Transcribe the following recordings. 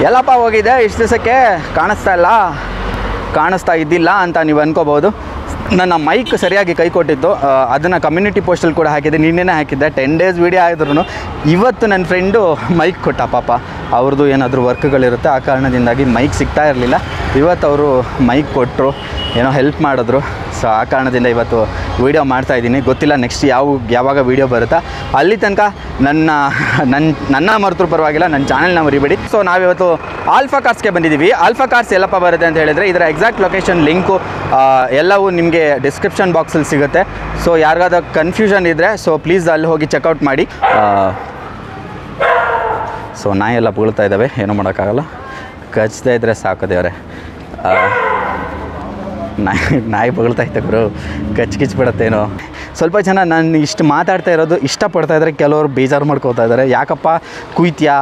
ಎಲ್ಲಪ್ಪ ಹೋಗಿದೆ ಇಷ್ಟು ದಿವಸಕ್ಕೆ ಕಾಣಿಸ್ತಾ ಇದ್ದಿಲ್ಲ ಅಂತ ನೀವು ಅನ್ಕೋಬೋದು. ನನ್ನ ಮೈಕ್ ಸರಿಯಾಗಿ ಕೈ ಕೊಟ್ಟಿತ್ತು, ಅದನ್ನು ಕಮ್ಯುನಿಟಿ ಪೋಸ್ಟಲ್ಲಿ ಕೂಡ ಹಾಕಿದ್ದೆ, ನಿನ್ನೆನೇ ಹಾಕಿದ್ದೆ. 10 ಡೇಸ್ ವೀಡಿಯೋ ಆದ್ರೂ ಇವತ್ತು ನನ್ನ ಫ್ರೆಂಡು ಮೈಕ್ ಕೊಟ್ಟ. ಪಾಪ ಅವ್ರದ್ದು ಏನಾದರೂ ವರ್ಕ್ಗಳಿರುತ್ತೆ, ಆ ಕಾರಣದಿಂದಾಗಿ ಮೈಕ್ ಸಿಗ್ತಾ ಇರಲಿಲ್ಲ. ಇವತ್ತು ಅವರು ಮೈಕ್ ಕೊಟ್ಟರು, ಏನೋ ಹೆಲ್ಪ್ ಮಾಡಿದ್ರು. ಸೊ ಆ ಕಾರಣದಿಂದ ಇವತ್ತು ವೀಡಿಯೋ ಮಾಡ್ತಾಯಿದ್ದೀನಿ. ಗೊತ್ತಿಲ್ಲ ನೆಕ್ಸ್ಟ್ ಯಾವಾಗ ವೀಡಿಯೋ ಬರುತ್ತಾ, ಅಲ್ಲಿ ತನಕ ನನ್ನ ಮರೆತರೂ ಪರವಾಗಿಲ್ಲ, ನನ್ನ ಚಾನಲ್ನ ಮರಿಬೇಡಿ. ಸೊ ನಾವಿವತ್ತು ಆಲ್ಫಾ ಕಾರ್ಸ್ಗೆ ಬಂದಿದ್ದೀವಿ. ಆಲ್ಫಾ ಕಾರ್ಸ್ ಎಲ್ಲಪ್ಪ ಬರುತ್ತೆ ಅಂತ ಹೇಳಿದರೆ ಇದರ ಎಕ್ಸಾಕ್ಟ್ ಲೊಕೇಶನ್ ಲಿಂಕು ಎಲ್ಲವೂ ನಿಮಗೆ ಡಿಸ್ಕ್ರಿಪ್ಷನ್ ಬಾಕ್ಸಲ್ಲಿ ಸಿಗುತ್ತೆ. ಸೊ ಯಾರಿಗಾದ್ರೂ ಕನ್ಫ್ಯೂಷನ್ ಇದ್ದರೆ ಸೊ ಪ್ಲೀಸ್ ಅಲ್ಲಿ ಹೋಗಿ ಚೆಕ್ಔಟ್ ಮಾಡಿ. ಸೊ ನಾಯಿ ಎಲ್ಲ ಬೀಳ್ತಾ ಇದ್ದಾವೆ, ಏನೂ ಮಾಡೋಕ್ಕಾಗಲ್ಲ. ಕಚ್ತಾ ಇದ್ದರೆ ಸಾಕು ದೇವರೇ. ನಾಯಿ ಬಗ್ಳ್ತಾ ಇದ್ದೆ ಗುರು, ಕಿಚ್ಬಿಡತ್ತೇನೋ. ಸ್ವಲ್ಪ ಜನ ನಾನು ಇಷ್ಟು ಮಾತಾಡ್ತಾ ಇರೋದು ಇಷ್ಟಪಡ್ತಾ ಇದ್ದಾರೆ, ಕೆಲವರು ಬೇಜಾರು ಮಾಡ್ಕೋತಾ ಇದ್ದಾರೆ. ಯಾಕಪ್ಪ ಕುಯ್ತೀಯಾ,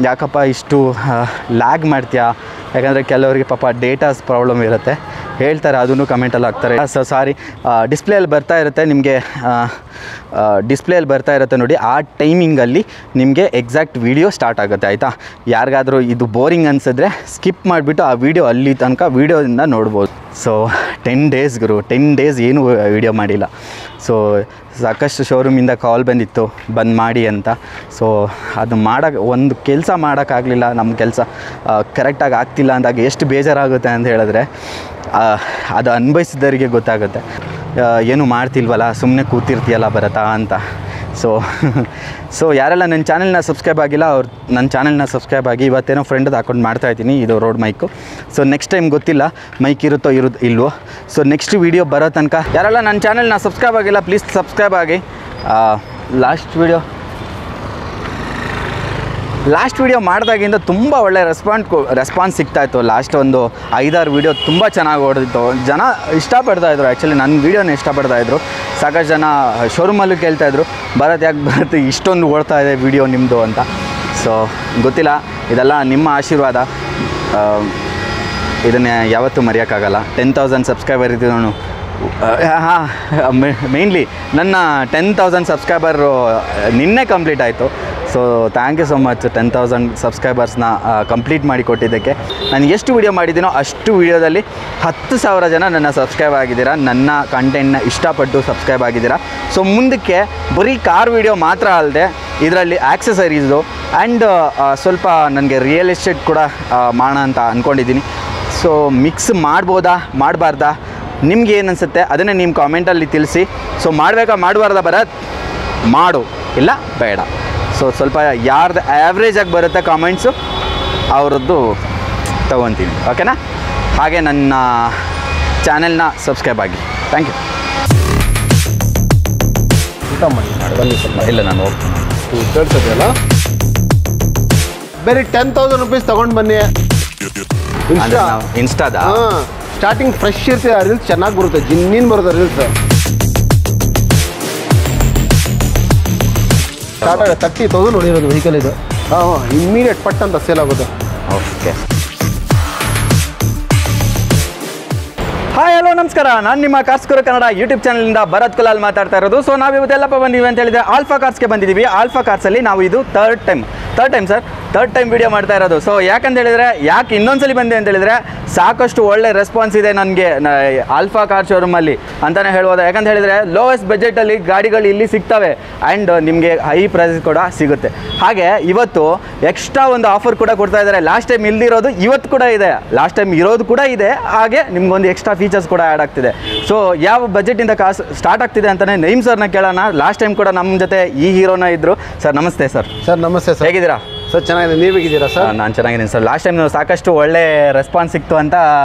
ಯಾಕಪ್ಪ ಇಷ್ಟು ಲ್ಯಾಗ್ ಮಾಡ್ತೀಯಾ? ಯಾಕಂದರೆ ಕೆಲವರಿಗೆ ಪಾಪ ಡೇಟಾಸ್ ಪ್ರಾಬ್ಲಮ್ ಇರುತ್ತೆ, ಹೇಳ್ತಾರೆ, ಅದನ್ನು ಕಮೆಂಟಲ್ಲಿ ಹಾಕ್ತಾರೆ. ಸೊ ಸಾರಿ, ಡಿಸ್ಪ್ಲೇಯಲ್ಲಿ ಬರ್ತಾ ಇರುತ್ತೆ ನಿಮಗೆ, ಡಿಸ್ಪ್ಲೇಯಲ್ಲಿ ಬರ್ತಾ ಇರುತ್ತೆ ನೋಡಿ, ಆ ಟೈಮಿಂಗಲ್ಲಿ ನಿಮಗೆ ಎಕ್ಸಾಕ್ಟ್ ವೀಡಿಯೋ ಸ್ಟಾರ್ಟ್ ಆಗುತ್ತೆ. ಆಯಿತಾ? ಯಾರಿಗಾದರೂ ಇದು ಬೋರಿಂಗ್ ಅನಿಸಿದ್ರೆ ಸ್ಕಿಪ್ ಮಾಡಿಬಿಟ್ಟು ಆ ವಿಡಿಯೋ ಅಲ್ಲಿ ತನಕ ವೀಡಿಯೋದಿಂದ ನೋಡ್ಬೋದು. ಸೊ 10 ಡೇಸ್ ಗುರು, 10 ಡೇಸ್ ಏನೂ ವೀಡಿಯೋ ಮಾಡಿಲ್ಲ. ಸೊ ಸಾಕಷ್ಟು ಶೋರೂಮಿಂದ ಕಾಲ್ ಬಂದಿತ್ತು ಬಂದು ಮಾಡಿ ಅಂತ. ಸೊ ಅದು ಒಂದು ಕೆಲಸ ಮಾಡೋಕ್ಕಾಗಲಿಲ್ಲ, ನಮ್ಮ ಕೆಲಸ ಕರೆಕ್ಟಾಗಿ ಆಗ್ತಿಲ್ಲ ಅಂದಾಗ ಎಷ್ಟು ಬೇಜಾರಾಗುತ್ತೆ ಅಂತ ಹೇಳಿದ್ರೆ ಅದು ಅನ್ಭವಿಸಿದವರಿಗೆ ಗೊತ್ತಾಗುತ್ತೆ. ಏನು ಮಾಡ್ತಿಲ್ವಲ್ಲ, ಸುಮ್ಮನೆ ಕೂತಿರ್ತೀಯಲ್ಲ ಬರತ್ತಾ ಅಂತ. ಸೊ ಯಾರೆಲ್ಲ ನನ್ನ ಚಾನಲ್ನ ಸಬ್ಸ್ಕ್ರೈಬ್ ಆಗಿಲ್ಲ ಅವ್ರು ನನ್ನ ಚಾನಲ್ನ ಸಬ್ಸ್ಕ್ರೈಬ್ ಆಗಿ. ಇವತ್ತೇನೋ ಫ್ರೆಂಡ್ದು ಹಾಕೊಂಡು ಮಾಡ್ತಾಯಿದ್ದೀನಿ, ಇದು road mic. So next time ಗೊತ್ತಿಲ್ಲ ಮೈಕ್ ಇರುತ್ತೋ ಇಲ್ವೋ. ಸೊ ನೆಕ್ಸ್ಟ್ ವೀಡಿಯೋ ಬರೋ ತನಕ ಯಾರೆಲ್ಲ ನನ್ನ ಚಾನಲ್ನ ಸಬ್ಸ್ಕ್ರೈಬ್ ಆಗಿಲ್ಲ ಪ್ಲೀಸ್ ಸಬ್ಸ್ಕ್ರೈಬ್ ಆಗಿ. ಲಾಸ್ಟ್ ವೀಡಿಯೋ ಮಾಡಿದಾಗಿಂದ ತುಂಬ ಒಳ್ಳೆ ರೆಸ್ಪಾನ್ಸ್ ಸಿಗ್ತಾಯಿತ್ತು. ಲಾಸ್ಟ್ ಒಂದು 5-6 ವೀಡಿಯೋ ತುಂಬ ಚೆನ್ನಾಗಿ ಓಡಿತ್ತು. ಜನ ಇಷ್ಟಪಡ್ತಾಯಿದ್ರು, ಆ್ಯಕ್ಚುಲಿ ನನ್ನ ವೀಡಿಯೋನ ಇಷ್ಟಪಡ್ತಾಯಿದ್ರು. ಸಾಕಷ್ಟು ಜನ ಶೋರೂಮಲ್ಲೂ ಕೇಳ್ತಾಯಿದ್ರು, ಯಾಕೆ ಬರುತ್ತೆ ಇಷ್ಟೊಂದು ಓಡ್ತಾ ಇದೆ ವೀಡಿಯೋ ನಿಮ್ಮದು ಅಂತ. ಸೊ ಗೊತ್ತಿಲ್ಲ, ಇದೆಲ್ಲ ನಿಮ್ಮ ಆಶೀರ್ವಾದ, ಇದನ್ನೇ ಯಾವತ್ತೂ ಮರೆಯೋಕ್ಕಾಗಲ್ಲ. 10,000 ಸಬ್ಸ್ಕ್ರೈಬರ್ ಇದ್ದು ನಾನು ಮೇಯ್ನ್ಲಿ ನನ್ನ 10,000 ಸಬ್ಸ್ಕ್ರೈಬರು ನಿನ್ನೆ ಕಂಪ್ಲೀಟ್ ಆಯಿತು. So thank you so much 10,000 ಸಬ್ಸ್ಕ್ರೈಬರ್ಸ್ನ ಕಂಪ್ಲೀಟ್ ಮಾಡಿ ಕೊಟ್ಟಿದ್ದಕ್ಕೆ. ನಾನು ಎಷ್ಟು ವೀಡಿಯೋ ಮಾಡಿದ್ದೀನೋ ಅಷ್ಟು ವೀಡಿಯೋದಲ್ಲಿ 10,000 ಜನ ನನ್ನ ಸಬ್ಸ್ಕ್ರೈಬ್ ಆಗಿದ್ದೀರಾ, ನನ್ನ ಕಂಟೆಂಟ್ನ ಇಷ್ಟಪಟ್ಟು ಸಬ್ಸ್ಕ್ರೈಬ್ ಆಗಿದ್ದೀರಾ. ಸೊ ಮುಂದಕ್ಕೆ ಬರೀ ಕಾರ್ ವೀಡಿಯೋ ಮಾತ್ರ ಅಲ್ಲದೆ ಇದರಲ್ಲಿ ಆಕ್ಸೆಸರೀಸು ಆ್ಯಂಡ್ ಸ್ವಲ್ಪ ನನಗೆ ರಿಯಲ್ ಎಸ್ಟೇಟ್ ಕೂಡ ಮಾಡೋಣ ಅಂತ ಅಂದ್ಕೊಂಡಿದ್ದೀನಿ. ಸೊ ಮಿಕ್ಸ್ ಮಾಡ್ಬೋದಾ ಮಾಡಬಾರ್ದಾ, ನಿಮ್ಗೆ ಏನು ಅನಿಸುತ್ತೆ ಅದನ್ನೇ ನಿಮ್ಮ ಕಾಮೆಂಟಲ್ಲಿ ತಿಳಿಸಿ. ಸೊ ಮಾಡಬಾರ್ದಾ ಮಾಡು, ಇಲ್ಲ ಬೇಡ. ಸೊ ಸ್ವಲ್ಪ ಯಾರ್ದು ಆ್ಯಾವ್ರೇಜಾಗಿ ಬರುತ್ತೆ ಕಾಮೆಂಟ್ಸು ಅವ್ರದ್ದು ತೊಗೊತೀನಿ, ಓಕೆನಾ? ಹಾಗೆ ನನ್ನ ಚಾನೆಲ್ನ ಸಬ್ಸ್ಕ್ರೈಬ್ ಆಗಿ. Thank you. ಊಟ ಮಾಡಿ ಇಲ್ಲ ನಾನು ಹೋಗ್ತೀನಿ. ಕೇಳ್ಸೋದಲ್ಲ, ಬೇರೆ 10,000 ರೂಪೀಸ್ ತೊಗೊಂಡು ಬನ್ನಿ. ಇನ್ಸ್ಟಾದ ಸ್ಟಾರ್ಟಿಂಗ್ ಫ್ರೆಶ್ ಇರ್ತದೆ, ರೀಲ್ಸ್ ಚೆನ್ನಾಗಿ ಬರುತ್ತೆ, ಜಿನ್ನಿನ್ ಬರುತ್ತೆ ರೀಲ್ಸ್. ಸ್ಟಾರ್ಟ್ ಆಗ 30,000 ಹೊಡಿರೋದು ವೆಹಿಕಲ್ ಇದು. ಇಮ್ಮಿಡಿಯೇಟ್ ಪಟ್ ಅಂತ ಸೇಲ್ ಆಗುತ್ತೆ. ಓಕೆ. ಹಾಯ್ ಹಲೋ ನಮಸ್ಕಾರ, ನಾನು ನಿಮ್ಮ ಕಾರ್ಸ್ಕರು ಕನ್ನಡ ಯೂಟ್ಯೂಬ್ ಚಾನಲಿಂದ ಭರತ್ ಕುಲಾಲ್ ಮಾತಾಡ್ತಾ ಇರೋದು. ಸೊ ನಾವಿವತ್ತೆಲ್ಲಪ್ಪ ಬಂದಿವಿ ಅಂತ ಹೇಳಿದರೆ ಆಲ್ಫಾ ಕಾರ್ಸ್ಗೆ ಬಂದಿದ್ದೀವಿ. ಆಲ್ಫಾ ಕಾರ್ಸಲ್ಲಿ ನಾವು ಇದು ಥರ್ಡ್ ಟೈಮ್ ವೀಡಿಯೋ ಮಾಡ್ತಾ ಇರೋದು. ಸೊ ಯಾಕೆ ಇನ್ನೊಂದ್ಸಲಿ ಬಂದೆ ಅಂತ ಹೇಳಿದರೆ ಸಾಕಷ್ಟು ಒಳ್ಳೆ ರೆಸ್ಪಾನ್ಸ್ ಇದೆ ನನಗೆ ಆಲ್ಫಾ ಕಾರ್ ಶೋರೂಮಲ್ಲಿ ಅಂತಲೇ ಹೇಳ್ಬೋದು. ಯಾಕಂತ ಹೇಳಿದರೆ ಲೋವೆಸ್ಟ್ ಬಜೆಟಲ್ಲಿ ಗಾಡಿಗಳು ಇಲ್ಲಿ ಸಿಗ್ತವೆ ಆ್ಯಂಡ್ ನಿಮಗೆ ಹೈ ಪ್ರೈಸ್ ಕೂಡ ಸಿಗುತ್ತೆ. ಹಾಗೆ ಇವತ್ತು ಎಕ್ಸ್ಟ್ರಾ ಒಂದು ಆಫರ್ ಕೂಡ ಕೊಡ್ತಾ ಇದ್ದಾರೆ. ಲಾಸ್ಟ್ ಟೈಮ್ ಇಲ್ದಿರೋದು ಇವತ್ತು ಕೂಡ ಇದೆ, ಲಾಸ್ಟ್ ಟೈಮ್ ಇರೋದು ಕೂಡ ಇದೆ, ಹಾಗೆ ನಿಮ್ಗೊಂದು ಎಕ್ಸ್ಟ್ರಾ ಫೀಚರ್ಸ್ ಕೂಡ ಆ್ಯಡ್ ಆಗ್ತಿದೆ. ಸೊ ಯಾವ ಬಜೆಟಿಂದ ಕಾಸು ಸ್ಟಾರ್ಟ್ ಆಗ್ತಿದೆ ಅಂತಲೇ ನೈಮ್ ಸರ್ನ ಕೇಳೋಣ. ಲಾಸ್ಟ್ ಟೈಮ್ ಕೂಡ ನಮ್ಮ ಜೊತೆ ಈ ಹೀರೋನ ಇದ್ದರು. ಸರ್ ನಮಸ್ತೆ. ಸರ್ ನಮಸ್ತೆ ಸರ್, ಹೇಗಿದ್ದೀರಾ? ಸರ್ ಚೆನ್ನಾಗಿದೆ, ನೀವು ಹೇಗಿದ್ದೀರಾ ಸರ್? ನಾನು ಚೆನ್ನಾಗಿದ್ದೀನಿ ಸರ್. ಲಾಸ್ಟ್ ಟೈಮ್ ಸಾಕಷ್ಟು ಒಳ್ಳೆ ರೆಸ್ಪಾನ್ಸ್ ಸಿಕ್ತು ಅಂತ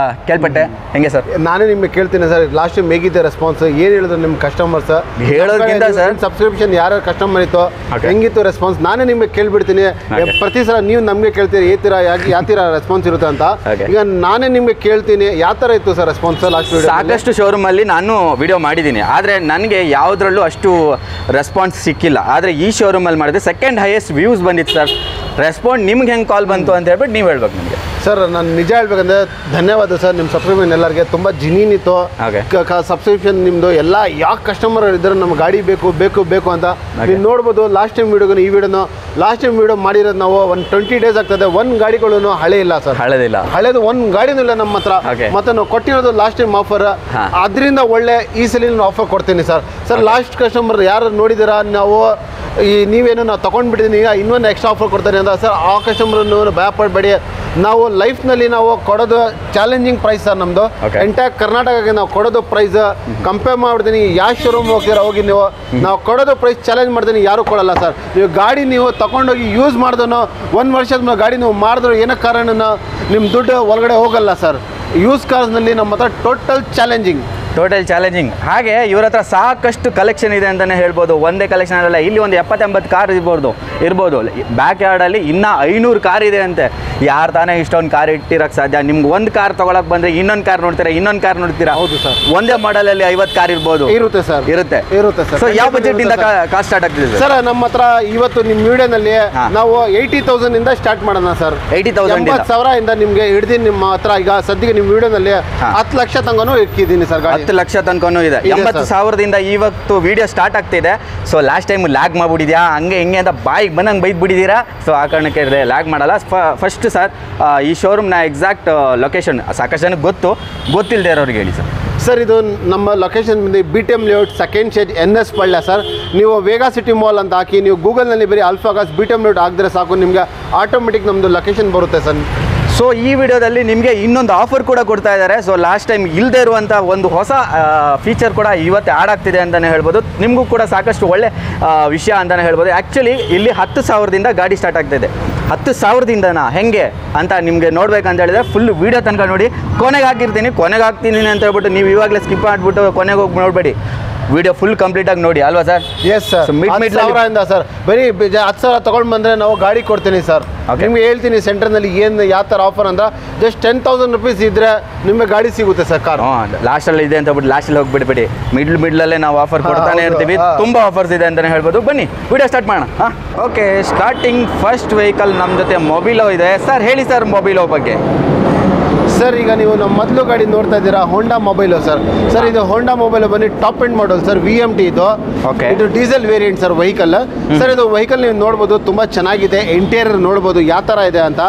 ಕೇಳ್ಪಟ್ಟೆ, ಹೆಂಗೆ ಸರ್? ನಾನೇ ನಿಮಗೆ ಕೇಳ್ತೀನಿ ಸರ್, ಲಾಸ್ಟ್ ಟೈಮ್ ಹೇಗಿದೆ ರೆಸ್ಪಾನ್ಸ್? ಏನು ಹೇಳಿದ್ರು ನಿಮ್ಮ ಕಸ್ಟಮರ್ಸ್? ಹೇಳೋದಕ್ಕಿಂತ ಸರ್ ಸಬ್ಸ್ಕ್ರಿಪ್ಷನ್ ಯಾರು ಕಸ್ಟಮರ್ ಇತ್ತು, ಹೆಂಗಿತ್ತು ರೆಸ್ಪಾನ್ಸ್? ನಾನೇ ನಿಮಗೆ ಕೇಳ್ಬಿಡ್ತೀನಿ. ಪ್ರತಿ ಸಲ ನೀವು ನಮಗೆ ಕೇಳ್ತೀರಿ ಯಾವ ಥರ ರೆಸ್ಪಾನ್ಸ್ ಇರುತ್ತೆ ಅಂತ. ಈಗ ನಾನೇ ನಿಮಗೆ ಕೇಳ್ತೀನಿ, ಯಾವ ಥರ ಇತ್ತು ಸರ್ ರೆಸ್ಪಾನ್ಸ್ ಲಾಸ್ಟ್ ವೀಡಿಯೋ? ಸಾಕಷ್ಟು ಶೋರೂಮಲ್ಲಿ ನಾನು ವಿಡಿಯೋ ಮಾಡಿದ್ದೀನಿ, ಆದರೆ ನನಗೆ ಯಾವುದ್ರಲ್ಲೂ ಅಷ್ಟು ರೆಸ್ಪಾನ್ಸ್ ಸಿಕ್ಕಿಲ್ಲ. ಆದರೆ ಈ ಶೋರೂಮಲ್ಲಿ ಮಾಡಿದೆ ಸೆಕೆಂಡ್ ಹೈಯೆಸ್ಟ್ ವ್ಯೂಸ್ ಬಂದಿತ್ತು ಸರ್. ರೆಸ್ಪಾಂಡ್ ನಿಮ್ಗೆ ಹೆಂಗೆ ಕಾಲ್ ಬಂತು ಅಂತ ಹೇಳ್ಬಿಟ್ಟು ನೀವು ಹೇಳ್ಬೇಕು ನಮಗೆ. ಸರ್ ನಾನು ನಿಜ ಹೇಳ್ಬೇಕಂದ್ರೆ ಧನ್ಯವಾದ ಸರ್. ನಿಮ್ಮ ಸಬ್ಸ್ಕ್ರಿಪ್ಷನ್ ಎಲ್ಲರಿಗೆ ತುಂಬ ಜಿನೀನಿತ್ತು. ಸಬ್ಸ್ಕ್ರಿಪ್ಷನ್ ನಿಮ್ಮದು ಎಲ್ಲ ಯಾವ ಕಸ್ಟಮರ್ ಇದ್ದಾರೆ ನಮ್ಮ ಗಾಡಿ ಬೇಕು ಬೇಕು ಬೇಕು ಅಂತ ನೀವು ನೋಡ್ಬೋದು. ಲಾಸ್ಟ್ ಟೈಮ್ ವೀಡಿಯೋಗೂ ಈ ವಿಡಿಯೋನು ಲಾಸ್ಟ್ ಟೈಮ್ ವೀಡಿಯೋ ಮಾಡಿರೋದು ನಾವು ಒಂದು 20 days ಆಗ್ತದೆ. ಒಂದು ಗಾಡಿಗಳು ಹಳೆ ಇಲ್ಲ ಸರ್, ಹಳೇದು ಒಂದು ಗಾಡಿನೂ ಇಲ್ಲ ನಮ್ಮ ಹತ್ರ. ಮತ್ತೆ ನಾವು ಕೊಟ್ಟಿರೋದು ಲಾಸ್ಟ್ ಟೈಮ್ ಆಫರ್, ಅದರಿಂದ ಒಳ್ಳೆ ಈ ಸಲ ಆಫರ್ ಕೊಡ್ತೀನಿ ಸರ್. ಲಾಸ್ಟ್ ಕಸ್ಟಮರ್ ಯಾರು ನೋಡಿದ್ದೀರಾ, ನಾವು ನೀವೇನು ನಾವು ತೊಗೊಂಡ್ಬಿಟ್ಟಿದ್ದೀನಿ ಈಗ ಇನ್ನೊಂದು ಎಕ್ಸ್ಟ್ರಾ ಆಫರ್ ಕೊಡ್ತಾರೆ ಅಂತ ಸರ್. ಆ ಕಸ್ಟಮರನ್ನು ಭಯ ಪಡಬೇಡಿ. ನಾವು ಲೈಫ್ನಲ್ಲಿ ನಾವು ಕೊಡೋದು ಚಾಲೆಂಜಿಂಗ್ ಪ್ರೈಸ್ ಸರ್. ನಮ್ಮದು ಎಂಟೈರ್ ಕರ್ನಾಟಕಕ್ಕೆ ನಾವು ಕೊಡೋದು ಪ್ರೈಸ್ ಕಂಪೇರ್ ಮಾಡ್ತೀನಿ. ಯಾವ ಶೋರೂಮ್ ಹೋಗ್ತೀರಾ ಹೋಗಿ ನೀವು, ನಾವು ಕೊಡೋದು ಪ್ರೈಸ್ ಚಾಲೆಂಜ್ ಮಾಡ್ತೀನಿ, ಯಾರು ಕೊಡಲ್ಲ ಸರ್. ನೀವು ಗಾಡಿ ನೀವು ತೊಗೊಂಡೋಗಿ ಯೂಸ್ ಮಾಡ್ದೋ 1 ವರ್ಷದ ಗಾಡಿ ನೀವು ಮಾಡಿದ್ರು ಏನೋ ಕಾರಣ ನಿಮ್ಮ ದುಡ್ಡು ಒಳಗಡೆ ಹೋಗಲ್ಲ ಸರ್. ಯೂಸ್ ಕಾರ್ಸ್ನಲ್ಲಿ ನಮ್ಮ ಹತ್ರ ಟೋಟಲ್ ಚಾಲೆಂಜಿಂಗ್. ಹಾಗೆ ಇವ್ರ ಹತ್ರ ಸಾಕಷ್ಟು ಕಲೆಕ್ಷನ್ ಇದೆ ಅಂತಲೇ ಹೇಳ್ಬೋದು. ಒಂದೇ ಕಲೆಕ್ಷನ್ ಅಲ್ಲ, ಇಲ್ಲಿ ಒಂದು 70-80 ಕಾರ್ ಇರ್ಬೋದು. ಬ್ಯಾಕ್ ಯಾರ್ಡಲ್ಲಿ ಇನ್ನೂ 500 ಕಾರ್ ಇದೆ ಅಂತೆ. ಯಾರು ತಾನೇ ಇಷ್ಟೊಂದು ಕಾರ್ ಇಟ್ಟಿರೋಕ್ಕೆ ಸಾಧ್ಯ? ನಿಮ್ಗೆ ಒಂದು ಕಾರ್ ತೊಗೊಳಕ್ಕೆ ಬಂದರೆ ಇನ್ನೊಂದು ಕಾರ್ ನೋಡ್ತೀರಾ. ಹೌದು ಸರ್. ಒಂದೇ ಮಾಡಲಲ್ಲಿ 50 ಕಾರ್ ಇರುತ್ತೆ ಸರ್. ಸೊ ಯಾವ ಬಜೆಟಿಂದ ಕಾರ್ ಸ್ಟಾರ್ಟ್ ಆಗ್ತಿದೆ ಸರ್? ನಮ್ಮ ಹತ್ರ ಇವತ್ತು ನಿಮ್ಮ ವಿಡಿಯೋನಲ್ಲಿ ನಾವು 80,000 ಇಂದ ಸ್ಟಾರ್ಟ್ ಮಾಡೋಣ ಸರ್. 80,000 ಇಂದ ನಿಮಗೆ ಹಿಡಿದು ನಿಮ್ಮ ಹತ್ರ ಈಗ ಸದ್ಯಕ್ಕೆ ನಿಮ್ಮ ವಿಡಿಯೋನಲ್ಲಿ 10 ಲಕ್ಷ ತನಕನೂ ಇಟ್ಟಿದ್ದೀನಿ ಸರ್. 10 ಲಕ್ಷ ತನಕನೂ ಇದೆ. 80,000ದಿಂದ ಇವತ್ತು ವಿಡಿಯೋ ಸ್ಟಾರ್ಟ್ ಆಗ್ತಿದೆ. ಸೊ ಲಾಸ್ಟ್ ಟೈಮ್ ಲ್ಯಾಗ್ ಮಾಡ್ಬಿಟ್ಟಿದ್ಯಾ ಹಂಗೆ ಹಿಂಗೆ ಅಂತ ಬಾಯಿಗೆ ಬಂದಂಗೆ ಬೈದ್ಬಿಟ್ಟಿದ್ದೀರಾ. ಸೊ ಆ ಕಾರಣಕ್ಕೆ ಲ್ಯಾಗ್ ಮಾಡಲ್ಲ. ಫಸ್ಟ್ ಸರ್ ಈ ಶೋರೂಮ್ನ ಎಕ್ಸಾಕ್ಟ್ ಲೊಕೇಶನ್ ಸಾಕಷ್ಟು ಜನಕ್ಕೆ ಗೊತ್ತಿಲ್ಲದೆ ಇರೋರಿಗೆ ಹೇಳಿ ಸರ್. ಸರ್ ಇದು ನಮ್ಮ ಲೊಕೇಶನ್ ಬಂದು BTM layout second stage NS ಪಳ್ಳ ಸರ್. ನೀವು ವೇಗಾ ಸಿಟಿ ಮಾಲ್ ಅಂತ ಹಾಕಿ ನೀವು ಗೂಗಲ್ನಲ್ಲಿ ಬರೀ ಆಲ್ಫಾಗಾಸ್ BTM ಲೇಔಟ್ ಹಾಕಿದ್ರೆ ಸಾಕು, ನಿಮಗೆ ಆಟೋಮೆಟಿಕ್ ನಮ್ಮದು ಲೊಕೇಶನ್ ಬರುತ್ತೆ ಸರ್. ಸೊ ಈ ವಿಡಿಯೋದಲ್ಲಿ ನಿಮಗೆ ಇನ್ನೊಂದು ಆಫರ್ ಕೂಡ ಕೊಡ್ತಾ ಇದ್ದಾರೆ. ಸೊ ಲಾಸ್ಟ್ ಟೈಮ್ ಇಲ್ಲದೆ ಇರುವಂಥ ಒಂದು ಹೊಸ ಫೀಚರ್ ಕೂಡ ಇವತ್ತು ಆ್ಯಡ್ ಆಗ್ತಿದೆ ಅಂತಲೇ ಹೇಳ್ಬೋದು. ನಿಮಗೂ ಕೂಡ ಸಾಕಷ್ಟು ಒಳ್ಳೆ ವಿಷಯ ಅಂತಲೇ ಹೇಳ್ಬೋದು. ಆ್ಯಕ್ಚುಲಿ ಇಲ್ಲಿ 10,000ದಿಂದ ಗಾಡಿ ಸ್ಟಾರ್ಟ್ ಆಗ್ತಾಯಿದೆ. 10,000ದಿಂದನಾ ಹೆಂಗೆ ಅಂತ ನಿಮಗೆ ನೋಡ್ಬೇಕಂತ ಹೇಳಿದ್ರೆ ಫುಲ್ ವೀಡಿಯೋ ತನಕ ನೋಡಿ. ಕೊನೆಗೆ ಹಾಕ್ತೀನಿ ಅಂತ ಹೇಳ್ಬಿಟ್ಟು ನೀವು ಇವಾಗಲೇ ಸ್ಕಿಪ್ ಮಾಡಿಬಿಟ್ಟು ಕೊನೆಗೆ ಹೋಗಿ ನೋಡಬೇಡಿ. ವಿಡಿಯೋ ಫುಲ್ ಕಂಪ್ಲೀಟ್ ಆಗಿ ನೋಡಿ ಅಲ್ವಾ ಸರ್? Yes sir. 10,000 ಸರ್. ಬರೀ 10,000 ತೊಗೊಂಡು ಬಂದರೆ ನಾವು ಗಾಡಿ ಕೊಡ್ತೀನಿ ಸರ್. ನಿಮ್ಗೆ ಹೇಳ್ತೀನಿ ಸೆಂಟರ್ನಲ್ಲಿ ಯಾವ ಥರ ಆಫರ್ ಅಂತ. ಜಸ್ಟ್ 10,000 rupees ಇದ್ದರೆ ನಿಮಗೆ ಗಾಡಿ ಸಿಗುತ್ತೆ ಸರ್ ಕಾರ್. ಲಾಸ್ಟಲ್ಲಿ ಇದೆ ಅಂತ ಹೇಳ್ಬಿಟ್ಟು ಲಾಸ್ಟಲ್ಲಿ ಹೋಗ್ಬಿಡ್ಬೇಡಿ. ಮಿಡ್ಲಲ್ಲೇ ನಾವು ಆಫರ್ ಕೊಡ್ತಾನೆ ಇರ್ತೀವಿ. ತುಂಬ ಆಫರ್ಸ್ ಇದೆ ಅಂತಲೇ ಹೇಳ್ಬೋದು. ಬನ್ನಿ ವಿಡಿಯೋ ಸ್ಟಾರ್ಟ್ ಮಾಡೋಣ. ಓಕೆ, ಸ್ಟಾರ್ಟಿಂಗ್ ಫಸ್ಟ್ ವೆಹಿಕಲ್ ನಮ್ಮ ಜೊತೆ ಮೊಬಿಲೋ ಇದೆ. ಸರ್ ಹೇಳಿ ಸರ್ ಮೊಬಿಲೋ ಬಗ್ಗೆ. ಸರ್ ಈಗ ನೀವು ನಮ್ಮ ಮೊದಲು ಗಾಡಿ ನೋಡ್ತಾ ಇದ್ದೀರಾ ಹೋಂಡಾ ಮೊಬೈಲು ಸರ್. ಸರ್ ಇದು ಹೋಂಡಾ ಮೊಬೈಲು ಬನ್ನಿ top end model sir. VMT ಇದು. ಇದು diesel variant sir vehicle. Sir ಇದು ವೆಹಿಕಲ್ ನೀವು ನೋಡ್ಬೋದು ತುಂಬ ಚೆನ್ನಾಗಿದೆ. ಇಂಟೀರಿಯರ್ ನೋಡ್ಬೋದು ಯಾವ ಥರ ಇದೆ ಅಂತ.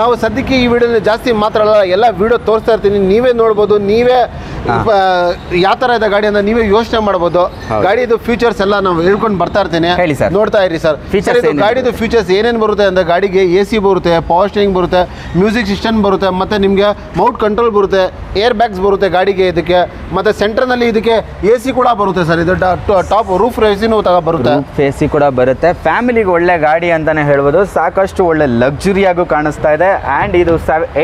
ನಾವು ಸದ್ಯಕ್ಕೆ ಈ ವಿಡಿಯೋನ ಜಾಸ್ತಿ ಮಾತಾಡಲ್ಲ, ಎಲ್ಲ ವಿಡಿಯೋ ತೋರಿಸ್ತಾ ಇರ್ತೀನಿ. ನೀವೇ ನೋಡ್ಬೋದು, ನೀವೇ ಯಾವ ಥರ ಇದೆ ಗಾಡಿ ಅಂತ ನೀವೇ ಯೋಚನೆ ಮಾಡ್ಬೋದು. ಗಾಡಿದು ಫ್ಯೂಚರ್ಸ್ ಎಲ್ಲ ನಾವು ಹೇಳ್ಕೊಂಡು ಬರ್ತಾ ಇರ್ತೀನಿ, ನೋಡ್ತಾ ಇರಿ ಸರ್. ಗಾಡಿದು ಫ್ಯೂಚರ್ಸ್ ಏನೇನು ಬರುತ್ತೆ ಅಂದರೆ ಗಾಡಿಗೆ AC ಬರುತ್ತೆ, ಪವರ್ ಸ್ಟೇರಿಂಗ್ ಬರುತ್ತೆ, ಮ್ಯೂಸಿಕ್ ಸಿಸ್ಟಮ್ ಬರುತ್ತೆ, ಮತ್ತು ನಿಮಗೆ ಮೌಂಟ್ ಕಂಟ್ರೋಲ್ ಬರುತ್ತೆ, ಏರ್ ಬ್ಯಾಗ್ಸ್ ಬರುತ್ತೆ ಗಾಡಿಗೆ ಇದಕ್ಕೆ. ಮತ್ತು ಸೆಂಟರ್ನಲ್ಲಿ ಇದಕ್ಕೆ AC ಕೂಡ ಬರುತ್ತೆ ಸರ್. ಇದು ಟಾಪ್ ರೂಫ್ AC ಬರುತ್ತೆ. AC ಕೂಡ ಬರುತ್ತೆ. ಫ್ಯಾಮಿಲಿಗೆ ಒಳ್ಳೆ ಗಾಡಿ ಅಂತಲೇ ಹೇಳ್ಬೋದು. ಸಾಕಷ್ಟು ಒಳ್ಳೆ ಲಕ್ಸುರಿಯಾಗೂ ಕಾಣಿಸ್ತಾ ಇದೆ. ಆ್ಯಂಡ್ ಇದು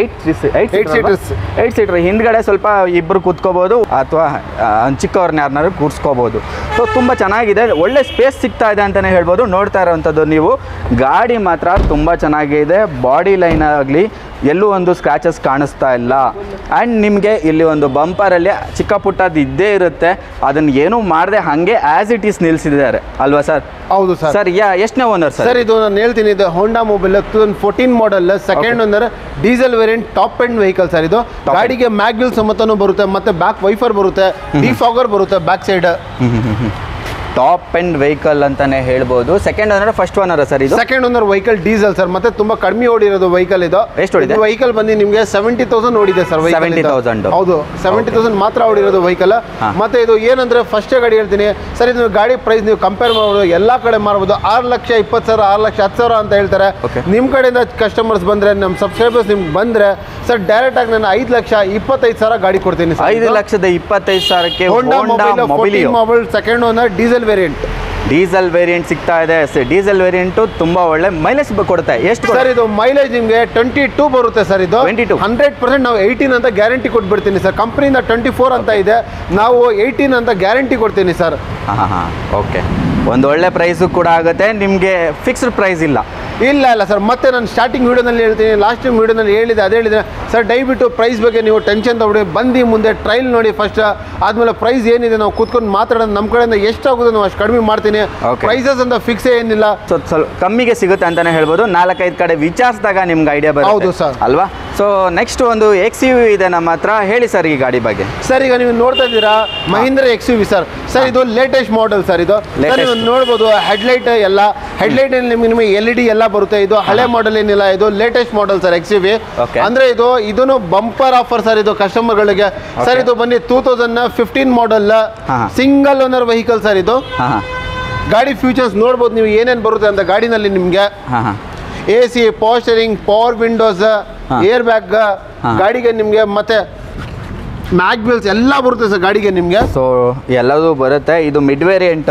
8 ಸೀಟರ್. ಹಿಂದ್ಗಡೆ ಸ್ವಲ್ಪ ಇಬ್ಬರು ಕೂತ್ಕೋಬೋದು ಅಥವಾ ಚಿಕ್ಕವ್ರನ್ನ ಯಾರನ್ನಾರು ಕೂರಿಸ್ಕೋಬೋದು. ಸೊ ತುಂಬ ಚೆನ್ನಾಗಿದೆ, ಒಳ್ಳೆ ಸ್ಪೇಸ್ ಸಿಗ್ತಾ ಇದೆ ಅಂತಲೇ ಹೇಳ್ಬೋದು. ನೋಡ್ತಾ ಇರೋವಂಥದ್ದು ನೀವು ಗಾಡಿ ಮಾತ್ರ ತುಂಬ ಚೆನ್ನಾಗಿದೆ. ಬಾಡಿ ಲೈನ್ ಆಗಲಿ ಎಲ್ಲೂ ಒಂದು ಸ್ಕ್ರ್ಯಾಚಸ್ ಕಾಣಿಸ್ತಾ ಇಲ್ಲ. ಆ್ಯಂಡ್ ನಿಮಗೆ ಇಲ್ಲಿ ಒಂದು ಬಂಪರಲ್ಲಿ ಚಿಕ್ಕ ಪುಟ್ಟದ್ದು ಇದ್ದೇ ಇರುತ್ತೆ. ಅದನ್ನು ಏನೂ ಮಾಡದೆ ಹಾಗೆ ಆ್ಯಸ್ ಇಟ್ ಈಸ್ ನಿಲ್ಲಿಸಿದ್ದಾರೆ ಅಲ್ವಾ ಸರ್? ಹೌದು ಸರ್. ಸರ್ ಎಷ್ಟನೇ ಓನರ್ ಸರ್? ಸರ್ ಇದು ನಾನು ಹೇಳ್ತೀನಿ, ಇದು Honda Mobilio 2014 model, second owner, diesel variant, top end vehicle sir. ಇದು ಗಾಡಿಗೆ ಮ್ಯಾಗ್ವಿಲ್ ಸಮೇತನೂ ಬರುತ್ತೆ, ಮತ್ತೆ ಬ್ಯಾಕ್ ವೈಫರ್ ಬರುತ್ತೆ, ಡಿಫಾಗರ್ ಬರುತ್ತೆ back side. Top end vehicle ಅಂತಾನೆ ಹೇಳ್ಬೋದು. Second owner first owner sir? ಇದು second owner vehicle diesel sir. ಮತ್ತೆ ತುಂಬಾ ಕಡಿಮೆ ಓಡಿರೋದು ವೆಹಿಕಲ್ ಇದು. ಎಷ್ಟು ಓಡಿದೆ ವೆಹಿಕಲ್ ಬಂದು ನಿಮಗೆ 70,000 ಓಡಿದೆ ಸರ್. 70,000. ಹೌದು, 70,000 ಮಾತ್ರ ಓಡಿರೋದು ವೆಹಿಕಲ್. ಮತ್ತೆ ಇದು ಏನಂದ್ರೆ ಫಸ್ಟೇ ಗಾಡಿ ಹೇಳ್ತೀನಿ ಸರ್, ಇದು ಗಾಡಿ ಪ್ರೈಸ್ ನೀವು ಕಂಪೇರ್ ಮಾಡ್ಬೋದು, ಎಲ್ಲಾ ಕಡೆ ಮಾರ್ಬೋದು. 6,20,000, 6,10,000 ಅಂತ ಹೇಳ್ತಾರೆ. ನಿಮ್ಮ ಕಡೆಯಿಂದ ಕಸ್ಟಮರ್ಸ್ ಬಂದ್ರೆ, ನಮ್ಮ ಸಬ್ಸ್ಕ್ರೈಬರ್ಸ್ ನಿಮ್ಗೆ ಬಂದ್ರೆ ಸರ್, ಡೈರೆಕ್ಟ್ ಆಗಿ ನಾನು 5,25,000 ಗಾಡಿ ಕೊಡ್ತೀನಿ. 5,25,000ಕ್ಕೆ Honda Mobilio second owner diesel diesel variant ಸಿಗ್ತಾ ಇದೆ. ಡೀಸೆಲ್ ವೇರಿಯಂಟು ತುಂಬಾ ಒಳ್ಳೆ ಮೈಲೇಜ್ ಕೊಡುತ್ತೆ. ಎಷ್ಟು ಸರ್ ಇದು ಮೈಲೇಜ್ ನಿಮಗೆ 22 ಬರುತ್ತೆ ಸರ್. ಇದು 100% ನಾವು 18 ಅಂತ ಗ್ಯಾರಂಟಿ ಕೊಟ್ಬಿಡ್ತೀನಿ ಸರ್. ಕಂಪ್ನಿಯಿಂದ 24 ಅಂತ ಇದೆ, ನಾವು 18 ಅಂತ ಗ್ಯಾರಂಟಿ ಕೊಡ್ತೀನಿ ಸರ್. ಓಕೆ, ಒಂದು ಒಳ್ಳೆ ಪ್ರೈಸು ಕೂಡ ಆಗುತ್ತೆ. ನಿಮಗೆ ಫಿಕ್ಸ್ಡ್ ಪ್ರೈಸ್ ಇಲ್ಲ ಸರ್. ಮತ್ತೆ ನಾನು ಸ್ಟಾರ್ಟಿಂಗ್ ವೀಡಿಯೋನಲ್ಲಿ ಹೇಳ್ತೀನಿ, ಲಾಸ್ಟ್ ಟೈಮ್ ವೀಡಿಯೋನಲ್ಲಿ ಹೇಳಿದೆ ಸರ್, ದಯವಿಟ್ಟು ಪ್ರೈಸ್ ಬಗ್ಗೆ ನೀವು ಟೆನ್ಷನ್ ತಗೊಳ್ಳಿ, ಬಂದು ಮುಂದೆ ಟ್ರೈಲ್ ನೋಡಿ ಫಸ್ಟ್. ಆದಮೇಲೆ ಪ್ರೈಸ್ ಏನಿದೆ ನಾವು ಕೂತ್ಕೊಂಡು ಮಾತಾಡೋದು, ನಮ್ಮ ಕಡೆಯಿಂದ ಎಷ್ಟಾಗುತ್ತೆ ನಾವು ಅಷ್ಟು ಕಡಿಮೆ ಮಾಡ್ತೀನಿ. ಪ್ರೈಸಸ್ ಅಂತ ಫಿಕ್ಸ್ ಏನಿಲ್ಲ, ಸ್ವಲ್ಪ ಕಮ್ಮಿಗೆ ಸಿಗುತ್ತೆ ಅಂತಾನೆ ಹೇಳ್ಬೋದು. 4-5 ಕಡೆ ವಿಚಾರಿಸಿದಾಗ ನಿಮ್ಗೆ ಐಡಿಯಾ ಬರುತ್ತೆ. ಹೌದು ಸರ್, ಅಲ್ವಾ? ಸೊ ನೆಕ್ಸ್ಟ್ ಒಂದು XUV ಇದೆ ನಮ್ಮ ಹತ್ರ, ಹೇಳಿ ಸರ್ ಈ ಗಾಡಿ ಬಗ್ಗೆ. ಸರ್ ಈಗ ನೀವು ನೋಡ್ತಾ ಇದ್ದೀರಾ ಮಹೀಂದ್ರ XUV ಸರ್. ಸರ್ ಇದು ಲೇಟೆಸ್ಟ್ ಮಾಡೆಲ್ ಸರ್. ಇದು ಸರ್ ನೀವು ನೋಡ್ಬೋದು ಹೆಡ್ಲೈಟ್ ಎಲ್ಲ ಹೆಡ್ಲೈಟ್ ನಿಮಗೆ LED ಎಲ್ಲ ಬರುತ್ತೆ. ಇದು ಹಳೆ ಮಾಡೆಲ್ ಏನಿಲ್ಲ, ಇದು ಲೇಟೆಸ್ಟ್ ಮಾಡೆಲ್ ಸರ್ XUV. ಅಂದ್ರೆ ಇದನ್ನು ಬಂಪರ್ ಆಫರ್ ಸರ್ ಇದು ಕಸ್ಟಮರ್ಗಳಿಗೆ. ಸರ್ ಇದು ಬನ್ನಿ 2015 model single owner vehicle sir. ಇದು ಗಾಡಿ ಫ್ಯೂಚರ್ಸ್ ನೋಡ್ಬೋದು ನೀವು ಏನೇನು ಬರುತ್ತೆ ಅಂತ ಗಾಡಿನಲ್ಲಿ ನಿಮಗೆ. AC, power steering, power Windows, air bag ಗಾಡಿಗೆ ನಿಮಗೆ, ಮತ್ತೆ ಮ್ಯಾಗ್ ವೀಲ್ಸ್ ಎಲ್ಲ ಬರುತ್ತೆ ಸರ್ ಗಾಡಿಗೆ ನಿಮಗೆ. ಸೊ ಎಲ್ಲದೂ ಬರುತ್ತೆ. ಇದು ಮಿಡ್ ವೇರಿಯಂಟ್,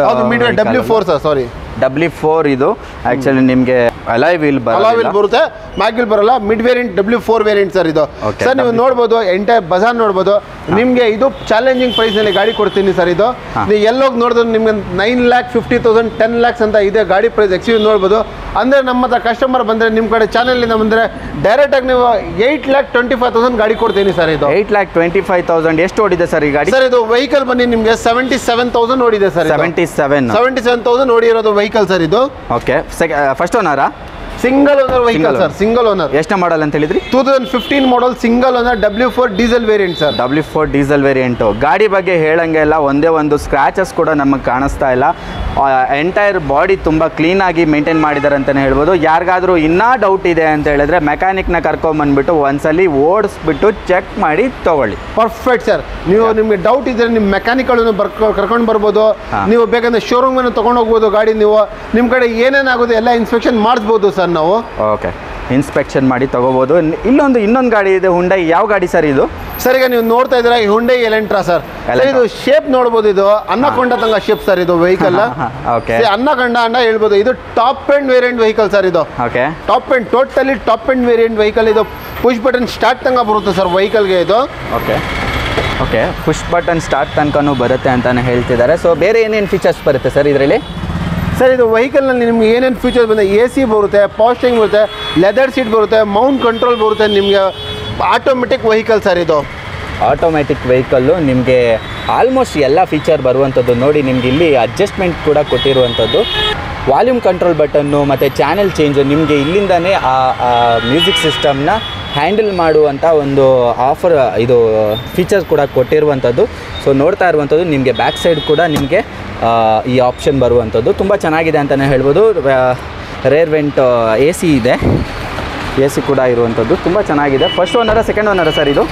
W4 ಸರ್, ಸಾರಿ W4. ಇದು ಆಕ್ಚುಲಿ ನಿಮಗೆ ಅಲಾಯ್ ವೀಲ್ ಬರುತ್ತೆ, ಮ್ಯಾಗ್ ವೀಲ್ ಬರಲ್ಲ. Mid variant W4 variant sir ಇದು. ಸರ್ ನೀವು ನೋಡ್ಬೋದು ಎಂಟೈರ್ ಬಜಾರ್ ನೋಡ್ಬೋದು ನಿಮಗೆ. ಇದು ಚಾಲೆಂಜಿಂಗ್ ಪ್ರೈಸ್ ನಲ್ಲಿ ಗಾಡಿ ಕೊಡ್ತೀನಿ ಸರ್. ಇದು ನೀವು ಎಲ್ಲೋಗಿ ನೋಡಿದ್ರೆ ನಿಮ್ಗೆ 9,50,000 10 lakhs ಅಂತ ಇದೆ ಗಾಡಿ ಪ್ರೈಸ್ XUV ನೋಡ್ಬೋದು. ಅಂದ್ರೆ ನಮ್ಮ ಹತ್ರ ಕಸ್ಟಮರ್ ಬಂದ್ರೆ ನಿಮ್ಮ ಕಡೆ ಚಾನೆಲ್ ಬಂದ್ರೆ ಡೈರೆಕ್ಟ್ ಆಗಿ ನೀವು 8,25,000 ಗಾಡಿ ಕೊಡ್ತೀನಿ ಸರ್. ಇದು 8,25,000 ಎಷ್ಟು ಓಡಿದೆ ಸರ್ ಈ ಗಾಡಿ? ಸರ್ ಇದು ವೆಹಿಕಲ್ ಬನ್ನಿ ನಿಮಗೆ 77,000 ಓಡಿದೆ ಸರ್. 77,000 ಓಡಿರೋದು ವೆಹಿಕಲ್ ಸರ್ ಇದು. ಓಕೆ, ಫಸ್ಟ್ ಓನರಾ? Single owner vehicle sir, single owner. ಎಷ್ಟು ಮಾಡೆಲ್ ಅಂತ ಹೇಳಿದ್ರಿ? 2015 model single owner W4 diesel variant sir. W4 diesel variant. ಗಾಡಿ ಬಗ್ಗೆ ಹೇಳಂಗೆ ಇಲ್ಲ, ಒಂದೇ ಒಂದು ಸ್ಕ್ರಾಚಸ್ ಕೂಡ ನಮಗೆ ಕಾಣಿಸ್ತಾ ಇಲ್ಲ. ಎಂಟೈರ್ ಬಾಡಿ ತುಂಬ ಕ್ಲೀನಾಗಿ ಮೇಂಟೈನ್ ಮಾಡಿದ್ದಾರೆ ಅಂತಲೇ ಹೇಳ್ಬೋದು. ಯಾರಿಗಾದರೂ ಇನ್ನೂ ಡೌಟ್ ಇದೆ ಅಂತ ಹೇಳಿದ್ರೆ ಮೆಕ್ಯಾನಿಕ್ನ ಕರ್ಕೊಂಬಂದ್ಬಿಟ್ಟು ಒಂದ್ಸಲಿ ಓಡಿಸ್ಬಿಟ್ಟು ಚೆಕ್ ಮಾಡಿ ತೊಗೊಳ್ಳಿ. Perfect sir. ನೀವು ನಿಮಗೆ ಡೌಟ್ ಇದ್ದರೆ ನಿಮ್ಮ ಮೆಕ್ಯಾನಿಕ್ಗಳನ್ನು ಕರ್ಕೊಂಡು ಬರ್ಬೋದು. ನೀವು ಬೇಕಂದ್ರೆ ಶೋರೂಮನ್ನು ತೊಗೊಂಡು ಹೋಗ್ಬೋದು ಗಾಡಿ. ನೀವು ನಿಮ್ಮ ಕಡೆ ಏನೇನಾಗೋದು ಎಲ್ಲ ಇನ್ಸ್ಪೆಕ್ಷನ್ ಮಾಡಿಸ್ಬೋದು ಸರ್ ನಾವು. ಓಕೆ, ಇನ್ಸ್ಪೆಕ್ಷನ್ ಮಾಡಿ ತಗೋಬೋದು. ಇನ್ನೊಂದು ಗಾಡಿ ಇದೆ, ಹುಂಡೈ. ಯಾವ ಗಾಡಿ ಸರ್ ಇದು? ಸರ್ ಈಗ ನೀವು ನೋಡ್ತಾ ಇದ್ದೀರಾ ಈ ಹುಂಡೈ ಎಲೆಂಟ್ರಾ ಸರ್. ಇದು ಶೇಪ್ ನೋಡ್ಬೋದು, ಇದು ಅನ್ನಕೊಂಡ ತಂಗ ಶೇಪ್ ಸರ್ ಇದು ವೆಹಿಕಲ್. ಅನ್ನಕೊಂಡ ಅಂಡ ಹೇಳ್ಬೋದು. ಇದು top end variant vehicle sir ಇದು. Okay, top end, totally top end variant vehicle. ಇದು ಪುಷ್ ಬಟನ್ ಸ್ಟಾರ್ಟ್ ತಂಗ ಬರುತ್ತೆ ಸರ್ ವೆಹಿಕಲ್ಗೆ ಇದು. ಓಕೆ, ಪುಷ್ ಬಟನ್ ಸ್ಟಾರ್ಟ್ ತನಕನೂ ಬರುತ್ತೆ ಅಂತಾನೆ ಹೇಳ್ತಿದ್ದಾರೆ. ಸೊ ಬೇರೆ ಏನೇನು ಫೀಚರ್ಸ್ ಬರುತ್ತೆ ಸರ್ ಇದರಲ್ಲಿ? ಸರ್ ಇದು ವೆಹಿಕಲ್ನಲ್ಲಿ ನಿಮ್ಗೆ ಏನೇನು ಫೀಚರ್ಸ್ ಬಂದರೆ AC ಬರುತ್ತೆ, ಪವರ್ ಸ್ಟೀರಿಂಗ್ ಬರುತ್ತೆ, ಲೆದರ್ ಸೀಟ್ ಬರುತ್ತೆ, ಮೌಂಟ್ ಕಂಟ್ರೋಲ್ ಬರುತ್ತೆ ನಿಮಗೆ. ಆಟೋಮೆಟಿಕ್ ವೆಹಿಕಲ್ ಸರ್ ಇದು. ಆಟೋಮ್ಯಾಟಿಕ್ ವೆಹಿಕಲ್ಲು ನಿಮಗೆ ಆಲ್ಮೋಸ್ಟ್ ಎಲ್ಲ ಫೀಚರ್ ಬರುವಂಥದ್ದು. ನೋಡಿ ನಿಮ್ಗೆ ಇಲ್ಲಿ ಅಡ್ಜಸ್ಟ್ಮೆಂಟ್ ಕೂಡ ಕೊಟ್ಟಿರುವಂಥದ್ದು. ವಾಲ್ಯೂಮ್ ಕಂಟ್ರೋಲ್ ಬಟನ್ನು ಮತ್ತು ಚಾನೆಲ್ ಚೇಂಜು ನಿಮಗೆ ಇಲ್ಲಿಂದನೇ ಆ ಮ್ಯೂಸಿಕ್ ಸಿಸ್ಟಮ್ನ ಹ್ಯಾಂಡಲ್ ಮಾಡುವಂಥ ಒಂದು ಆಫರ್ ಇದು ಫೀಚರ್ಸ್ ಕೂಡ ಕೊಟ್ಟಿರುವಂಥದ್ದು. ಸೊ ನೋಡ್ತಾ ಇರುವಂಥದ್ದು ನಿಮಗೆ ಬ್ಯಾಕ್ ಸೈಡ್ ಕೂಡ ನಿಮಗೆ ಈ ಆಪ್ಷನ್ ಬರುವಂಥದ್ದು ತುಂಬ ಚೆನ್ನಾಗಿದೆ ಅಂತಲೇ ಹೇಳ್ಬೋದು. ರೇರ್ ವೆಂಟ್ AC ಇದೆ, AC ಕೂಡ ಇರುವಂಥದ್ದು ತುಂಬ ಚೆನ್ನಾಗಿದೆ. ಫಸ್ಟ್ ಓನರಾ ಸೆಕೆಂಡ್ ಓನರಾ ಸರ್ ಇದು?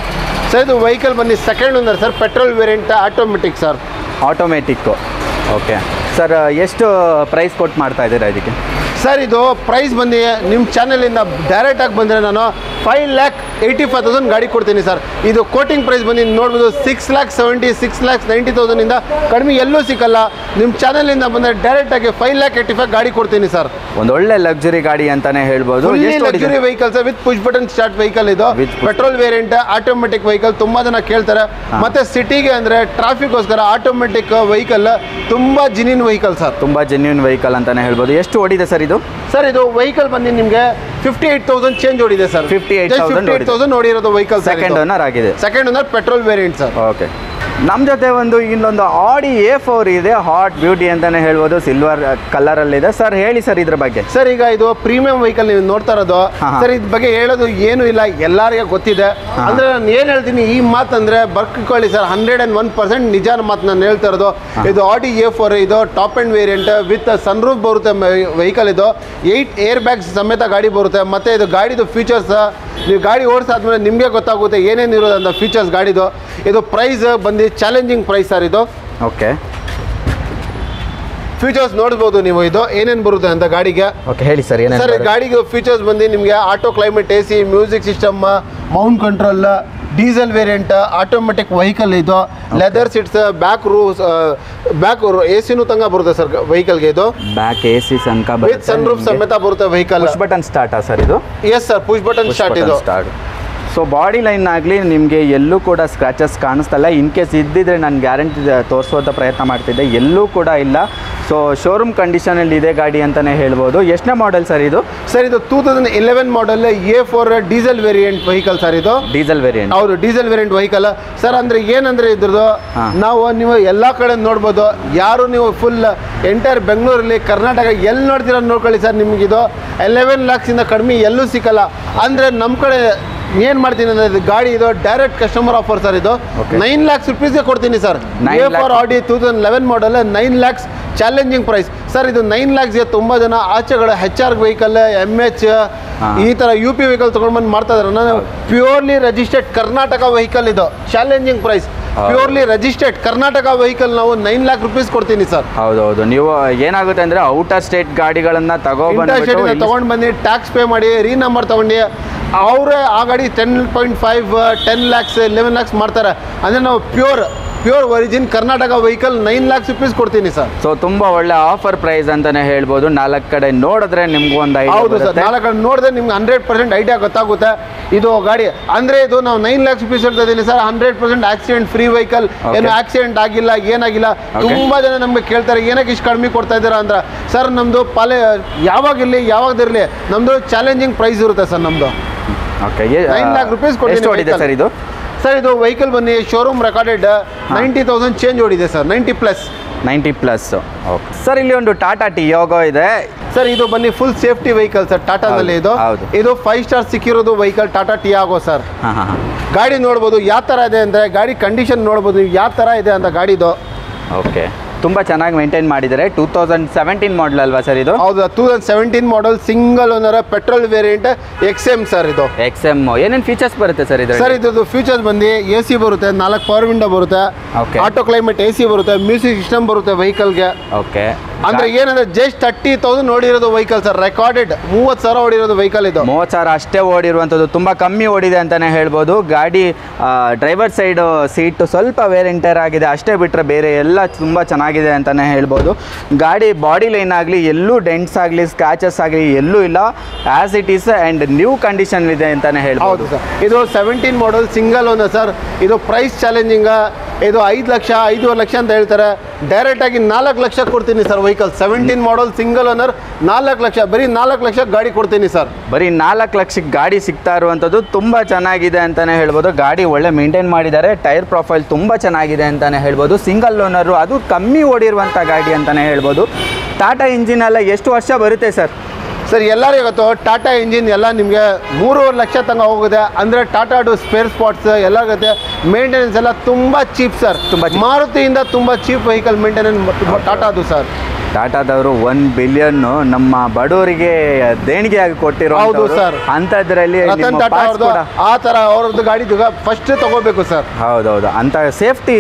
ಸರ್ ಇದು ವೆಹಿಕಲ್ ಬನ್ನಿ second owner sir. Petrol variant, automatic sir. Automatic. Okay sir, ಎಷ್ಟು ಪ್ರೈಸ್ ಕೊಟ್ಟು ಮಾಡ್ತಾ ಇದ್ದೀರಾ ಇದಕ್ಕೆ? ಸರ್ ಇದು ಪ್ರೈಸ್ ಬಂದು ನಿಮ್ಮ ಚಾನಲಿಂದ ಡೈರೆಕ್ಟಾಗಿ ಬಂದರೆ ನಾನು 5,85,000 ಗಾಡಿ ಕೊಡ್ತೀನಿ ಸರ್. ಇದು ಕೋಟಿಂಗ್ ಪ್ರೈಸ್ ಬಂದು ನೋಡ್ಬೋದು 6,70,000 6,90,000 ಇಂದ ಕಡಿಮೆ ಎಲ್ಲೂ ಸಿಕ್ಕಲ್ಲ. ನಿಮ್ಮ ಚಾನಲಿಂದ ಬಂದರೆ ಡೈರೆಕ್ಟಾಗಿ 5,85,000 ಗಾಡಿ ಕೊಡ್ತೀನಿ ಸರ್. ಒಂದು ಒಳ್ಳೆ ಲಕ್ಸುರಿ ಗಾಡಿ ಅಂತಾನೆ ಹೇಳ್ಬೋದು. Luxury vehicle sir, with push button start vehicle. ಇದು ಪೆಟ್ರೋಲ್ ವೇರಿಯಂಟ್, ಆಟೋಮೆಟಿಕ್ ವೆಹಿಕಲ್. ತುಂಬಾ ಜನ ಕೇಳ್ತಾರೆ. ಮತ್ತೆ ಸಿಟಿಗೆ ಅಂದರೆ ಟ್ರಾಫಿಕ್ಗೋಸ್ಕರ ಆಟೋಮೆಟಿಕ್ ವೆಹಿಕಲ್ ತುಂಬ ಜೆನ್ಯೂನ್ ವೆಹಿಕಲ್ ಸರ್. ತುಂಬ ಜೆನ್ಯೂನ್ ವೆಹಿಕಲ್ ಅಂತಾನೆ ಹೇಳ್ಬೋದು. ಎಷ್ಟು ಓಡಿದೆ ಸರ್ ಇದು? ಸರ್ ಇದು ವೆಹಿಕಲ್ ಬಂದು ನಿಮಗೆ 58,000 ಚೇಂಜ್ ಓಡಿದೆ ಸರ್. 58,000 ಓಡಿರೋದು ವೆಹಿಕಲ್. ಸೆಕೆಂಡ್ ಓನರ್ ಆಗಿದೆ. Second owner petrol variant sir. Okay, ನಮ್ಮ ಜೊತೆ ಇನ್ನೊಂದು Audi A4 ಇದೆ, ಹಾಟ್ ಬ್ಯೂಟಿ ಅಂತಾನೆ ಹೇಳ್ಬೋದು. ಸಿಲ್ವರ್ ಕಲರಲ್ಲಿದೆ. ಸರ್ ಹೇಳಿ ಸರ್ ಇದ್ರ ಬಗ್ಗೆ. ಸರ್ ಈಗ ಇದು ಪ್ರೀಮಿಯಂ ವೆಹಿಕಲ್ ನೀವು ನೋಡ್ತಾ ಇರೋದು ಸರ್. ಇದ್ರ ಬಗ್ಗೆ ಹೇಳೋದು ಏನು ಇಲ್ಲ, ಎಲ್ಲರಿಗೂ ಗೊತ್ತಿದೆ. ಅಂದ್ರೆ ನಾನು ಏನು ಹೇಳ್ತೀನಿ ಈ ಮಾತಂದ್ರೆ ಬರ್ಕೊಳ್ಳಿ ಸರ್. 101% ನಿಜಾನ ಮಾತು ನಾನು ಹೇಳ್ತಾ ಇರೋದು. ಇದು Audi A4 ಇದು top end variant with sunroof ಬರುತ್ತೆ ವೆಹಿಕಲ್. ಇದು 8 ಏರ್ ಬ್ಯಾಗ್ಸ್ ಸಮೇತ ಗಾಡಿ ಬರುತ್ತೆ. ಮತ್ತೆ ಇದು ಗಾಡಿದು ಫೀಚರ್ಸ್ ನೀವು ಗಾಡಿ ಓಡಿಸಾದ್ಮೇಲೆ ನಿಮಗೆ ಗೊತ್ತಾಗುತ್ತೆ ಏನೇನು ಇರೋದಂತ ಫೀಚರ್ಸ್ ಗಾಡಿದು. ಇದು ಪ್ರೈಸ್ ಬಂದು ಚಾಲೆಂಜಿಂಗ್ ಪ್ರೈಸ್ ಸರ್ ಇದು. ಓಕೆ, ಫೀಚರ್ಸ್ ನೋಡ್ಬೋದು ನೀವು ಇದು ಏನೇನು ಬರುತ್ತೆ ಅಂತ ಗಾಡಿಗೆ. ಓಕೆ ಹೇಳಿ ಸರ್. ಸರ್ ಗಾಡಿಗೆ ಫೀಚರ್ಸ್ ಬಂದು ನಿಮಗೆ auto climate, AC, music system, Mount control, diesel variant, automatic vehicle. ಇದು ಲೆದರ್ ಸೀಟ್ಸ್, ಬ್ಯಾಕ್ AC ತಂಗ ಬರುತ್ತೆ ಸರ್ ವೆಹಿಕಲ್ಗೆ. ಇದು back AC Sanka with sunroof ಸಮೇತ ಬರುತ್ತೆ ವೆಹಿಕಲ್. ಪುಷ್ ಬಟನ್ ಸ್ಟಾರ್ಟಾ ಸರ್ ಇದು? Yes sir, push button start ಇದು. So body line ಆಗಲಿ ನಿಮಗೆ ಎಲ್ಲೂ ಕೂಡ ಸ್ಕ್ರಾಚಸ್ ಕಾಣಿಸ್ತಲ್ಲ. ಇನ್ ಕೇಸ್ ಇದ್ದಿದ್ರೆ ನಾನು ಗ್ಯಾರಂಟಿ ತೋರಿಸುವಂಥ ಪ್ರಯತ್ನ ಮಾಡ್ತಿದ್ದೆ, ಎಲ್ಲೂ ಕೂಡ ಇಲ್ಲ. ಸೊ ಶೋರೂಮ್ ಕಂಡೀಷನಲ್ಲಿ ಇದೆ ಗಾಡಿ ಅಂತಲೇ ಹೇಳ್ಬೋದು. ಎಷ್ಟನೇ ಮಾಡೆಲ್ ಸರ್ ಇದು? ಸರ್ ಇದು 2011 model A4 diesel variant vehicle sir ಇದು. Diesel variant? ಹೌದು, ಡೀಸೆಲ್ ವೇರಿಯಂಟ್ ವೆಹಿಕಲ್ ಸರ್. ಅಂದರೆ ಏನಂದರೆ ಇದ್ರದ್ದು ನೀವು ಎಲ್ಲ ಕಡೆ ನೋಡ್ಬೋದು. ಯಾರು ನೀವು ಫುಲ್ ಎಂಟೈರ್ ಬೆಂಗಳೂರಲ್ಲಿ, ಕರ್ನಾಟಕ ಎಲ್ಲಿ ನೋಡ್ತೀರ ನೋಡ್ಕೊಳ್ಳಿ ಸರ್. ನಿಮಗಿದು 11 lakhs ಇಂದ ಕಡಿಮೆ ಎಲ್ಲೂ ಸಿಕ್ಕಲ್ಲ. ಅಂದರೆ ನಮ್ಮ ಕಡೆ ಏನು ಮಾಡ್ತೀನಿ ಅಂದರೆ ಇದು ಗಾಡಿ ಇದು ಡೈರೆಕ್ಟ್ ಕಸ್ಟಮರ್ ಆಫರ್ ಸರ್. ಇದು 9 lakhs rupeesಗೆ ಕೊಡ್ತೀನಿ ಸರ್. A4 Audi 2011 ಮಾಡಲ್ 9 lakhs ಚಾಲೆಂಜಿಂಗ್ ಪ್ರೈಸ್ ಸರ್. ಇದು 9 lakhsಗೆ ತುಂಬ ಜನ ಆಚೆಗಳ HR ವೆಹಿಕಲ್, MH ಈ ಥರ UP ವೆಹಿಕಲ್ ತೊಗೊಂಡ್ಬಂದು ಮಾಡ್ತಾ ಇದ್ದಾರೆ. ನಾನು ಪ್ಯೂರ್ಲಿ ರಿಜಿಸ್ಟರ್ಡ್ ಕರ್ನಾಟಕ ವೆಹಿಕಲ್, ಇದು challenging price. Purely registered Karnataka vehicle ನಾವು 9 lakh rupees ಕೊಡ್ತೀನಿ ಸರ್. ಹೌದೌದು. ನೀವು ಏನಾಗುತ್ತೆ ಅಂದರೆ ಔಟರ್ ಸ್ಟೇಟ್ ಗಾಡಿಗಳನ್ನು ತಗೊಂಡು ಬಂದು ಟ್ಯಾಕ್ಸ್ ಪೇ ಮಾಡಿ ರೀನಂಬರ್ ತೊಗೊಂಡು ಅವರೇ ಆ ಗಾಡಿ 10.5 10 lakhs 11 lakhs ಮಾಡ್ತಾರೆ. ಅಂದರೆ ನಾವು pure origin Karnataka vehicle 9 lakhs rupees ಕೊಡ್ತೀನಿ ಸರ್. ಸೊ ತುಂಬ ಒಳ್ಳೆ ಆಫರ್ ಪ್ರೈಸ್ ಅಂತಾನೆ ಹೇಳ್ಬೋದು. 4 ಕಡೆ ನೋಡಿದ್ರೆ ನಿಮ್ಗೆ ಒಂದು ಐಡಿಯಾ. ಹೌದು ಸರ್, 4 ಕಡೆ ನೋಡಿದ್ರೆ ನಿಮ್ಗೆ 100% ಐಡಿಯಾ ಗೊತ್ತಾಗುತ್ತೆ. ಇದು ಗಾಡಿ ಅಂದರೆ ಇದು ನಾವು 9 lakhs rupees ಹೇಳ್ತಾ ಇದ್ದೀನಿ ಸರ್. 100% ಆಕ್ಸಿಡೆಂಟ್ ಫ್ರೀ ವೆಹಿಕಲ್, ಏನು ಆಕ್ಸಿಡೆಂಟ್ ಆಗಿಲ್ಲ, ಏನಾಗಿಲ್ಲ. ತುಂಬ ಜನ ನಮಗೆ ಕೇಳ್ತಾರೆ ಏನಕ್ಕೆ ಇಷ್ಟು ಕಡಿಮೆ ಕೊಡ್ತಾ ಇದ್ದೀರಾ ಅಂದ್ರೆ. ಸರ್ ನಮ್ಮದು ಯಾವಾಗಿರಲಿ ಯಾವಾಗದಿರಲಿ ನಮ್ಮದು ಚಾಲೆಂಜಿಂಗ್ ಪ್ರೈಸ್ ಇರುತ್ತೆ ಸರ್. ನಮ್ಮದು 9 lakh rupees ಕೊಡ್ತೀನಿ ಸರ್. ಇದು ಸರ್ ಇದು ವೆಹಿಕಲ್ ಬನ್ನಿ ಶೋರೂಮ್ ರೆಕಾರ್ಡೆಡ್ 90,000 ಚೇಂಜ್ ಓಡಿದೆ ಸರ್. 90+. ಓಕೆ ಸರ್, ಇಲ್ಲಿ ಒಂದು ಟಾಟಾ ಟಿಯಾಗೋ ಇದೆ ಸರ್. ಇದು ಬನ್ನಿ ಫುಲ್ ಸೇಫ್ಟಿ ವೆಹಿಕಲ್ ಸರ್ ಟಾಟಾದಲ್ಲಿ. ಇದು 5 ಸ್ಟಾರ್ ಸಿಕ್ಕಿರೋದು ವೆಹಿಕಲ್ ಟಾಟಾ ಟಿಯಾಗೋ ಸರ್. ಗಾಡಿ ನೋಡ್ಬೋದು ಯಾವ ಥರ ಇದೆ ಅಂದರೆ, ಗಾಡಿ ಕಂಡೀಷನ್ ನೋಡ್ಬೋದು ಯಾವ ಥರ ಇದೆ ಅಂತ ಗಾಡಿದು. ಓಕೆ, ತುಂಬ ಚೆನ್ನಾಗಿ ಮೇಂಟೈನ್ ಮಾಡಿದ್ದಾರೆ. 2017 ಮಾಡಲ್ ಅಲ್ವಾ ಸರ್ ಇದು? ಹೌದು, 2017 model, single owner, petrol variant, XM sir. ಇದು XM ಏನೇನು ಫೀಚರ್ಸ್ ಬರುತ್ತೆ ಸರ್ ಇದು? ಸರ್ ಇದು ಫೀಚರ್ಸ್ ಬಂದು AC ಬರುತ್ತೆ, 4 ಪವರ್ ವಿಂಡೋ ಬರುತ್ತೆ, ಆಟೋ ಕ್ಲೈಮೇಟ್ AC ಬರುತ್ತೆ, ಮ್ಯೂಸಿಕ್ ಸಿಸ್ಟಮ್ ಬರುತ್ತೆ ವೆಹಿಕಲ್ಗೆ. ಓಕೆ, ಅಂದ್ರೆ ಏನಂದ್ರೆ ಜಸ್ಟ್ 30,000 ಓಡಿರೋದು ವೆಹಿಕಲ್ ಸರ್. ರೆಕಾರ್ಡೆಡ್ 30,000 ಓಡಿರೋದು ವೆಹಿಕಲ್ ಇದು. 30,000 ಅಷ್ಟೇ ಓಡಿರುವಂಥದ್ದು, ತುಂಬ ಕಮ್ಮಿ ಓಡಿದೆ ಅಂತಲೇ ಹೇಳ್ಬೋದು. ಗಾಡಿ ಡ್ರೈವರ್ ಸೈಡ್ ಸೀಟು ಸ್ವಲ್ಪ ವೇರ್ ಎಂಟರ್ ಆಗಿದೆ ಅಷ್ಟೇ, ಬಿಟ್ಟರೆ ಬೇರೆ ಎಲ್ಲ ತುಂಬ ಚೆನ್ನಾಗಿದೆ ಅಂತಲೇ ಹೇಳ್ಬೋದು. ಗಾಡಿ ಬಾಡಿ ಲೈನ್ ಆಗಲಿ ಎಲ್ಲೂ ಡೆಂಟ್ಸ್ ಆಗಲಿ ಸ್ಕ್ರಾಚಸ್ ಆಗಲಿ ಎಲ್ಲೂ ಇಲ್ಲ, as it is and new condition ಇದೆ ಅಂತಲೇ ಹೇಳ್ಬೋದು ಸರ್. ಇದು 17 ಮಾಡಲ್ ಸಿಂಗಲ್ ಓನರ್ ಸರ್. ಇದು ಪ್ರೈಸ್ ಚಾಲೆಂಜಿಂಗ್. ಇದು 5 ಲಕ್ಷ 5.5 ಲಕ್ಷ ಅಂತ ಹೇಳ್ತಾರೆ. ಡೈರೆಕ್ಟಾಗಿ 4 ಲಕ್ಷ ಕೊಡ್ತೀನಿ ಸರ್ ವೆಹಿಕಲ್. 17 ಮಾಡಲ್ ಸಿಂಗಲ್ ಓನರ್ 4 ಲಕ್ಷ, ಬರೀ 4 ಲಕ್ಷ ಗಾಡಿ ಕೊಡ್ತೀನಿ ಸರ್. ಬರೀ 4 ಲಕ್ಷಕ್ಕೆ ಗಾಡಿ ಸಿಗ್ತಾ ಇರುವಂಥದ್ದು ತುಂಬ ಚೆನ್ನಾಗಿದೆ ಅಂತಲೇ ಹೇಳ್ಬೋದು. ಗಾಡಿ ಒಳ್ಳೆ ಮೇಂಟೈನ್ ಮಾಡಿದ್ದಾರೆ, ಟೈರ್ ಪ್ರೊಫೈಲ್ ತುಂಬ ಚೆನ್ನಾಗಿದೆ ಅಂತಲೇ ಹೇಳ್ಬೋದು. ಸಿಂಗಲ್ ಓನರು, ಅದು ಕಮ್ಮಿ ಓಡಿರುವಂಥ ಗಾಡಿ ಅಂತಲೇ ಹೇಳ್ಬೋದು. ಟಾಟಾ ಇಂಜಿನ್ ಎಲ್ಲ ಎಷ್ಟು ವರ್ಷ ಬರುತ್ತೆ ಸರ್? ಸರ್ ಎಲ್ಲರಿಗೂ ಗೊತ್ತು ಟಾಟಾ ಇಂಜಿನ್ ಎಲ್ಲ ನಿಮಗೆ 3.5 ಲಕ್ಷ ತನಕ ಹೋಗುತ್ತೆ. ಅಂದರೆ ಟಾಟಾಡು ಸ್ಪೇರ್ ಸ್ಪಾಟ್ಸ್ ಎಲ್ಲ ಗೊತ್ತೆ. ಮೇಂಟೆನೆನ್ಸ್ ಎಲ್ಲ ತುಂಬ ಚೀಪ್ ಸರ್. ಮಾರುತಿಯಿಂದ ತುಂಬ ಚೀಪ್ ವೆಹಿಕಲ್ ಮೇಂಟೆನೆನ್ಸ್ ಟಾಟಾದು ಸರ್. ಟಾಟಾದವರು 1 ಬಿಲಿಯನ್ ನಮ್ಮ ಬಡವರಿಗೆ ದೇಣಿಗೆಯಾಗಿ ಕೊಟ್ಟಿರೋ. ಹೌದು ಸರ್. ಅಂಥದ್ರಲ್ಲಿ ರತನ್ ಟಾಟಾ ಅವ್ರದ್ದು ಆ ಥರ ಅವ್ರದ್ದು ಗಾಡಿದು ಫಸ್ಟ್ ತಗೋಬೇಕು ಸರ್. ಹೌದೌದು, ಅಂತ ಸೇಫ್ಟಿ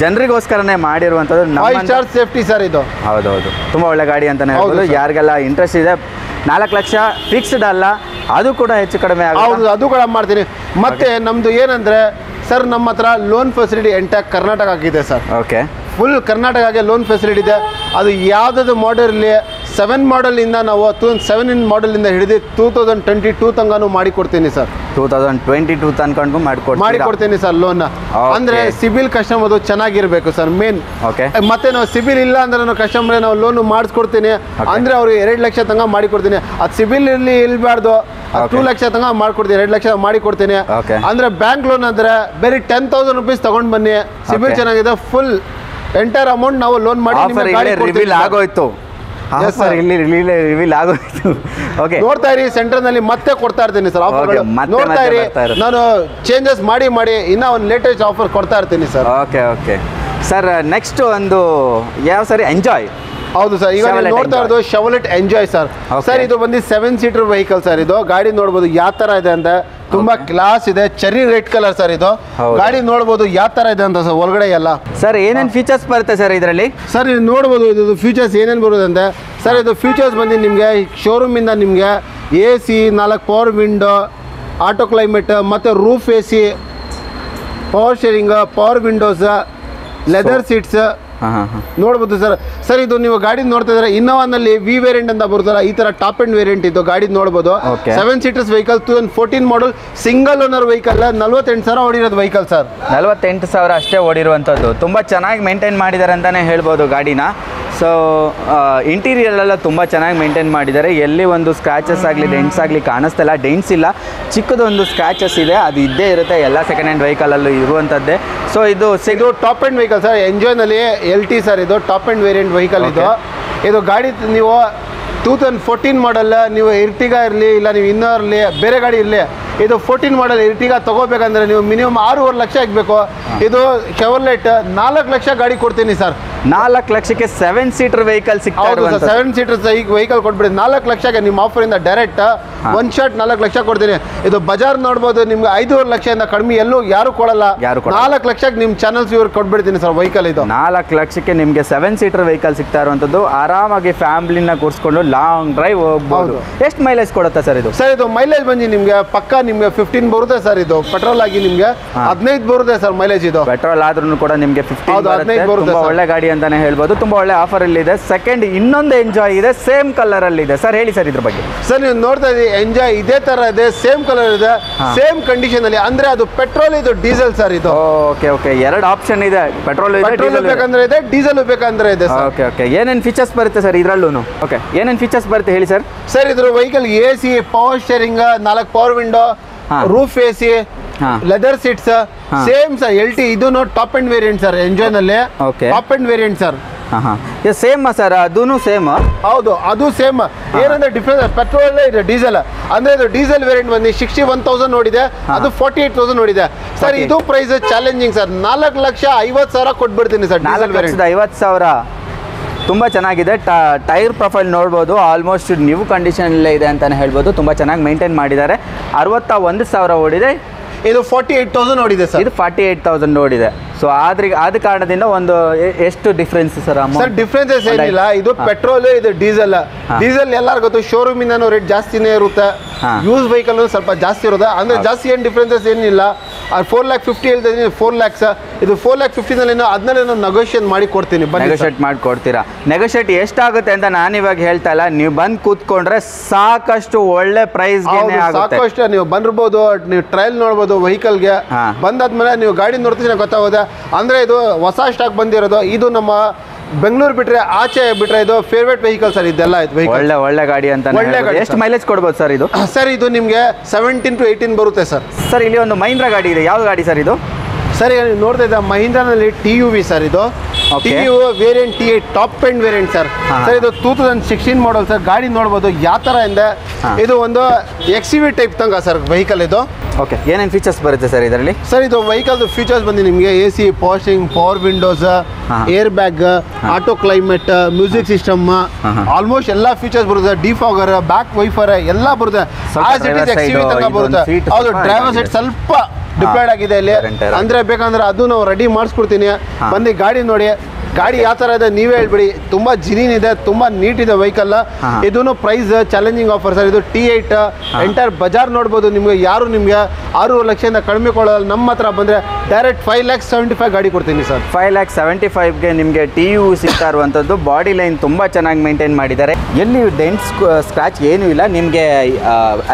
ಜನರಿಗೋಸ್ಕರನೇ ಮಾಡಿರುವಂಥದ್ದು. 5 ಸ್ಟಾರ್ ಸೇಫ್ಟಿ ಸರ್ ಇದು. ಹೌದೌದು, ತುಂಬ ಒಳ್ಳೆ ಗಾಡಿ ಅಂತಲೇ ಹೇಳ್ಬೋದು. ಯಾರಿಗೆಲ್ಲ ಇಂಟ್ರೆಸ್ಟ್ ಇದೆ 4 ಲಕ್ಷ ಫಿಕ್ಸ್ಡ್ ಅಲ್ಲ, ಅದು ಕೂಡ ಹೆಚ್ಚು ಕಡಿಮೆ ಆಗುತ್ತೆ. ಹೌದು, ಅದು ಕೂಡ ಮಾಡ್ತೀನಿ. ಮತ್ತೆ ನಮ್ಮದು ಏನಂದರೆ ಸರ್, ನಮ್ಮ ಹತ್ರ ಲೋನ್ ಫೆಸಿಲಿಟಿ ಎಂಟೈರ್ ಕರ್ನಾಟಕ ಆಗಿದೆ ಸರ್. ಓಕೆ, ಫುಲ್ ಕರ್ನಾಟಕಗೆ ಲೋನ್ ಫೆಸಿಲಿಟಿ ಇದೆ. ಅದು ಯಾವುದಾದ್ರು ಮಾಡಲ್ ಇರಲಿ, 7 ಮಾಡಲಿಂದ ನಾವು 2007 ಮಾಡಲಿಂದ ಹಿಡಿದು 2022 ತನಕನೂ ಮಾಡಿಕೊಡ್ತೀನಿ ಸರ್. 2022 ತನಕ ಮಾಡಿಕೊಡ್ತೀನಿ ಸರ್ ಲೋನ್. ಅಂದರೆ ಸಿಬಿಲ್ ಕಸ್ಟಮರ್ ಚೆನ್ನಾಗಿರಬೇಕು ಸರ್ ಮೇನ್. ಓಕೆ, ಮತ್ತೆ ನಾವು ಸಿಬಿಲ್ ಇಲ್ಲ ಅಂದ್ರೆ ನಾವು ಕಸ್ಟಮರ್ ನಾವು ಲೋನ್ ಮಾಡಿಸ್ಕೊಡ್ತೀನಿ. ಅಂದರೆ ಅವ್ರು 2 ಲಕ್ಷ ತನಕ ಮಾಡಿಕೊಡ್ತೀನಿ. ಅದು ಸಿಬಿಲ್ ಇರಬಾರ್ದು, 2 ಲಕ್ಷ ತನಕ ಮಾಡಿಕೊಡ್ತೀನಿ, 2 ಲಕ್ಷ ಮಾಡಿಕೊಡ್ತೀನಿ. ಅಂದರೆ ಬ್ಯಾಂಕ್ ಲೋನ್ ಅಂದರೆ ಬರೀ 10,000 rupees ತಗೊಂಡು ಬನ್ನಿ, ಸಿಬಿಲ್ ಚೆನ್ನಾಗಿದೆ, ಫುಲ್ ಎಂಟೈರ್ ಅಮೌಂಟ್ ನಾವು ಲೋನ್ ಮಾಡಿ ರಿವೀಲ್ ಆಗೋಯ್ತು. ಇಲ್ಲಿ ರಿವೀಲ್ ಆಗೋಯ್ತು. ಓಕೆ, ನೋಡ್ತಾ ಇರಿ, ಸೆಂಟರ್ನಲ್ಲಿ ಮತ್ತೆ ಕೊಡ್ತಾ ಇರ್ತೀನಿ ಸರ್ ಆಫರ್ಗಳು. ನೋಡ್ತಾ ಇರಿ, ನಾನು ಚೇಂಜಸ್ ಮಾಡಿ ಇನ್ನೂ ಒಂದು ಲೇಟೆಸ್ಟ್ ಆಫರ್ ಕೊಡ್ತಾ ಇರ್ತೀನಿ ಸರ್. ಓಕೆ ಸರ್, ನೆಕ್ಸ್ಟ್ ಒಂದು ಯಾವ ಸರಿ ಎಂಜಾಯ್. ಹೌದು ಸರ್, ಈಗ ನೋಡ್ತಾ ಇರೋದು ಶೆವಲೆಟ್ ಎಂಜಾಯ್ ಸರ್. ಸರ್ ಇದು ಬಂದು 7 ಸೀಟರ್ ವೆಹಿಕಲ್ ಸರ್. ಇದು ಗಾಡಿ ನೋಡ್ಬೋದು ಯಾವ ತರ ಇದೆ ಅಂತ, ತುಂಬಾ ಕ್ಲಾಸ್ ಇದೆ. Cherry red colour sir. ಇದು ಗಾಡಿ ನೋಡ್ಬೋದು ಯಾವ ತರ ಇದೆ ಅಂತ ಸರ್ ಒಳಗಡೆ ಎಲ್ಲ. ಸರ್ ಏನೇನು ಫೀಚರ್ಸ್ ಬರುತ್ತೆ ಸರ್ ಇದರಲ್ಲಿ? ಸರ್ ಇದು ನೋಡ್ಬೋದು, ಇದು ಫೀಚರ್ಸ್ ಏನೇನು ಬರೋದಂತೆ ಸರ್. ಇದು ಫೀಚರ್ಸ್ ಬಂದು ನಿಮಗೆ ಶೋರೂಮಿಂದ ನಿಮಗೆ AC, 4 power window, auto climate, ಮತ್ತು roof AC, power steering, power windows, leather seats ನೋಡ್ಬೋದು ಸರ್. ಸರ್ ಇದು ನೀವು ಗಾಡಿ ನೋಡ್ತಾ ಇದ್ರೆ ಇನ್ನೋವಾನಲ್ಲಿ ವಿ ವೇರಿಯಂಟ್ ಅಂತ ಬರುತ್ತಲ್ಲ, ಈ ತರ ಟಾಪ್ ಎಂಡ್ ವೇರಿಯಂಟ್ ಇದು ಗಾಡಿ ನೋಡ್ಬೋದು. 7 seaters vehicle, 2014 model, single owner vehicle, 48,000 ಓಡಿರೋದು ವೆಹಿಕಲ್ ಸರ್. 48,000 ಅಷ್ಟೇ ಓಡಿರುವಂಥದ್ದು. ತುಂಬ ಚೆನ್ನಾಗಿ ಮೇಂಟೈನ್ ಮಾಡಿದ್ದಾರೆ ಅಂತಲೇ ಹೇಳ್ಬೋದು ಗಾಡಿನ. ಸೊ ಇಂಟೀರಿಯರ್ ಎಲ್ಲ ತುಂಬ ಚೆನ್ನಾಗಿ ಮೇಂಟೈನ್ ಮಾಡಿದ್ದಾರೆ. ಎಲ್ಲಿ ಒಂದು ಸ್ಕ್ರಾಚಸ್ ಆಗಲಿ ಡೆಂಟ್ಸ್ ಆಗಲಿ ಕಾಣಿಸ್ತಿಲ್ಲ. ಡೆಂಟ್ಸ್ ಇಲ್ಲ, ಚಿಕ್ಕದೊಂದು ಸ್ಕ್ರಾಚಸ್ ಇದೆ, ಅದು ಇದ್ದೇ ಇರುತ್ತೆ ಎಲ್ಲ ಸೆಕೆಂಡ್ ಹ್ಯಾಂಡ್ ವೆಹಿಕಲಲ್ಲೂ ಇರುವಂಥದ್ದೇ. ಸೊ ಇದು ಟಾಪ್ ಎಂಡ್ ವೆಹಿಕಲ್ ಸರ್. ಎಂಜಾಯ್ನಲ್ಲಿ LT ಸರ್. ಇದು ಟಾಪ್ ಎಂಡ್ ವೇರಿಯಂಟ್ ವೆಹಿಕಲ್. ಇದು ಗಾಡಿ ನೀವು 2014 ಮಾಡಲ್, ನೀವು ಇರ್ಟಿಗಾ ಇರಲಿ ಇಲ್ಲ ನೀವು ಇನ್ನೋ ಇರಲಿ ಬೇರೆ ಗಾಡಿ ಇರಲಿ, ಇದು 14 ಮಾಡಲ್ ಇರ್ಟಿಗಾ ತಗೋಬೇಕಂದ್ರೆ ನೀವು ಮಿನಿಮಮ್ 6.5 ಲಕ್ಷ ಆಗಬೇಕು. ಇದು ಶೆವರ್ಲೆಟ್ 4 ಲಕ್ಷ ಗಾಡಿ ಕೊಡ್ತೀನಿ ಸರ್. 4 ಲಕ್ಷಕ್ಕೆ 7 ಸೀಟರ್ ವೆಹಿಕಲ್ ಸಿಗ್ತಾ ಹೌದು ಸರ್, 7 ಸೀಟರ್ ವೆಹಿಕಲ್ ಕೊಟ್ಬಿಡಿ 4 ಲಕ್ಷಕ್ಕೆ ನಿಮ್ಮ ಆಫರಿಂದ ಡೈರೆಕ್ಟ್ ಒಂದು ಶಾರ್ಟ್ 4 ಲಕ್ಷ ಕೊಡ್ತೀನಿ. ಇದು ಬಜಾರ್ ನೋಡ್ಬೋದು ನಿಮ್ಗೆ 5.5 ಲಕ್ಷದಿಂದ ಕಡಿಮೆ ಎಲ್ಲೂ ಯಾರು ಕೊಡಲ್ಲ. 4 ಲಕ್ಷಕ್ಕೆ ನಿಮ್ಮ ಚಾನಲ್ಸ್ ಇವ್ರು ಕೊಟ್ಬಿಡ್ತೀನಿ ಸರ್ ವೆಹಿಕಲ್. ಇದು 4 ಲಕ್ಷಕ್ಕೆ ನಿಮಗೆ 7 ಸೀಟರ್ ವೆಹಿಕಲ್ ಸಿಗ್ತಾ ಇರುವಂಥದ್ದು. ಆರಾಮಾಗಿ ಫ್ಯಾಮಿಲಿನ ಕೂರಿಸ್ಕೊಂಡು ಲಾಂಗ್ ಡ್ರೈವ್ ಹೋಗ್ಬೋದು. ಎಷ್ಟು ಮೈಲೇಜ್ ಕೊಡುತ್ತೆ ಸರ್ ಇದು? ಸರ್ ಇದು ಮೈಲೇಜ್ ಬಂದು ನಿಮಗೆ ಪಕ್ಕ ನಿಮಗೆ 15 ಬರುತ್ತೆ ಸರ್. ಇದು ಪೆಟ್ರೋಲ್ ಆಗಿ ನಿಮಗೆ 15 ಬರುತ್ತೆ ಸರ್ ಮೈಲೇಜ್. ಇದು ಪೆಟ್ರೋಲ್ ಆದ್ರೂ ಕೂಡ ನಿಮಗೆ 15 ಬರುತ್ತೆ. ತುಂಬಾ ಒಳ್ಳೆ ಗಾಡಿ ಅಂತಾನೆ ಹೇಳ್ಬೋದು. ತುಂಬಾ ಒಳ್ಳೆ ಆಫರ್ ಅಲ್ಲಿ ಇದೆ. ಸೆಕೆಂಡ್ ಇನ್ನೊಂದು ಎಂಜಾಯ್ ಇದೆ, ಸೇಮ್ ಕಲರ್ ಅಲ್ಲಿ ಇದೆ ಸರ್. ಹೇಳಿ ಸರ್ ಇದ್ರ ಬಗ್ಗೆ. ಸರ್ ನೀವು ನೋಡ್ತಾ ಇದ್ದೀವಿ ಎಂಜಾಯ್ ಇದೇ ತರ ಇದೆ, ಸೇಮ್ ಕಲರ್ ಇದೆ, ಸೇಮ್ ಕಂಡೀಷನ್ ಅಲ್ಲಿ. ಅಂದ್ರೆ ಅದು ಪೆಟ್ರೋಲ್, ಇದು ಡೀಸೆಲ್ ಸರ್. ಇದು ಓಕೆ ಓಕೆ, 2 ಆಪ್ಷನ್ ಇದೆ. ಪೆಟ್ರೋಲ್ ಬೇಕಂದ್ರೆ ಇದೆ, ಡೀಸೆಲ್ ಬೇಕಂದ್ರೆ ಇದೆ. ಓಕೆ ಓಕೆ, ಏನೇನು ಫೀಚರ್ಸ್ ಬರುತ್ತೆ ಸರ್ ಇದ್ರಲ್ಲೂ? ಓಕೆ, ಏನೇನು ಫೀಚರ್ಸ್ ಬರುತ್ತೆ ಹೇಳಿ ಸರ್. ಸರ್ ಇದ್ರ vehicle AC, power steering, 4 power window, roof AC, leather seats, same sir. LT ಇದು ನೋಡಿ top end variant sir. Enjoy ನಲ್ಲಿ top end variant sir. Same sir, ಅದೂ ಸೇಮ್. ಹೌದು, ಅದು ಸೇಮ್. ಏನಂದ್ರೆ ಡಿಫ್ರೆನ್ಸ್ ಪೆಟ್ರೋಲ್ ಇದೆ ಡೀಸೆಲ್. ಅಂದ್ರೆ ಇದು ಡೀಸೆಲ್ ವೇರಿಯಂಟ್ ಬಂದು 61,000 ನೋಡಿದೆ, ಅದು 48,000 ನೋಡಿದೆ ಸರ್. ಇದು ಪ್ರೈಸ್ ಚಾಲೆಂಜಿಂಗ್ ಸರ್. 4,50,000 ಕೊಟ್ಬಿಡ್ತೀನಿ ಸರ್. ಡೀಸೆಲ್ ವೇರಿಯಂಟ್ 50,000 ತುಂಬ ಚೆನ್ನಾಗಿದೆ. ಟೈರ್ ಪ್ರೊಫೈಲ್ ನೋಡ್ಬೋದು, ಆಲ್ಮೋಸ್ಟ್ ನ್ಯೂ ಕಂಡೀಷನಲ್ಲೇ ಇದೆ ಅಂತಲೇ ಹೇಳ್ಬೋದು. ತುಂಬ ಚೆನ್ನಾಗಿ ಮೇಂಟೈನ್ ಮಾಡಿದ್ದಾರೆ. 61,000 ಓಡಿದೆ. ಇದು 48,000 ನೋಡಿದೆ ಸರ್. ಇದು 48,000 ನೋಡಿದೆ. ಸೊ ಆದ ಕಾರಣದಿಂದ ಒಂದು ಎಷ್ಟು ಡಿಫ್ರೆನ್ಸ್ ಸರ್? ಸರ್ ಡಿಫ್ರೆನ್ಸಸ್ ಏನಿಲ್ಲ. ಇದು ಪೆಟ್ರೋಲ್, ಇದು ಡೀಸೆಲ್. ಡೀಸೆಲ್ ಎಲ್ಲರಿಗೂ ಗೊತ್ತು, ಶೋರೂಮ್ ಇಂದ ರೇಟ್ ಜಾಸ್ತಿನೇ ಇರುತ್ತೆ. ಯೂಸ್ ವೆಹಿಕಲ್ ಸ್ವಲ್ಪ ಜಾಸ್ತಿ ಇರುತ್ತೆ. ಅಂದ್ರೆ ಜಾಸ್ತಿ ಏನು ಡಿಫ್ರೆನ್ಸಸ್ ಏನಿಲ್ಲ. 4,50,000 ಹೇಳ್ತಾ ಇದೀನಿ, 4 lakhs. ಇದು 4,50,000 ಅದನ್ನೇ ನೆಗೋಷಿಯೇಟ್ ಮಾಡಿ ಕೊಡ್ತೀನಿ. ನೆಗೋಷಿಯೇಟ್ ಮಾಡಿ ಕೊಡ್ತೀರಾ? ನೆಗೋಷಿಯೇಟ್ ಎಷ್ಟಾಗುತ್ತೆ ಅಂತ ನಾನು ಇವಾಗ ಹೇಳ್ತಾ ಇಲ್ಲ. ನೀವು ಬಂದು ಕೂತ್ಕೊಂಡ್ರೆ ಸಾಕಷ್ಟು ಒಳ್ಳೆ ಪ್ರೈಸ್ ಸಾಕಷ್ಟು ನೀವು ಬಂದಿರ್ಬೋದು. ನೀವು ಟ್ರಯಲ್ ನೋಡ್ಬೋದು ವೆಹಿಕಲ್ಗೆ. ಬಂದಾದ್ಮೇಲೆ ನೀವು ಗಾಡಿ ನೋಡ್ತೀನಿ ಗೊತ್ತಾಗೋದೆ. ಅಂದ್ರೆ ಇದು ಹೊಸ ಸ್ಟಾಕ್ ಬಂದಿರೋದು. ಇದು ನಮ್ಮ ಬೆಂಗಳೂರು ಬಿಟ್ರೆ ಆಚೆ ಬಿಟ್ರೆ ಇದು ಫೇವ್ರೇಟ್ ವೆಹಿಕಲ್ ಸರ್. ಇದೆಲ್ಲ ಒಳ್ಳೆ ಗಾಡಿ ಅಂತ. ಎಷ್ಟು ಮೈಲೇಜ್ ಕೊಡ್ಬೋದು ಸರ್ ಇದು? ಸರ್ ಇದು ನಿಮಗೆ 17 to 18 ಬರುತ್ತೆ ಸರ್. ಸರ್ ಇಲ್ಲಿ ಒಂದು ಮಹೀಂದ್ರಾ ಗಾಡಿ ಇದೆ. ಯಾವ ಗಾಡಿ ಸರ್ ಇದು? ಸರ್ ನೀವು ನೋಡ್ತಾ ಇದ್ದ ಮಹೀಂದ್ರಾನಲ್ಲಿ TUV ಸರ್. ಇದು TUV variant T8 top end variant sir. Sir ಇದು 2016 ಮಾಡಲ್ ಸರ್. ಗಾಡಿ ನೋಡ್ಬೋದು ಯಾವ ಥರ ಇದೆ. ಇದು ಒಂದು XUV ಟೈಪ್ ತಂಗ ಸರ್ ವೆಹಿಕಲ್ ಇದು. ಓಕೆ, ಏನೇನು ಫೀಚರ್ಸ್ ಬರುತ್ತೆ ಸರ್ ಇದರಲ್ಲಿ? ಸರ್ ಇದು ವೆಹಿಕಲ್ದು ಫೀಚರ್ಸ್ ಬಂದು ನಿಮಗೆ AC, power steering, power Windows, air bag, auto climate, music system, almost ಎಲ್ಲ ಫೀಚರ್ಸ್ ಬರುತ್ತೆ. ಡಿಫಾಗರ್, ಬ್ಯಾಕ್ ವೈಫರ್ ಎಲ್ಲ ಬರುತ್ತೆ. XUV ತಂಗ ಬರುತ್ತೆ. ಹೌದು, ಡ್ರೈವರ್ ಸೈಡ್ ಸ್ವಲ್ಪ ಡಿಪ್ಲೈಡ್ ಆಗಿದೆ ಇಲ್ಲಿ. ಅಂದ್ರೆ ಬೇಕಂದ್ರೆ ಅದು ನಾವು ರೆಡಿ ಮಾಡಿಸ್ಕೊಡ್ತೀನಿ. ಬಂದು ಗಾಡಿ ನೋಡಿ. ಗಾಡಿ ಯಾವ ಥರ ಇದೆ ನೀವೇ ಹೇಳ್ಬಿಡಿ. ತುಂಬ ಜಿನಿನ್ ಇದೆ, ತುಂಬ ನೀಟ್ ಇದೆ ವೆಹಿಕಲ್. ಇದೂ ಪ್ರೈಸ್ ಚಾಲೆಂಜಿಂಗ್ ಆಫರ್ ಸರ್. ಇದು T8 ಎಂಟೈರ್ ಬಜಾರ್ ನೋಡ್ಬೋದು. ನಿಮಗೆ ಯಾರು ನಿಮಗೆ 6 ಲಕ್ಷದಿಂದ ಕಡಿಮೆ ಕೊಡೋಲ್ಲ. ನಮ್ಮ ಹತ್ರ ಬಂದರೆ ಡೈರೆಕ್ಟ್ 5,75,000 ಗಾಡಿ ಕೊಡ್ತೀನಿ ಸರ್. 5,75,000ಗೆ ನಿಮಗೆ TUV ಸಿಗ್ತಾ ಇರುವಂಥದ್ದು. ಬಾಡಿ ಲೈನ್ ತುಂಬ ಚೆನ್ನಾಗಿ ಮೇಂಟೈನ್ ಮಾಡಿದ್ದಾರೆ. ಎಲ್ಲಿ ಡೆಂಟ್ ಸ್ಕ್ರಾಚ್ ಏನೂ ಇಲ್ಲ. ನಿಮಗೆ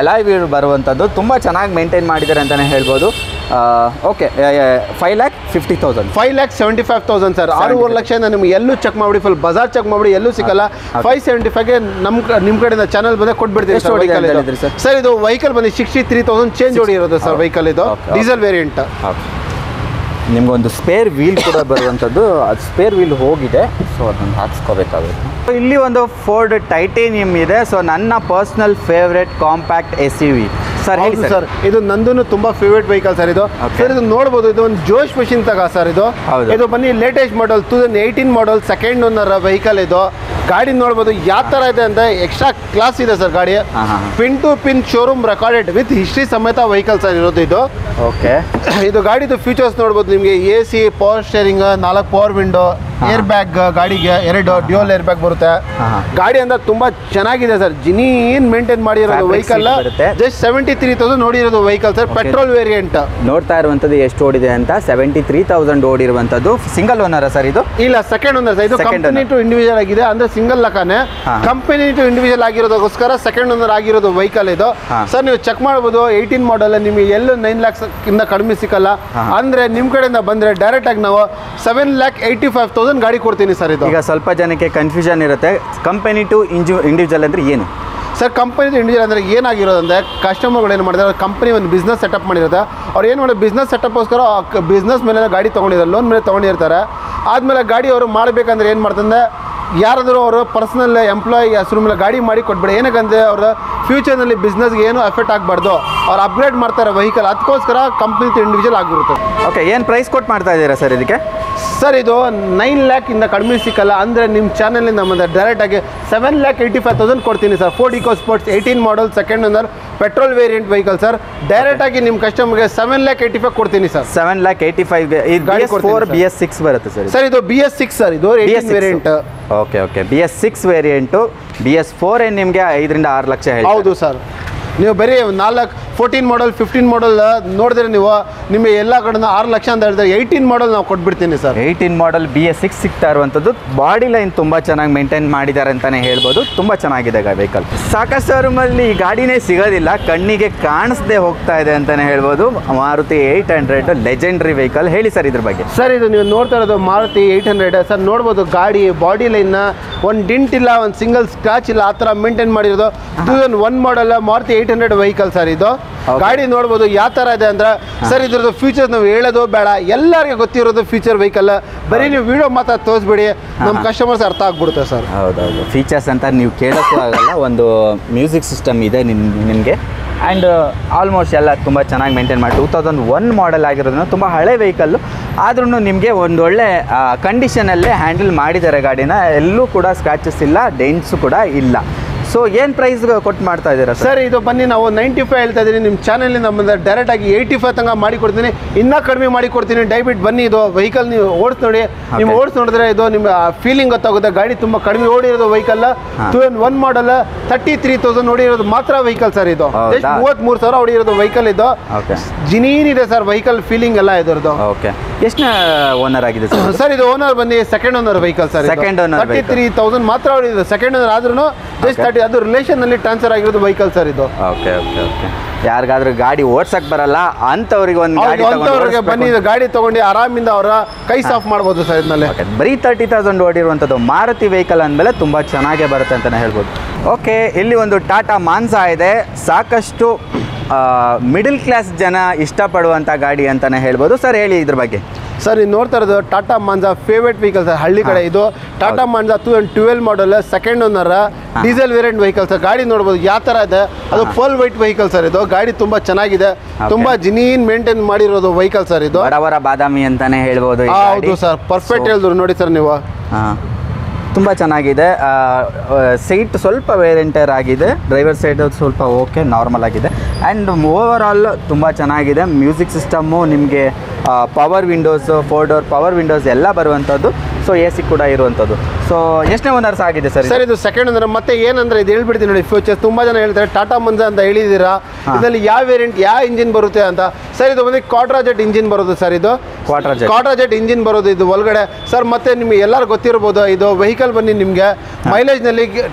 ಅಲಾಯ್ ವೀಲ್ ಬರುವಂಥದ್ದು ತುಂಬ ಚೆನ್ನಾಗಿ ಮೇಂಟೈನ್ ಮಾಡಿದ್ದಾರೆ ಅಂತಲೇ ಹೇಳ್ಬೋದು. Okay, 5,50,000 5,75,000 sir. 6.5 ಲಕ್ಷದಿಂದ ನಿಮ್ಗೆ ಎಲ್ಲೂ ಚೆಕ್ ಮಾಡಿಬಿಡಿ, ಫುಲ್ ಬಜಾರ್ ಚೆಕ್ ಮಾಡಿಬಿಡಿ, ಎಲ್ಲೂ ಸಿಗಲ್ಲ. 5,75,000ಗೆ ನಿಮ್ಮ ಕಡೆಯಿಂದ ಚಾನಲ್ ಬಂದರೆ ಕೊಟ್ಬಿಡ್ತೀವಿ ಸರ್. ವೆಹಿಕಲ್ ಸರ್ ಇದು ವೆಹಿಕಲ್ ಬಂದು 63,000 ಚೇಂಜ್ ಹೊಡಿರೋದು ಸರ್ ವೆಹಿಕಲ್. ಇದು ಡೀಸೆಲ್ ವೇರಿಯಂಟ್. ನಿಮ್ಗೊಂದು ಸ್ಪೇರ್ ವೀಲ್ ಕೂಡ ಬರುವಂಥದ್ದು. ಅದು ಸ್ಪೇರ್ ವೀಲ್ ಹೋಗಿದೆ, ಸೊ ಅದನ್ನು ಹಾಕ್ಸ್ಕೋಬೇಕಾಗುತ್ತೆ. ಇಲ್ಲಿ ಒಂದು ಫೋರ್ಡ್ ಟೈಟೇನಿಯಂ ಇದೆ. ಸೊ ನನ್ನ personal favourite compact SUV sir. ಹೇಳಿ ಸರ್. ಇದು ನಂದು ತುಂಬಾ ಫೇವ್ರೇಟ್ ವೆಹಿಕಲ್ ಸರ್. ಇದು ಸರ್ ಇದು ನೋಡ್ಬೋದು. ಇದು ಒಂದು ಜೋಶ್ ಮಷಿನ್ ತಗ ಸರ್. ಇದು ಬನ್ನಿ latest model 2018 model second owner vehicle. ಇದು ಗಾಡಿ ನೋಡ್ಬೋದು ಯಾವ ಥರ ಇದೆ ಅಂತ. ಎಕ್ಸ್ಟ್ರಾ ಕ್ಲಾಸ್ ಇದೆ ಸರ್ ಗಾಡಿ. Pin to pin showroom recorded with history ಸಮೇತ ವೆಹಿಕಲ್ ಸರ್ ಇರೋದು ಇದು. ಓಕೆ, ಇದು ಗಾಡಿದು ಫೀಚರ್ಸ್ ನೋಡ್ಬೋದು ನಿಮಗೆ. AC, power steering, 4 power window, air bag, ಗಾಡಿಗೆ 2 ಡ್ಯೂಯಲ್ ಏರ್ ಬ್ಯಾಗ್ ಬರುತ್ತೆ. ಗಾಡಿ ಅಂದ್ರೆ ತುಂಬಾ ಚೆನ್ನಾಗಿದೆ ಸರ್. ಜಿನಿನ್ ಮೇಂಟೈನ್ ಮಾಡಿರೋದು ವೆಹಿಕಲ್. ಜಸ್ಟ್ 73,000 ನೋಡಿರೋದು ವೆಹಿಕಲ್ ಸರ್. Petrol variant. ನೋಡ್ತಾ ಇರುವಂತದ್ದು ಎಷ್ಟು ಓಡಿದೆ ಅಂತ. 73,000 ಓಡಿರುವಂತದ್ದು. ಸಿಂಗಲ್ ಓನರ್ ಸರ್ ಇದು? ಇಲ್ಲ, ಸೆಕೆಂಡ್ ಓನರ್ ಸರ್. ಇದು ಕಂಪನಿ ಟು ಇಂಡಿವಿಜುವಲ್ ಆಗಿದೆ. ಅಂದ್ರೆ ಸಿಂಗಲ್ ಲಕಾನೆ. ಕಂಪನಿ ಟು ಇಂಡಿವಿಜುವಲ್ ಆಗಿರೋದಕ್ಕೋಸ್ಕರ ಸೆಕೆಂಡ್ ಓನರ್ ಆಗಿರೋದು ವೆಹಿಕಲ್ ಇದು ಸರ್. ನೀವು ಚೆಕ್ ಮಾಡಬಹುದು. 18 ಮಾಡಲ್ ನಿಮಗೆ ಎಲ್ಲೂ 9 lakhs ಇಂದ ಕಡಿಮೆ ಸಿಕ್ಕಲ್ಲ. ಅಂದ್ರೆ ನಿಮ್ ಕಡೆಯಿಂದ ಬಂದ್ರೆ ಡೈರೆಕ್ಟ್ ಆಗಿ ನಾವು 7,85,000 ಗಾಡಿ ಕೊಡ್ತೀನಿ ಸರ್. ಇದು ಈಗ ಸ್ವಲ್ಪ ಜನಕ್ಕೆ ಕನ್ಫ್ಯೂಷನ್ ಇರುತ್ತೆ. ಕಂಪನಿ ಟು ಇಂಡಿವಿಜುವಲ್ ಅಂದ್ರೆ ಏನು ಸರ್? ಕಂಪನಿ ಟು ಇಂಡಿವಿಜುವಲ್ ಅಂದರೆ ಏನಾಗಿರೋದು ಅಂದರೆ, ಕಸ್ಟಮರ್ಗಳು ಏನು ಮಾಡಿದ್ದಾರೆ, ಕಂಪನಿ ಒಂದು ಬಿಸ್ನೆಸ್ ಸೆಟಪ್ ಮಾಡಿರುತ್ತೆ. ಅವ್ರು ಏನು ಮಾಡೋದು, ಬಿಸ್ನೆಸ್ ಸೆಟಪ್ಗೋಸ್ಕರ ಬಿಸ್ನೆಸ್ ಮೇಲೆ ಗಾಡಿ ತೊಗೊಂಡಿದ್ದಾರೆ, ಲೋನ್ ಮೇಲೆ ತೊಗೊಂಡಿರ್ತಾರೆ. ಆದಮೇಲೆ ಗಾಡಿ ಅವರು ಮಾಡಬೇಕಂದ್ರೆ ಏನು ಮಾಡ್ತಂದ್ರೆ ಯಾರಾದರೂ ಅವರು ಪರ್ಸನಲ್ ಎಂಪ್ಲಾಯಿ ಹೆಸರು ಮೇಲೆ ಗಾಡಿ ಮಾಡಿ ಕೊಟ್ಬೇಡಿ. ಏನಕ್ಕಂದರೆ ಅವರ ಫ್ಯೂಚರ್ನಲ್ಲಿ ಬಿಸ್ನೆಸ್ಗೆ ಏನೂ ಎಫೆಕ್ಟ್ ಆಗಬಾರ್ದು. ಅವ್ರು ಅಪ್ಗ್ರೇಡ್ ಮಾಡ್ತಾರೆ ವೆಹಿಕಲ್, ಅದಕ್ಕೋಸ್ಕರ ಕಂಪ್ನಿ ಇಂಡಿವಿಜುವಲ್ ಆಗಿರುತ್ತೆ. ಓಕೆ, ಏನು ಪ್ರೈಸ್ ಕೊಟ್ಟು ಮಾಡ್ತಾ ಇದ್ದೀರಾ ಸರ್ ಇದಕ್ಕೆ? ಸರ್ ಇದು 9 lakh ಇಂದ ಕಡಿಮೆ ಸಿಕ್ಕಲ್ಲ. ಅಂದರೆ ನಿಮ್ಮ ಚಾನಲಿಂದ ನಮ್ಮದು ಡೈರೆಕ್ಟಾಗಿ 7,85,000 ಕೊಡ್ತೀನಿ sir. Ford eco sports 18 model second owner petrol variant vehicle sir. ಡೈರೆಕ್ಟಾಗಿ ನಿಮ್ಮ ಕಸ್ಟಮರ್ಗೆ 7,85,000 ಕೊಡ್ತೀನಿ ಸರ್. 7,85,000 ಇದು BS4 BS6 ಬರುತ್ತೆ ಸರ್. ಸರ್ ಇದು BS6 ಸರ್, ಇದು 18 variant. Okay BS6 variant. BS4 ಏನು ನಿಮಗೆ 5 6 ಲಕ್ಷ ಹೇಳಿ? ಹೌದು ಸರ್. ನೀವು ಬರೀ 14 ಮಾಡಲ್ 15 ಮಾಡಲ್ ನೋಡಿದ್ರೆ ನೀವು ನಿಮಗೆ ಎಲ್ಲ ಕಡೆಯಿಂದ 6 ಲಕ್ಷ ಅಂತ ಹೇಳಿದ್ರೆ 18 ಮಾಡಲ್ ನಾವು ಕೊಟ್ಬಿಡ್ತೀನಿ ಸರ್. 18 ಮಾಡಲ್ BS6 ಸಿಗ್ತಾ ಇರುವಂಥದ್ದು. ಬಾಡಿ ಲೈನ್ ತುಂಬ ಚೆನ್ನಾಗಿ ಮೇಂಟೈನ್ ಮಾಡಿದ್ದಾರೆ ಅಂತಲೇ ಹೇಳ್ಬೋದು. ತುಂಬ ಚೆನ್ನಾಗಿದೆ ವೆಹಿಕಲ್. ಸಾಕಷ್ಟು ಶೋರೂಮಲ್ಲಿ ಈ ಗಾಡಿನೇ ಸಿಗೋದಿಲ್ಲ, ಕಣ್ಣಿಗೆ ಕಾಣಿಸದೆ ಹೋಗ್ತಾ ಇದೆ ಅಂತಲೇ ಹೇಳ್ಬೋದು. Maruti 800 legendary vehicle. ಹೇಳಿ ಸರ್ ಇದ್ರ ಬಗ್ಗೆ. ಸರ್ ಇದು ನೀವು ನೋಡ್ತಾ ಇರೋದು ಮಾರುತಿ 800 ಸರ್. ನೋಡ್ಬೋದು ಗಾಡಿ ಬಾಡಿ ಲೈನ್ನ ಒಂದು ಡಿಂಟ್ ಇಲ್ಲ, ಒಂದು ಸಿಂಗಲ್ ಸ್ಕ್ರಾಚ್ ಇಲ್ಲ, ಆ ಥರ ಮೇಂಟೈನ್ ಮಾಡಿರೋದು. 2001 ಮಾಡಲ್ ಮಾರುತಿ 800 ವೆಹಿಕಲ್ ಸರ್ ಇದು. ಗಾಡಿ ನೋಡ್ಬೋದು ಯಾವ ಥರ ಇದೆ ಅಂದ್ರೆ ಸರ್ ಇದ್ರದ್ದು ಫ್ಯೂಚರ್ ನಾವು ಹೇಳೋದು ಬೇಡ, ಎಲ್ಲರಿಗೂ ಗೊತ್ತಿರೋದು ಫ್ಯೂಚರ್ ವೆಹಿಕಲ್. ಬರೀ ನೀವು ವಿಡಿಯೋ ಮಾತ್ರ ತೋರಿಸ್ಬಿಡಿ, ನಮ್ಮ ಕಸ್ಟಮರ್ಸ್ ಅರ್ಥ ಆಗ್ಬಿಡುತ್ತೆ ಸರ್. ಹೌದೌದು, ಫೀಚರ್ಸ್ ಅಂತ ನೀವು ಕೇಳೋಕ್ಕೂ ಆಗಲ್ಲ. ಒಂದು ಮ್ಯೂಸಿಕ್ ಸಿಸ್ಟಮ್ ಇದೆ ನಿಮಗೆ. ಆ್ಯಂಡ್ ಆಲ್ಮೋಸ್ಟ್ ಎಲ್ಲ ತುಂಬ ಚೆನ್ನಾಗಿ ಮೇಂಟೈನ್ ಮಾಡಿ 2001 ಮಾಡಲ್ ಆಗಿರೋದ್ರಿಂದ ತುಂಬ ಹಳೆ ವೆಹಿಕಲ್ಲು ಆದ್ರೂ ನಿಮಗೆ ಒಂದು ಒಳ್ಳೆ ಕಂಡೀಷನಲ್ಲೇ ಹ್ಯಾಂಡಲ್ ಮಾಡಿದ್ದಾರೆ ಗಾಡಿನ. ಎಲ್ಲೂ ಕೂಡ ಸ್ಕ್ರಾಚಸ್ ಇಲ್ಲ, ಡೆಂಟ್ಸು ಕೂಡ ಇಲ್ಲ. ಸೊ ಏನು ಪ್ರೈಸ್ ಕೊಟ್ಟು ಮಾಡ್ತಾ ಇದ್ದೀರಾ ಸರ್? ಇದು ಬನ್ನಿ ನಾವು 95 ಹೇಳ್ತಾ ಇದ್ದೀನಿ. ನಿಮ್ಮ ಚಾನಲ್ ನಮ್ಮದು ಡೈರೆಕ್ಟಾಗಿ 85 ತನಕ ಮಾಡಿ ಕೊಡ್ತೀನಿ, ಇನ್ನೂ ಕಡಿಮೆ ಮಾಡಿ ಕೊಡ್ತೀನಿ. ದಯವಿಟ್ಟು ಬನ್ನಿ, ಇದು ವೆಹಿಕಲ್ ನೀವು ಓಡಿಸಿ ನೋಡಿ. ನೀವು ಓಡಿಸಿ ನೋಡಿದ್ರೆ ಇದು ನಿಮ್ಮ ಫೀಲಿಂಗ್ ಗೊತ್ತಾಗುತ್ತೆ. ಗಾಡಿ ತುಂಬ ಕಡಿಮೆ ಓಡಿರೋದು ವೆಹಿಕಲ್. 2001 ಮಾಡಲ್ 33,000 ಓಡಿರೋದು ಮಾತ್ರ ವೆಹಿಕಲ್ ಸರ್. ಇದು 33,000 ಓಡಿರೋದು ವೆಹಿಕಲ್. ಇದು ಜಿನೀನ್ ಇದೆ ಸರ್ ವೆಹಿಕಲ್, ಫೀಲಿಂಗ್ ಎಲ್ಲ ಇದರದು. ಓಕೆ, ಎಷ್ಟು ಓನರ್ ಆಗಿದೆ ಸರ್? ಇದು ಓನರ್ ಬಂದು second owner vehicle sir. Second owner 33,000 ಮಾತ್ರ ಓಡಿರೋದು. ಸೆಕೆಂಡ್ ಓನರ್ ಆದ್ರೂ ಜಸ್ಟ್ 30, ಅದು ರಿಲೇಷನ್ನಲ್ಲಿ ಟ್ರಾನ್ಸ್ಫರ್ ಆಗಿರೋದು ವೆಹಿಕಲ್ ಸರ್ ಇದು. ಓಕೆ ಯಾರಿಗಾದ್ರೂ ಗಾಡಿ ಓಡ್ಸಕ್ ಬರಲ್ಲ ಅಂಥವ್ರಿಗೆ ಒಂದು ಅಂಥವ್ರಿಗೆ ಬನ್ನಿ, ಇದು ಗಾಡಿ ತೊಗೊಂಡು ಆರಾಮಿಂದ ಅವರ ಕೈ ಸಾಫ್ ಮಾಡ್ಬೋದು ಸರ್ ಇದನ್ನಲ್ಲಿ. ಬರೀ 30,000 ಓಡಿರುವಂಥದ್ದು ಮಾರುತಿ ವೆಹಿಕಲ್ ಅಂದಮೇಲೆ ತುಂಬ ಚೆನ್ನಾಗೇ ಬರುತ್ತೆ ಅಂತಲೇ ಹೇಳ್ಬೋದು. ಓಕೆ, ಇಲ್ಲಿ ಒಂದು ಟಾಟಾ ಮಾನ್ಸಾ ಇದೆ. ಸಾಕಷ್ಟು ಮಿಡಲ್ ಕ್ಲಾಸ್ ಜನ ಇಷ್ಟಪಡುವಂಥ ಗಾಡಿ ಅಂತಲೇ ಹೇಳ್ಬೋದು. ಸರ್ ಹೇಳಿ ಇದ್ರ ಬಗ್ಗೆ. ಸರ್ ನೀವು ನೋಡ್ತಾ ಇರೋದು Tata Mansa favourite vehicle sir ಹಳ್ಳಿ ಕಡೆ. ಇದು ಟಾಟಾ ಮಾನ್ಸಾ 2012 ಮಾಡಲ್ second owner diesel variant vehicle sir. ಗಾಡಿ ನೋಡ್ಬೋದು ಯಾವ ಥರ ಇದೆ, ಅದು ಫುಲ್ ವೈಟ್ ವೆಹಿಕಲ್ ಸರ್. ಇದು ಗಾಡಿ ತುಂಬ ಚೆನ್ನಾಗಿದೆ, ತುಂಬ ಜಿನೀನ್ ಮೇಂಟೈನ್ ಮಾಡಿರೋದು ವೆಹಿಕಲ್ ಸರ್. ಇದು ಬಡವರ ಬಾದಾಮಿ ಅಂತಾನೆ ಹೇಳ್ಬೋದು. ಹೌದು ಸರ್, ಪರ್ಫೆಕ್ಟ್ ಹೇಳಿದ್ರು ನೋಡಿ ಸರ್ ನೀವು. ತುಂಬ ಚೆನ್ನಾಗಿದೆ. ಸೀಟ್ ಸ್ವಲ್ಪ ವೇರಿಯಂಟರ್ ಆಗಿದೆ, ಡ್ರೈವರ್ ಸೈಡ್ ಸ್ವಲ್ಪ ಓಕೆ ನಾರ್ಮಲ್ ಆಗಿದೆ. ಆ್ಯಂಡ್ ಓವರ್ ಆಲ್ ತುಂಬ ಚೆನ್ನಾಗಿದೆ. ಮ್ಯೂಸಿಕ್ ಸಿಸ್ಟಮ್ಮು ನಿಮಗೆ power windows, 4 door power Windows ಎಲ್ಲ ಬರುವಂಥದ್ದು. ಸೊ AC ಕೂಡ ಇರುವಂಥದ್ದು. ಸೊ ಎಷ್ಟನೇ ಓನರ್ಸ್ ಆಗಿದೆ ಸರ್? ಸರ್ ಇದು ಸೆಕೆಂಡ್ ಓನರ್. ಮತ್ತೆ ಏನಂದ್ರೆ ಇದು ಹೇಳ್ಬಿಡ್ತೀನಿ ನೋಡಿ, ಫ್ಯೂಚರ್ ತುಂಬ ಜನ ಹೇಳ್ತಾರೆ ಟಾಟಾ ಮಾನ್ಸಾ ಅಂತ ಹೇಳಿದ್ದೀರಾ, ಇದರಲ್ಲಿ ಯಾವ ವೇರಿಯಂಟ್ ಯಾವ ಇಂಜಿನ್ ಬರುತ್ತೆ ಅಂತ. ಸರ್ ಇದು ಬಂದು ಕ್ವಾಡ್ರಾಜೆಟ್ ಇಂಜಿನ್ ಬರೋದು ಸರ್. ಇದು ಕ್ವಾಡ್ರಾಜೆಟ್ ಇಂಜಿನ್ ಬರೋದು ಇದು ಒಳಗಡೆ ಸರ್. ಮತ್ತೆ ನಿಮಗೆ ಎಲ್ಲರೂ ಗೊತ್ತಿರ್ಬೋದು, ಇದು ವೆಹಿಕಲ್ ಬನ್ನಿ ನಿಮಗೆ ಮೈಲೇಜ್ನಲ್ಲಿ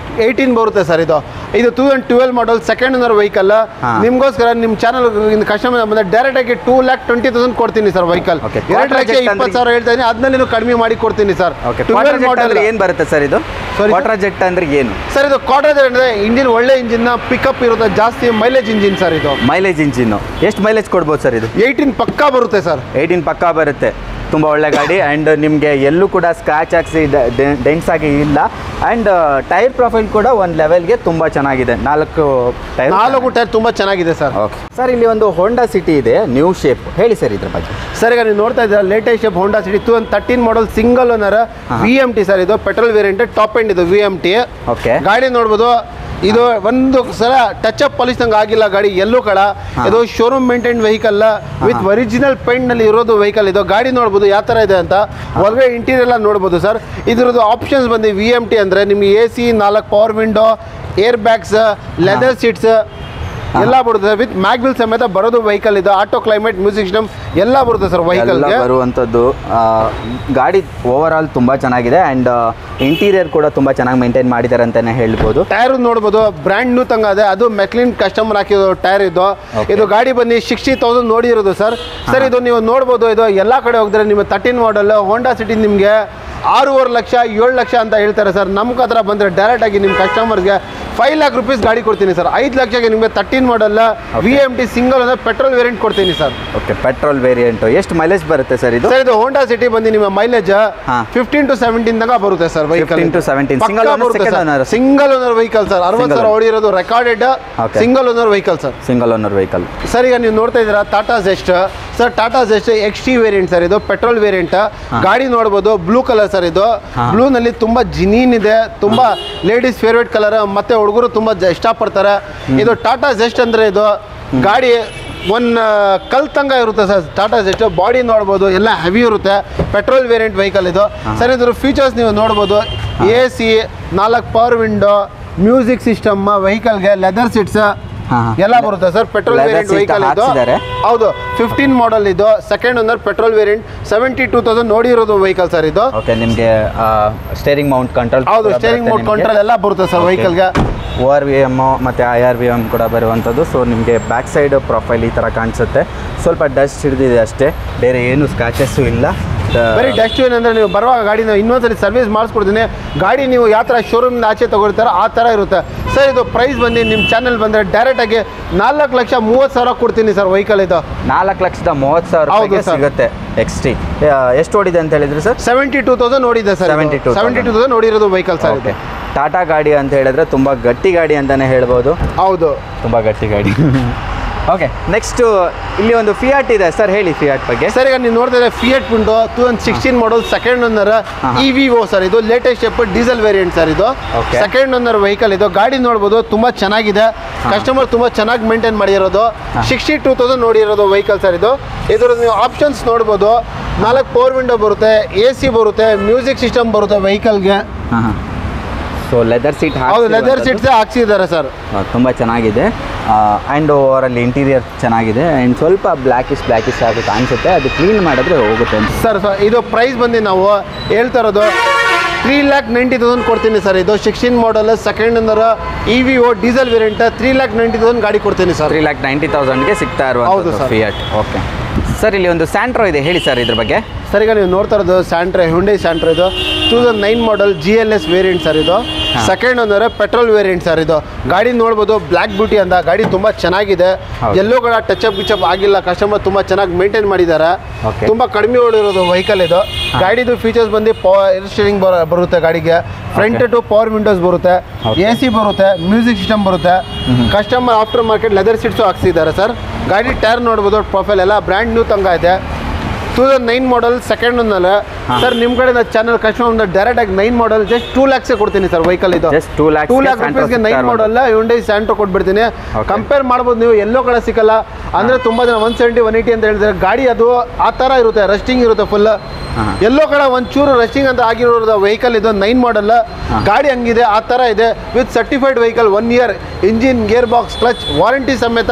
18 ಬರುತ್ತೆ ಸರ್. ಇದು 2012 ಮಾಡಲ್ ಸೆಕೆಂಡ್ ಓನರ್ ವೆಹಿಕಲ್. ನಿಮಗೋಸ್ಕರ ನಿಮ್ಮ ಚಾನಲ್ ಕಸ್ಟಮರ್ ಬಂದರೆ ಡೈರೆಕ್ಟಾಗಿ 2,20,000 ಕೊಡ್ತೀನಿ ಸರ್ ವೆಹಿಕಲ್. 2,20,000 ಹೇಳ್ತಾ ಇದ್ದೀನಿ, ಅದನ್ನ ಕಡಿಮೆ ಮಾಡಿ ಕೊಡ್ತೀನಿ ಸರ್. ಏನು ಬರುತ್ತೆ ಸರ್ ಇದು? ಕ್ವಾಡ್ರಾಜೆಟ್ ಅಂದ್ರೆ ಏನು ಸರ್? ಇದು ಕ್ವಾಡ್ರಾಜೆಟ್ ಅಂದರೆ ಇಂಜಿನ್ ಒಳ್ಳೆ ಇಂಜಿನ್, ಪಿಕಪ್ ಇರುತ್ತೆ ಜಾಸ್ತಿ, ಮೈಲೇಜ್ ಇಂಜಿನ್ ಸರ್. ಇದು ಮೈಲೇಜ್ ಇಂಜಿನ್ ಎಷ್ಟು ಮೈಲೇಜ್ ಕೊಡ್ಬೋದು ಸರ್? ಇದು 18 ಪಕ್ಕಾ ಬರುತ್ತೆ ಸರ್. 18 ಪಕ್ಕಾ ಬರುತ್ತೆ. ತುಂಬ ಒಳ್ಳೆ ಗಾಡಿ. ಆ್ಯಂಡ್ ನಿಮಗೆ ಎಲ್ಲೂ ಕೂಡ ಸ್ಕ್ರಾಚ್ ಹಾಕ್ಸಿ ಡೆಂಟ್ಸ್ ಆಗಿ ಇಲ್ಲ. ಆ್ಯಂಡ್ ಟೈರ್ ಪ್ರೊಫೈಲ್ ಕೂಡ ಒಂದು ಲೆವೆಲ್ಗೆ ತುಂಬ ಚೆನ್ನಾಗಿದೆ. 4 ಟೈರ್ ತುಂಬ ಚೆನ್ನಾಗಿದೆ ಸರ್. ಓಕೆ ಸರ್, ಇಲ್ಲಿ ಒಂದು ಹೋಂಡಾ ಸಿಟಿ ಇದೆ, ನ್ಯೂ ಶೇಪ್. ಹೇಳಿ ಸರ್ ಇದ್ರ ಬಗ್ಗೆ. ಸರ್ ಈಗ ನೀವು ನೋಡ್ತಾ ಇದ್ದೀರಾ ಲೇಟೆಸ್ಟ್ ಶೇಪ್ ಹೋಂಡಾ ಸಿಟಿ 2013 ಮಾಡಲ್ ಸಿಂಗಲ್ ಓನರ್ VMT ಸರ್. ಇದು ಪೆಟ್ರೋಲ್ ವೇರಿಯಂಟ್ ಟಾಪ್ ಎಂಡ್ ಇದು VMT. ಓಕೆ, ಗಾಡಿ ನೋಡ್ಬೋದು. ಇದು ಒಂದು ಸಲ ಟಚ್ ಅಪ್ ಪಾಲಿಶ್ ನಂಗೆ ಆಗಿಲ್ಲ ಗಾಡಿ ಎಲ್ಲೂ ಕಡ. ಇದು showroom maintain vehicle with original paint ನಲ್ಲಿ ಇರೋದು ವೆಹಿಕಲ್. ಇದು ಗಾಡಿ ನೋಡ್ಬೋದು ಯಾವ ಥರ ಇದೆ ಅಂತ. ಹೊರಗಡೆ ಇಂಟೀರಿಯರ್ ಎಲ್ಲ ನೋಡ್ಬೋದು ಸರ್. ಇದ್ರದ್ದು ಆಪ್ಷನ್ಸ್ ಬಂದು VMT ಅಂದರೆ ನಿಮಗೆ AC, 4 power window, air bags, leather seats ಎಲ್ಲ ಬರುತ್ತೆ ವಿತ್ ಮ್ಯಾಗ್ವಿಲ್ ಸಮೇತ ಬರೋದು ವೆಹಿಕಲ್. ಇದು ಆಟೋ ಕ್ಲೈಮೇಟ್, ಮ್ಯೂಸಿಕ್ ಸಿಸ್ಟಮ್ ಎಲ್ಲ ಬರುತ್ತೆ ಸರ್ ವೆಹಿಕಲ್ ಬರುವಂಥದ್ದು. ಗಾಡಿ ಓವರ್ ಆಲ್ ತುಂಬ ಚೆನ್ನಾಗಿದೆ. ಆ್ಯಂಡ್ ಇಂಟೀರಿಯರ್ ಕೂಡ ತುಂಬ ಚೆನ್ನಾಗಿ ಮೇಂಟೈನ್ ಮಾಡಿದ್ದಾರೆ ಅಂತಲೇ ಹೇಳ್ಬೋದು. ಟೈರ್ ನೋಡ್ಬೋದು, ಬ್ರ್ಯಾಂಡ್ ನ್ಯೂ ತಂಗ ಇದೆ. ಅದು ಮೆಕ್ಲಿನ್ ಕಸ್ಟಮರ್ ಹಾಕಿರೋ ಟೈರ್ ಇದು. ಇದು ಗಾಡಿ ಬಂದು 60,000 ನೋಡಿರೋದು ಸರ್. ಸರ್ ಇದು ನೀವು ನೋಡ್ಬೋದು, ಇದು ಎಲ್ಲ ಕಡೆ ಹೋಗಿದ್ರೆ ನಿಮ್ಮ 13 ಮಾಡಲ್ ಹೋಂಡಾ ಸಿಟಿ ನಿಮಗೆ 6.5 ಲಕ್ಷ 7 ಲಕ್ಷ ಅಂತ ಹೇಳ್ತಾರೆ ಸರ್. ನಮ್ಮ ಹತ್ರ ಬಂದರೆ ಡೈರೆಕ್ಟಾಗಿ ನಿಮ್ಮ ಕಸ್ಟಮರ್ಗೆ 5 lakh rupees ಗಾಡಿ ಕೊಡ್ತೀನಿ ಸರ್. 5 ಲಕ್ಷಕ್ಕೆ ನಿಮಗೆ 13 ಮಾಡಲ್ VMT ಸಿಂಗಲ್ ಅಂದರೆ ಪೆಟ್ರೋಲ್ ವೇರಿಯಂಟ್ ಕೊಡ್ತೀನಿ ಸರ್. ಓಕೆ, ಪೆಟ್ರೋಲ್ ವೇರಿಯಂಟು ಎಷ್ಟು ಮೈಲೇಜ್ ಬರುತ್ತೆ ಸರ್ ಇದು? ಸರ್ ಇದು ಹೋಂಡಾ ಸಿಟಿ ಬಂದು ನಿಮ್ಮ ಮೈಲೇಜ್ 15 to 17 ತನಕ ಬರುತ್ತೆ sir. Vehicle 15 to 17 single owner vehicle sir. 60,000 ಓಡಿರೋದು recorded single owner vehicle sir. Single owner vehicle sir. ಈಗ ನೀವು ನೋಡ್ತಾ ಇದ್ದೀರಾ Tata Zest sir. Tata Zest XT variant sir. ಇದು ಪೆಟ್ರೋಲ್ ವೇರಿಯಂಟ್ ಗಾಡಿ ನೋಡ್ಬೋದು. Blue colour sir. ಇದು ಬ್ಲೂ ನಲ್ಲಿ ತುಂಬಾ ಜಿನೀನ್ ಇದೆ. ತುಂಬಾ ಲೇಡೀಸ್ ಫೇವ್ರೇಟ್ ಕಲರ್, ಮತ್ತೆ ಹುಡುಗರು ತುಂಬಾ ಇಷ್ಟಪಡ್ತಾರೆ. ಇದು ಟಾಟಾ ಜೆಸ್ಟ್ ಅಂದ್ರೆ ಇದು ಗಾಡಿ ಒಂದು ಕಲ್ತಂಗ ಇರುತ್ತೆ ಸರ್. ಟಾಟಾ ಜೆಸ್ಟ್ ಬಾಡಿ ನೋಡ್ಬೋದು, ಎಲ್ಲ ಹೆವಿ ಇರುತ್ತೆ. ಪೆಟ್ರೋಲ್ ವೇರಿಯಂಟ್ ವೆಹಿಕಲ್ ಇದು ಸರ್. ಇದ್ರ ಫೀಚರ್ಸ್ ನೀವು ನೋಡ್ಬೋದು. AC, 4 power window, music system, ವೆಹಿಕಲ್ಗೆ ಲೆದರ್ ಸೀಟ್ಸ್ ಎಲ್ಲ ಬರುತ್ತೆ ಸರ್. ಪೆಟ್ರೋಲ್ ವೇರಿಯಂಟ್ ವೆಹಿಕಲ್ ಇದು. ಹೌದು, 15 ಮಾಡಲ್ ಇದು. Second owner petrol variant. 72,000 ನೋಡಿರೋದು ವೆಹಿಕಲ್ ಸರ್ ಇದು. ಓಕೆ, ನಿಮಗೆ ಸ್ಟೇರಿಂಗ್ ಮೌಂಟ್ ಕಂಟ್ರೋಲ್. ಹೌದು, ಸ್ಟೇರಿಂಗ್ ಮೌಂಟ್ ಕಂಟ್ರೋಲ್ ಎಲ್ಲ ಬರುತ್ತೆ ಸರ್ ವೆಹಿಕಲ್ಗೆ. ORVM ಮತ್ತು IRVM ಕೂಡ ಬರುವಂಥದ್ದು. ಸೊ ನಿಮಗೆ ಬ್ಯಾಕ್ ಸೈಡ್ ಪ್ರೊಫೈಲ್ ಈ ಥರ ಕಾಣಿಸುತ್ತೆ. ಸ್ವಲ್ಪ ಡಸ್ಟ್ ಹಿಡಿದಿದೆ ಅಷ್ಟೇ, ಬೇರೆ ಏನು ಸ್ಕ್ರಾಚಸ್ಸು ಇಲ್ಲ. ಬರೀ ಡಸ್ಟ್ ಏನಂದರೆ ನೀವು ಬರುವಾಗ ಗಾಡಿನ ಇನ್ನೊಂದ್ಸರಿ ಸರ್ವಿಸ್ ಮಾಡಿಸ್ಕೊಡ್ತೀನಿ. ಗಾಡಿ ನೀವು ಯಾವ ಥರ ಶೋರೂಮಿಂದ ಆಚೆ ತೊಗೊಳ್ತಾರೋ ಆ ಥರ ಇರುತ್ತೆ ಸರ್. ಇದು ಪ್ರೈಸ್ ಬಂದು ನಿಮ್ಮ ಚಾನಲ್ ಬಂದರೆ ಡೈರೆಕ್ಟಾಗಿ 4,30,000 ಕೊಡ್ತೀನಿ ಸರ್ ವೆಹಿಕಲ್ ಇದು. 4,30,000 ಸಿಗುತ್ತೆ. XT ಎಷ್ಟು ಓಡಿದೆ ಅಂತ ಹೇಳಿದ್ರಿ ಸರ್? 72,000 ನೋಡಿದೆ ಸರ್. 72,000 ನೋಡಿರೋದು ವೆಹಿಕಲ್ ಸರ್. ಓಕೆ, ಟಾಟಾ ಗಾಡಿ ಅಂತ ಹೇಳಿದ್ರೆ ತುಂಬ ಗಟ್ಟಿ ಗಾಡಿ ಅಂತಲೇ ಹೇಳ್ಬೋದು. ಹೌದು, ತುಂಬ ಗಟ್ಟಿ ಗಾಡಿ. ಓಕೆ, ನೆಕ್ಸ್ಟು ಇಲ್ಲಿ ಒಂದು ಫಿಯಾಟ್ ಇದೆ ಸರ್. ಹೇಳಿ ಫಿಯಾಟ್ ಬಗ್ಗೆ. ಸರ್, ಈಗ ನೀವು ನೋಡ್ತಾ ಇದ್ದಾರೆ Fiat Punto 2016 model second owner EVO sir. ಇದು latest step diesel variant sir. ಇದು ಸೆಕೆಂಡ್ ಓನರ್ ವೆಹಿಕಲ್. ಇದು ಗಾಡಿ ನೋಡ್ಬೋದು, ತುಂಬ ಚೆನ್ನಾಗಿದೆ. ಕಸ್ಟಮರ್ ತುಂಬ ಚೆನ್ನಾಗಿ ಮೇಂಟೈನ್ ಮಾಡಿರೋದು. 62,000 ನೋಡಿರೋದು ವೆಹಿಕಲ್ ಸರ್ ಇದು. ಇದ್ರ ನೀವು ಆಪ್ಷನ್ಸ್ ನೋಡ್ಬೋದು. 4 ಪವರ್ ವಿಂಡೋ ಬರುತ್ತೆ, AC ಬರುತ್ತೆ, ಮ್ಯೂಸಿಕ್ ಸಿಸ್ಟಮ್ ಬರುತ್ತೆ ವೆಹಿಕಲ್ಗೆ. So leather seat. ಹೌದು, ಲೆದರ್ ಸೀಟ್ಸ್ ಹಾಕ್ಸಿದ್ದಾರೆ ಸರ್. ತುಂಬ ಚೆನ್ನಾಗಿದೆ. ಆ್ಯಂಡ್ ಓವರಲ್ಲಿ ಇಂಟೀರಿಯರ್ ಚೆನ್ನಾಗಿದೆ. ಆ್ಯಂಡ್ ಸ್ವಲ್ಪ ಬ್ಲ್ಯಾಕಿಶ್ ಆಗಿ ಕಾಣಿಸುತ್ತೆ. ಅದು ಕ್ಲೀನ್ ಮಾಡಿದ್ರೆ ಹೋಗುತ್ತೆ ಸರ್. ಇದು ಪ್ರೈಸ್ ಬಂದು ನಾವು ಹೇಳ್ತಾ ಇರೋದು 3,90,000 ಕೊಡ್ತೀನಿ ಸರ್. ಇದು 16 ಮಾಡಲ್ second owner EVO diesel variant. 3,90,000 ಗಾಡಿ ಕೊಡ್ತೀನಿ ಸರ್. 3,90,000ಗೆ ಸಿಗ್ತಾ ಇರುವಂಥದ್ದು ಫಿಯಾಟ್. ಓಕೆ ಸರ್, ಇಲ್ಲಿ ಒಂದು ಸ್ಯಾಂಟ್ರೋ ಇದೆ, ಹೇಳಿ ಸರ್ ಇದ್ರ ಬಗ್ಗೆ. ಸರ್, ಈಗ ನೀವು ನೋಡ್ತಾ ಇರೋದು ಸ್ಯಾಂಟ್ರೋ, ಹ್ಯುಂಡೈ ಸ್ಯಾಂಟ್ರೋ. ಇದು 2009 ಮಾಡಲ್ GLS ವೇರಿಯಂಟ್ ಸರ್. ಇದು second owner petrol variant sir. ಇದು ಗಾಡಿ ನೋಡ್ಬೋದು, ಬ್ಲ್ಯಾಕ್ ಬ್ಯೂಟಿ ಅಂತ. ಗಾಡಿ ತುಂಬ ಚೆನ್ನಾಗಿದೆ. ಎಲ್ಲೋ ಕೂಡ ಟಚ್ ಅಪ್ ಆಗಿಲ್ಲ. ಕಸ್ಟಮರ್ ತುಂಬ ಚೆನ್ನಾಗಿ ಮೇಂಟೈನ್ ಮಾಡಿದ್ದಾರೆ. ತುಂಬ ಕಡಿಮೆ ಓಡಿರೋದು ವೆಹಿಕಲ್ ಇದು. ಗಾಡಿದು ಫೀಚರ್ಸ್ ಬಂದು ಏರ್ ಸ್ಟೀರಿಂಗ್ ಬರುತ್ತೆ ಗಾಡಿಗೆ. ಫ್ರಂಟ್ ಟು ಪವರ್ ವಿಂಡೋಸ್ ಬರುತ್ತೆ, AC ಬರುತ್ತೆ, ಮ್ಯೂಸಿಕ್ ಸಿಸ್ಟಮ್ ಬರುತ್ತೆ. Customer after market leather seats ಹಾಕ್ಸಿದ್ದಾರೆ ಸರ್. ಗಾಡಿ ಟೈರ್ ನೋಡ್ಬೋದು, ಪ್ರೊಫೈಲ್ ಎಲ್ಲ ಬ್ರ್ಯಾಂಡ್ ನ್ಯೂ ತಂಗ ಇದೆ. 2009 ಮಾಡಲ್ ಸೆಕೆಂಡ್ ಓನರ್ ಸರ್. ನಿಮ್ಮ ಕಡೆ ಚಾನಲ್ ಕಸ್ಟಮರ್ ಡೈರೆಕ್ಟ್ ಆಗಿ 9 ಮಾಡಲ್ ಜಸ್ಟ್ 2 lakhs ಕೊಡ್ತೀನಿ ಸರ್ ವೆಹಿಕಲ್ ಇದು. 2 lakh rupeesಗೆ 9 ಮಾಡಲ್ ಹ್ಯುಂಡೈ ಸ್ಯಾಂಟ್ರೋ ಕೊಟ್ಬಿಡ್ತೀನಿ. ಕಂಪೇರ್ ಮಾಡ್ಬೋದು ನೀವು, ಎಲ್ಲೋ ಕಡೆ ಸಿಕ್ಕಲ್ಲ. ಅಂದರೆ ತುಂಬ ಜನ 170 180 ಅಂತ ಹೇಳ್ತಾರೆ. ಗಾಡಿ ಅದು ಆ ಥರ ಇರುತ್ತೆ, ರಸ್ಟಿಂಗ್ ಇರುತ್ತೆ ಫುಲ್. ಎಲ್ಲೋ ಕಡೆ ಒಂಚೂರು ರಸ್ಟಿಂಗ್ ಅಂತ ಆಗಿರೋದು ವೆಹಿಕಲ್ ಇದು. 9 ಮಾಡಲ್ ಗಾಡಿ ಹಂಗಿದೆ, ಆ ಥರ ಇದೆ. With certified vehicle, 1 year engine, gear box, clutch warranty ಸಮೇತ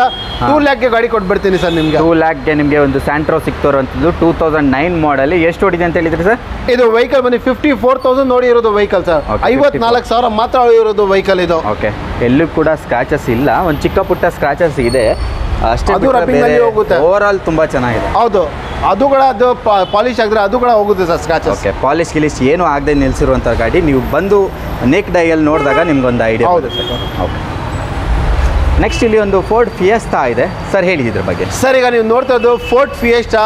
2 lakhಗೆ ಗಾಡಿ ಕೊಟ್ಬಿಡ್ತೀನಿ ಸರ್ ನಿಮಗೆ. 2 lakhಗೆ ನಿಮಗೆ ಒಂದು ಸ್ಯಾಂಟ್ರೋ ಸಿಗ್ತಿರುವಂಥದ್ದು. 2009 ಮಾಡಲ್. ಎಷ್ಟು ಓಡಿದೆ ಅಂತ ಹೇಳಿದ್ರಿ ಸರ್? ಇದು ವೆಹಿಕಲ್ ಬಂದು 54,000 ನೋಡಿ ಇರೋದು ವೆಹಿಕಲ್ ಸರ್. 54,000 ಮಾತ್ರ ಇರೋದು ವೆಹಿಕಲ್ ಇದು. ಓಕೆ, ಎಲ್ಲೂ ಕೂಡ ಸ್ಕ್ರಾಚಸ್ ಇಲ್ಲ. ಒಂದು ಚಿಕ್ಕ ಪುಟ್ಟ ಸ್ಕ್ರಾಚಸ್ ಇದೆ ಅಷ್ಟೇ. ಹೋಗುತ್ತೆ. ಓವರ್ ಆಲ್ ತುಂಬ ಚೆನ್ನಾಗಿದೆ. ಹೌದು, ಅದು ಕೂಡ ಅದು ಪಾಲಿಶ್ ಆಗಿದ್ರೆ ಅದು ಕೂಡ ಹೋಗುತ್ತೆ ಸರ್ ಸ್ಕ್ರಾಚಸ್. ಓಕೆ, ಪಾಲಿಶ್ ಗಿಲಿಶ್ ಏನು ಆಗದೆ ನಿಲ್ಲಿಸಿರುವಂಥ ಗಾಡಿ. ನೀವು ಬಂದು ನೆಕ್ ಡೈಯಲ್ಲಿ ನೋಡಿದಾಗ ನಿಮ್ಗೊಂದು ಐಡಿಯಾ. ಹೌದು ಸರ್. ಓಕೆ, ನೆಕ್ಸ್ಟ್ ಇಲ್ಲಿ ಒಂದು ಫೋರ್ಡ್ ಫಿಯೆಸ್ಟಾ ಇದೆ ಸರ್, ಹೇಳಿ ಇದ್ರ ಬಗ್ಗೆ. ಸರ್, ಈಗ ನೀವು ನೋಡ್ತಾ ಇದ್ದು Ford Fiesta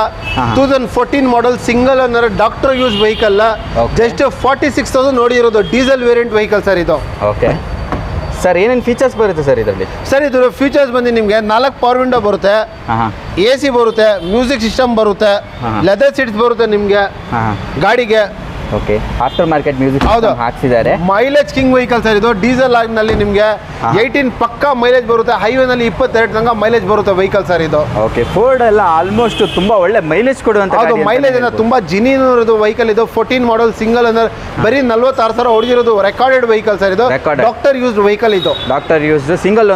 2014 model single owner doctor use vehicle. Just 46,000 ನೋಡಿ ಇರೋದು. ಡೀಸೆಲ್ ವೇರಿಯಂಟ್ ವೆಹಿಕಲ್ ಸರ್ ಇದು. ಓಕೆ ಸರ್, ಏನೇನು ಫೀಚರ್ಸ್ ಬರುತ್ತೆ ಸರ್ ಇದರಲ್ಲಿ? ಸರ್, ಇದು ಫೀಚರ್ಸ್ ಬಂದು ನಿಮಗೆ 4 ಪವರ್ ವಿಂಡೋ ಬರುತ್ತೆ, AC ಬರುತ್ತೆ, ಮ್ಯೂಸಿಕ್ ಸಿಸ್ಟಮ್ ಬರುತ್ತೆ, ಲೆದರ್ ಸೀಟ್ಸ್ ಬರುತ್ತೆ ನಿಮಗೆ ಗಾಡಿಗೆ. ಓಕೆ, ಆಫ್ಟರ್ ಮಾರ್ಕೆಟ್ ಮ್ಯೂಸಿಕ್ ಹಾಕ್ಸಿದ್ದಾರೆ. ಮೈಲೇಜ್ ಕಿಂಗ್ ವೆಹಿಕಲ್ ಸರ್ ಇದು. ಡೀಸೆಲ್ ನಲ್ಲಿ ನಿಮಗೆ 18 ಪಕ್ಕಾ ಮೈಲೇಜ್ ಬರುತ್ತೆ. ಹೈವೇನಲ್ಲಿ 22 ತನಕ ಮೈಲೇಜ್ ಬರುತ್ತೆ ವೆಹಿಕಲ್ ಸರ್ ಇದು. ಓಕೆ, ಫೋರ್ಡ್ ಎಲ್ಲ ಆಲ್ಮೋಸ್ಟ್ ತುಂಬಾ ಒಳ್ಳೆ ಮೈಲೇಜ್ ಕೊಡುವಂತ. ಹೌದು, ಮೈಲೇಜ್ ತುಂಬಾ ಜಿನಿನ್ ಇರೋದು ವೆಹಿಕಲ್ ಇದು. 14 ಮಾಡಲ್ ಸಿಂಗಲ್ ಓನರ್, ಬರೀ 46,000 ಹೊಡೆದಿರೋದು. ರೆಕಾರ್ಡೆಡ್ ವೆಹಿಕಲ್ ಸರ್ ಇದು. ಡಾಕ್ಟರ್ ಯೂಸ್ಡ್ ವೆಹಿಕಲ್ ಇದು. Doctor used single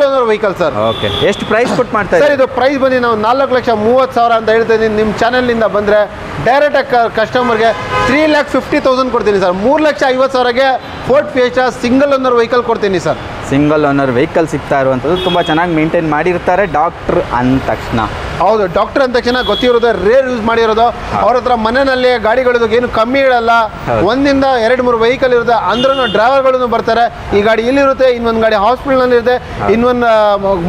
owner vehicle sir. Okay, ಎಷ್ಟು ಪ್ರೈಸ್ ಕೊಟ್ಟು ಮಾಡ್ತಾರೆ ಸರ್? ಇದು ಪ್ರೈಸ್ ಬಂದು ನಾವು 4,30,000 ಅಂತ ಹೇಳ್ತೀನಿ. ನಿಮ್ಮ ಚಾನೆಲ್ ನಿಂದ ಬಂದ್ರೆ ಡೈರೆಕ್ಟ್ ಕಸ್ಟಮರ್ಗೆ 3,50,000 ಕೊಡ್ತೀನಿ ಸರ್. 3,50,000ಗೆ Ford Fiesta single owner vehicle ಕೊಡ್ತೀನಿ ಸರ್. ಸಿಂಗಲ್ ಓನರ್ ವೆಹಿಕಲ್ ಸಿಗ್ತಾ ಇರುವಂಥದ್ದು. ತುಂಬ ಚೆನ್ನಾಗಿ ಮೇಂಟೈನ್ ಮಾಡಿರ್ತಾರೆ ಡಾಕ್ಟ್ರ್ ಅಂದ ತಕ್ಷಣ. ಹೌದು, ಡಾಕ್ಟರ್ ಅಂದ ತಕ್ಷಣ ಗೊತ್ತಿರೋದು, ರೇರ್ ಯೂಸ್ ಮಾಡಿರೋದು. ಅವ್ರ ಹತ್ರ ಮನೆಯಲ್ಲಿ ಗಾಡಿಗಳದ್ದು ಏನು ಕಮ್ಮಿ ಇರಲ್ಲ, 1 2 3 ವೆಹಿಕಲ್ ಇರುತ್ತೆ. ಅಂದ್ರೂ ಡ್ರೈವರ್ಗಳು ಬರ್ತಾರೆ, ಈ ಗಾಡಿ ಇಲ್ಲಿರುತ್ತೆ, ಇನ್ನೊಂದು ಗಾಡಿ ಹಾಸ್ಪಿಟಲ್ ಇರುತ್ತೆ, ಇನ್ನೊಂದು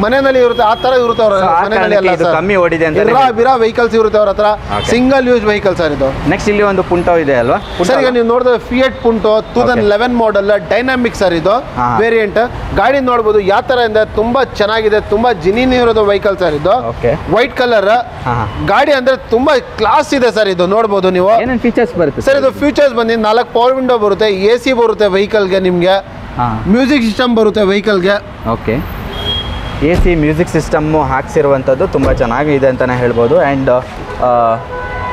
ಮನೆಯಲ್ಲಿ ಇರುತ್ತೆ, ಆ ತರ ಇರುತ್ತೆ ಅವ್ರ ಮನೆಯಲ್ಲಿ ಎಲ್ಲ. ಕಮ್ಮಿ ಓಡಿದೆ ಅಂತ ಬಿರಾ ವೆಹಿಕಲ್ಸ್ ಇರುತ್ತೆ ಅವ್ರ ಹತ್ರ, ಸಿಂಗಲ್ ಯೂಸ್ ವೆಹಿಕಲ್ ಸರ್ ಇದು. ನೆಕ್ಸ್ಟ್ ಇಲ್ಲಿ ಒಂದು ಪುಂಟೋ ಇದೆ ಅಲ್ವಾ ಸರ್? ಈಗ ನೀವು ನೋಡಿದ್ರೆ ಫಿಯಟ್ ಪುಂಟೋ 2011 ಮಾಡೆಲ್ ಡೈನಾಮಿಕ್ ಸರ್ ಇದು ವೇರಿಯಂಟ್. ಗಾಡಿ ನೋಡ್ಬೋದು ಯಾವ ತರ ಇದೆ, ತುಂಬಾ ಚೆನ್ನಾಗಿದೆ, ತುಂಬಾ ಜಿನಿನ್ ಇರೋದು ವೆಹಿಕಲ್ ಸರ್ ಇದು. ವೈಟ್ ಕಲರ್ ಗಾಡಿ ಅಂದ್ರೆ ತುಂಬಾ ಕ್ಲಾಸ್ ಇದೆ ಸರ್ ಇದು. ನೋಡಬಹುದು ನೀವು ಏನೇನು ಫೀಚರ್ಸ್ ಬರುತ್ತೆ ಸರ್ ಇದು. ಫೀಚರ್ಸ್ ಬಂದು 4 ಪವರ್ ವಿಂಡೋ ಬರುತ್ತೆ, AC ಬರುತ್ತೆ ವೆಹಿಕಲ್ಗೆ, ನಿಮಗೆ ಮ್ಯೂಸಿಕ್ ಸಿಸ್ಟಮ್ ಬರುತ್ತೆ ವೆಹಿಕಲ್ಗೆ. ಓಕೆ, AC ಮ್ಯೂಸಿಕ್ ಸಿಸ್ಟಮ್ಮು ಹಾಕ್ಸಿರುವಂಥದ್ದು ತುಂಬ ಚೆನ್ನಾಗಿದೆ ಅಂತಲೇ ಹೇಳ್ಬೋದು. ಆ್ಯಂಡ್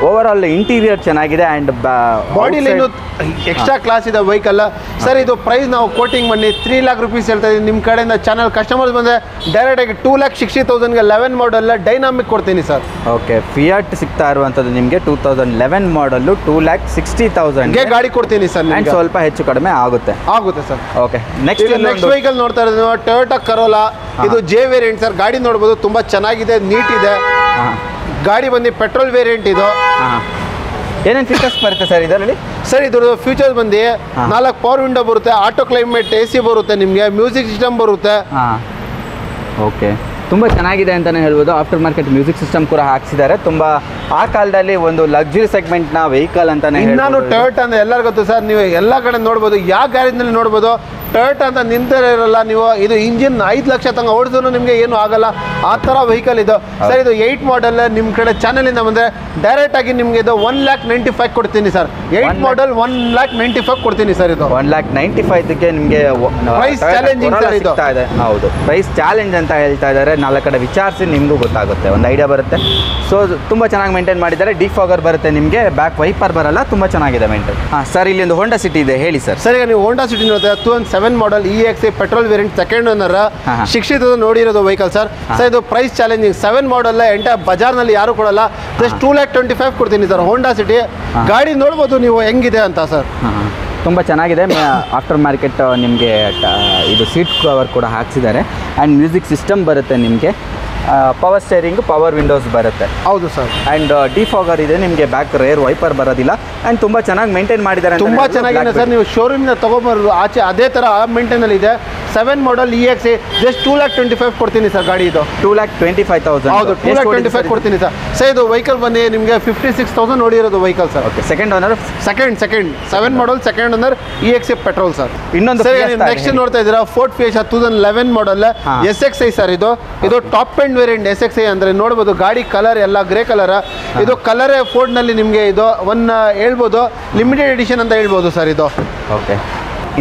ಓವರ್ ಆಲ್ ಇಂಟೀರಿಯರ್ ಚೆನ್ನಾಗಿದೆ ಆ್ಯಂಡ್ ಬಾಡಿಲಿ ಎಕ್ಸ್ಟ್ರಾ ಕ್ಲಾಸ್ ಇದೆ ವೆಹಿಕಲ್ ಸರ್. ಇದು ಪ್ರೈಸ್ ನಾವು ಕೋಟಿಂಗ್ ಬನ್ನಿ 3 lakh rupees ಹೇಳ್ತಾ ಇದ್ದೀವಿ. ನಿಮ್ಮ ಕಡೆಯಿಂದ ಚಾನಲ್ ಕಸ್ಟಮರ್ಸ್ ಬಂದರೆ ಡೈರೆಕ್ಟಾಗಿ 2,60,000ಗೆ 11 ಮಾಡೆಲ್ ಡೈನಾಮಿಕ್ ಕೊಡ್ತೀನಿ ಸರ್. ಓಕೆ, ಫಿಯಾಟ್ ಸಿಗ್ತಾ ಇರುವಂಥದ್ದು ನಿಮಗೆ 2011 ಮಾಡಲ್ಲು 2,60,000ಗೆ ಗಾಡಿ ಕೊಡ್ತೀನಿ ಸರ್. ಆ್ಯಂಡ್ ಸ್ವಲ್ಪ ಹೆಚ್ಚು ಕಡಿಮೆ ಆಗುತ್ತೆ ಸರ್. ಓಕೆ, ನೆಕ್ಸ್ಟ್ ವೆಹಿಕಲ್ ನೋಡ್ತಾ ಇರೋದು ನೀವು ಟೊಯೋಟಾ ಕರೋಲಾ. ಇದು ಜೆ ವೇರಿಯಂಟ್ ಸರ್. ಗಾಡಿ ನೋಡ್ಬೋದು, ತುಂಬ ಚೆನ್ನಾಗಿದೆ, ನೀಟ್ ಇದೆ. ಗಾಡಿ ಬಂದು ಪೆಟ್ರೋಲ್ ವೇರಿಯಂಟ್ ಇದು. ಏನೇನು ಫೀಚರ್ಸ್ ಬರುತ್ತೆ ಸರ್ ಇದರಲ್ಲಿ? ಸರ್ ಇದ್ರದ್ದು ಫ್ಯೂಚರ್ಸ್ ಬಂದು 4 ಪವರ್ ವಿಂಡೋ ಬರುತ್ತೆ, ಆಟೋ ಕ್ಲೈಮೇಟ್ AC ಬರುತ್ತೆ, ನಿಮಗೆ ಮ್ಯೂಸಿಕ್ ಸಿಸ್ಟಮ್ ಬರುತ್ತೆ. ಓಕೆ, ತುಂಬ ಚೆನ್ನಾಗಿದೆ ಅಂತಲೇ ಹೇಳ್ಬೋದು. ಆಫ್ಟರ್ ಮಾರ್ಕೆಟ್ ಮ್ಯೂಸಿಕ್ ಸಿಸ್ಟಮ್ ಕೂಡ ಹಾಕ್ಸಿದ್ದಾರೆ. ತುಂಬ ಆ ಕಾಲದಲ್ಲಿ ಒಂದು ಲಕ್ಸುರಿ ಸೆಗ್ಮೆಂಟ್ನ ವೆಹಿಕಲ್ ಅಂತಲೇ ನಾನು ಟೊಯೋಟಾ ಅಂದರೆ ಎಲ್ಲರಿಗೂ ಗೊತ್ತು ಸರ್. ನೀವು ಎಲ್ಲ ಕಡೆ ನೋಡ್ಬೋದು, ಯಾವ ಗ್ಯಾರೇಜ್ನಲ್ಲಿ ನೋಡ್ಬೋದು, ಟೊಯೋಟಾ ಅಂತ ನಿಂತರೇ ಇರಲ್ಲ ನೀವು. ಇದು ಇಂಜಿನ್ 5 ಲಕ್ಷ ತನಕ ಓಡಿಸಿದ್ರು ನಿಮಗೆ ಏನು ಆಗಲ್ಲ, ಆ ಥರ ವೆಹಿಕಲ್ ಇದು ಸರ್. ಇದು 8 ಮಾಡೆಲ್. ನಿಮ್ಮ ಕಡೆ ಚಾನಲಿಂದ ಬಂದರೆ ಡೈರೆಕ್ಟಾಗಿ ನಿಮಗೆ ಇದು 1,95,000 ಕೊಡ್ತೀನಿ ಸರ್. 8 ಮಾಡೆಲ್ 1,95,000 ಕೊಡ್ತೀನಿ ಸರ್. ಇದು 1,95,000ಕ್ಕೆ ನಿಮಗೆ ಪ್ರೈಸ್ ಚಾಲೆಂಜಿಂಗ್ ಸರ್ ಇದು. ಹೌದು, ಪ್ರೈಸ್ ಚಾಲೆಂಜ್ ಅಂತ ಹೇಳ್ತಾ ಇದ್ದಾರೆ. 4 ಕಡೆ ವಿಚಾರಿಸಿ ನಿಮಗೂ ಗೊತ್ತಾಗುತ್ತೆ, ಒಂದು ಐಡಿಯಾ ಬರುತ್ತೆ. ಸೊ ತುಂಬ ಚೆನ್ನಾಗಿ ಮೇಂಟೈನ್ ಮಾಡಿದ್ದಾರೆ. ಡಿಫಾಗರ್ ಬರುತ್ತೆ ನಿಮಗೆ, ಬ್ಯಾಕ್ ವೈಪರ್ ಬರಲ್ಲ, ತುಂಬ ಚೆನ್ನಾಗಿದೆ ಮೇಂಟೈನ್. ಸರ್ ಇಲ್ಲಿ ಒಂದು ಹೋಂಡಾ ಸಿಟಿ ಇದೆ, ಹೇಳಿ ಸರ್. ಸರ್ ಈಗ ನೀವು ಹೋಂಡಾ ಸಿಟಿ ನೋಡ್ತಾ 2007 model EXA petrol variant second owner 60,000 ನೋಡಿರೋದು ವೆಹಿಕಲ್ ಸರ್. ಸರ್ ಇದು ಪ್ರೈಸ್ ಚಾಲೆಂಜಿಂಗ್ 7 ಮಾಡೆಲ್. ಎಂಟೈರ್ ಬಜಾರ್ನಲ್ಲಿ ಯಾರು ಕೊಡಲ್ಲ, ಜಸ್ಟ್ 2,25,000 ಕೊಡ್ತೀನಿ ಸರ್. ಹೋಂಡಾ ಸಿಟಿ ಗಾಡಿ ನೋಡ್ಬೋದು ನೀವು ಹೆಂಗಿದೆ ಅಂತ ಸರ್. ತುಂಬ ಚೆನ್ನಾಗಿದೆ. ಆಫ್ಟರ್ ಮಾರ್ಕೆಟ್ ನಿಮಗೆ ಇದು ಸೀಟ್ ಕವರ್ ಕೂಡ ಹಾಕ್ಸಿದ್ದಾರೆ. ಆ್ಯಂಡ್ ಮ್ಯೂಸಿಕ್ ಸಿಸ್ಟಮ್ ಬರುತ್ತೆ ನಿಮಗೆ, ಪವರ್ ಸ್ಟೇರಿಂಗ್, ಪವರ್ ವಿಂಡೋಸ್ ಬರುತ್ತೆ. ಹೌದು ಸರ್. ಆ್ಯಂಡ್ ಡಿಫಾಗರ್ ಇದೆ ನಿಮಗೆ, ಬ್ಯಾಕ್ ರೇರ್ ವೈಪರ್ ಬರೋದಿಲ್ಲ. ಆ್ಯಂಡ್ ತುಂಬ ಚೆನ್ನಾಗಿ ಮೇಂಟೈನ್ ಮಾಡಿದ್ದಾರೆ, ತುಂಬ ಚೆನ್ನಾಗಿದೆ ಸರ್. ನೀವು ಶೋರೂಮಿಂದ ತೊಗೊಂಬರೋದು ಆಚೆ ಅದೇ ಥರ ಮೇಂಟೈನಲ್ಲಿ ಇದೆ. 7 ಮಾಡೆಲ್ EXA ಜಸ್ಟ್ 2,25,000 ಕೊಡ್ತೀನಿ ಸರ್. ಗಾಡಿ ಇದು 2,25,000. ಹೌದು, 2,25,000 ಕೊಡ್ತೀನಿ ಸರ್. ಸರ್ ಇದು ವೆಹಿಕಲ್ ಬಂದು ನಿಮಗೆ 56,000 ನೋಡಿರೋದು vehicle sir. Okay, second owner. Second 7 model second owner EXA petrol sir. ಇನ್ನೊಂದು ನೆಕ್ಸ್ಟ್ ನೋಡ್ತಾ ಇದ್ದೀರಾ Ford Fiesta 2011 model SXI sir. ಇದು ಟಾಪ್ ಎಂಡ್ ವೇರಿಯಂಟ್ SXI ಅಂದರೆ ನೋಡ್ಬೋದು. ಗಾಡಿ ಕಲರ್ ಎಲ್ಲ ಗ್ರೇ ಕಲರ್. ಇದು ಕಲರೇ ಫೋರ್ಡ್ನಲ್ಲಿ ನಿಮಗೆ ಇದು ಹೇಳ್ಬೋದು ಲಿಮಿಟೆಡ್ ಎಡಿಷನ್ ಅಂತ ಹೇಳ್ಬೋದು ಸರ್ ಇದು. ಓಕೆ,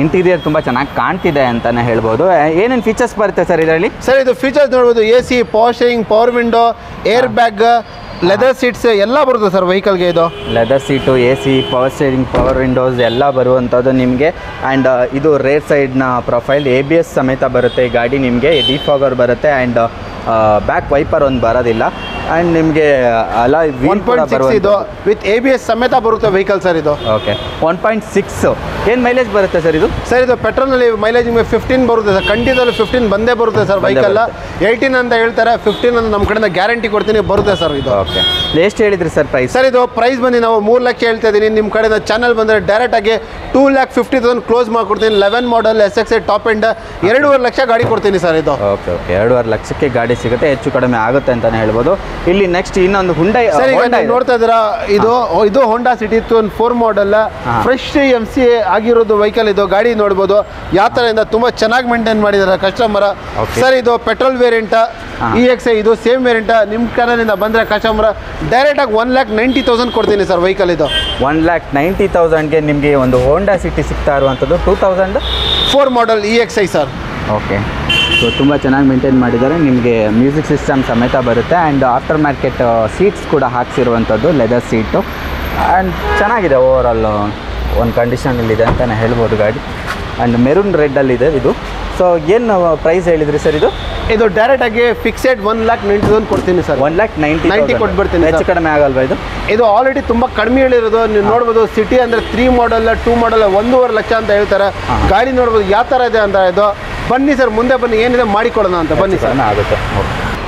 ಇಂಟೀರಿಯರ್ ತುಂಬ ಚೆನ್ನಾಗಿ ಕಾಣ್ತಿದೆ ಅಂತಲೇ ಹೇಳ್ಬೋದು. ಏನೇನು ಫೀಚರ್ಸ್ ಬರುತ್ತೆ ಸರ್ ಇದರಲ್ಲಿ? ಸರ್ ಇದು ಫೀಚರ್ಸ್ ನೋಡ್ಬೋದು, AC, power steering, power window, air bag, leather seats ಎಲ್ಲ ಬರುತ್ತೆ ಸರ್ ವೆಹಿಕಲ್ಗೆ. ಇದು leather seat, AC, power steering, power Windows ಎಲ್ಲ ಬರುವಂಥದ್ದು ನಿಮಗೆ. ಆ್ಯಂಡ್ ಇದು ರೇರ್ ಸೈಡ್ನ ಪ್ರೊಫೈಲ್, ABS ಸಮೇತ ಬರುತ್ತೆ ಗಾಡಿ ನಿಮಗೆ. ಡಿಫಾಗರ್ ಬರುತ್ತೆ ಆ್ಯಂಡ್ ಬ್ಯಾಕ್ ವೈಪರ್ ಒಂದು ಬರೋದಿಲ್ಲ. ಆ್ಯಂಡ್ ನಿಮಗೆ ಅಲ್ಲ 1.6 ಇದು ವಿತ್ ABS ಸಮೇತ ಬರುತ್ತೆ ವೆಹಿಕಲ್ ಸರ್ ಇದು. ಓಕೆ, 1.6 ಏನು ಮೈಲೇಜ್ ಬರುತ್ತೆ ಸರ್ ಇದು? ಸರ್ ಇದು ಪೆಟ್ರೋಲ್ನಲ್ಲಿ ಮೈಲೇಜ್ ನಿಮಗೆ 15 ಬರುತ್ತೆ ಸರ್. ಖಂಡಿತದಲ್ಲಿ 15 ಬಂದೇ ಬರುತ್ತೆ ಸರ್. ವೆಹಿಕಲ್ 18 ಅಂತ ಹೇಳ್ತಾರೆ, 15 ಅಂತ ನಮ್ಮ ಕಡೆಯಿಂದ ಗ್ಯಾರಂಟಿ ಕೊಡ್ತೀನಿ, ಬರುತ್ತೆ ಸರ್ ಇದು. ಓಕೆ, ಎಷ್ಟು ಹೇಳಿದ್ರಿ ಸರ್ ಪ್ರೈಸ್? ಸರ್ ಇದು ಪ್ರೈಸ್ ಬಂದು ನಾವು 3 ಲಕ್ಷ ಹೇಳ್ತಾ ಇದ್ದೀನಿ. ನಿಮ್ಮ ಕಡೆಯಿಂದ ಚಾನಲ್ ಬಂದರೆ ಡೈರೆಕ್ಟಾಗಿ 2,50,000 ಕ್ಲೋಸ್ ಮಾಡಿಕೊಡ್ತೀನಿ. 11 model SXI top end 2.5 lakh ಗಾಡಿ ಕೊಡ್ತೀನಿ ಸರ್ ಇದು. ಓಕೆ, 2.5 ಲಕ್ಷಕ್ಕೆ ಗಾಡಿ ಸಿಗುತ್ತೆ, ಹೆಚ್ಚು ಕಡಿಮೆ ಆಗುತ್ತೆ ಅಂತಲೇ ಹೇಳ್ಬೋದು. ಇಲ್ಲಿ ನೆಕ್ಸ್ಟ್ ಇನ್ನೊಂದು ಹುಂಡೈ ನೋಡ್ತಾ ಇದ್ದೀರಾ, ಇದು Honda City 2004 model fresh MC ಆಗಿರೋದು ವೆಹಿಕಲ್. ಇದು ಗಾಡಿ ನೋಡ್ಬೋದು ಯಾವ ಥರ ಇಂದ ತುಂಬ ಚೆನ್ನಾಗಿ ಮೇಂಟೈನ್ ಮಾಡಿದ್ದಾರೆ ಕಸ್ಟಮರ್. ಸರ್ ಇದು ಪೆಟ್ರೋಲ್ ವೇರಿಯಂಟ್ EXA, ಇದು ಸೇಮ್ ವೇರಿಯಂಟ್. ನಿಮ್ಮ ಕಡೆಯಿಂದ ಬಂದರೆ ಕಸ್ಟಮರ್ ಡೈರೆಕ್ಟಾಗಿ 1,90,000 ಕೊಡ್ತೀನಿ ಸರ್ ವೆಹಿಕಲ್ ಇದು. 1,90,000ಗೆ ನಿಮಗೆ ಒಂದು ಹೋಂಡಾ ಸಿಟಿ ಸಿಗ್ತಾ ಇರುವಂಥದ್ದು 2004 model EXI sir. Okay, so ತುಂಬ ಚೆನ್ನಾಗಿ ಮೇಂಟೈನ್ ಮಾಡಿದ್ದಾರೆ. ನಿಮಗೆ ಮ್ಯೂಸಿಕ್ ಸಿಸ್ಟಮ್ ಸಮೇತ ಬರುತ್ತೆ. ಆ್ಯಂಡ್ ಆಫ್ಟರ್ ಮಾರ್ಕೆಟ್ ಸೀಟ್ಸ್ ಕೂಡ ಹಾಕ್ಸಿರುವಂಥದ್ದು, ಲೆದರ್ ಸೀಟು. ಆ್ಯಂಡ್ ಚೆನ್ನಾಗಿದೆ, ಓವರ್ ಆಲ್ ಒಂದು ಕಂಡೀಷನಲ್ಲಿದೆ ಅಂತಲೇ ಹೇಳ್ಬೋದು ಗಾಡಿ. ಆ್ಯಂಡ್ ಮೆರೂನ್ ರೆಡ್ಡಲ್ಲಿದೆ ಇದು. ಸೊ ಏನು ಪ್ರೈಸ್ ಹೇಳಿದ್ರಿ ಸರ್ ಇದು? ಇದು ಡೈರೆಕ್ಟಾಗಿ ಫಿಕ್ಸೆಡ್ 1,90,000 ಕೊಡ್ತೀನಿ ಸರ್. 1,90,000 ಕೊಟ್ಬಿಡ್ತೀನಿ. ಹೆಚ್ಚು ಕಡಿಮೆ ಆಗಲ್ವಾ ಇದು? ಇದು ಆಲ್ರೆಡಿ ತುಂಬ ಕಡಿಮೆ ಹೇಳಿರೋದು. ನೀವು ನೋಡ್ಬೋದು, ಸಿಟಿ ಅಂದರೆ 3 ಮಾಡೆಲ್ 2 ಮಾಡೆಲ್ 1.5 ಲಕ್ಷ ಅಂತ ಹೇಳ್ತಾರೆ. ಗಾಡಿ ನೋಡ್ಬೋದು ಯಾವ ಥರ ಇದೆ ಅಂತ. ಇದು ಬನ್ನಿ ಸರ್, ಮುಂದೆ ಬನ್ನಿ, ಏನಿದೆ ಮಾಡಿಕೊಡೋಣ ಅಂತ. ಬನ್ನಿ ಸರ್. ಆಗುತ್ತೆ.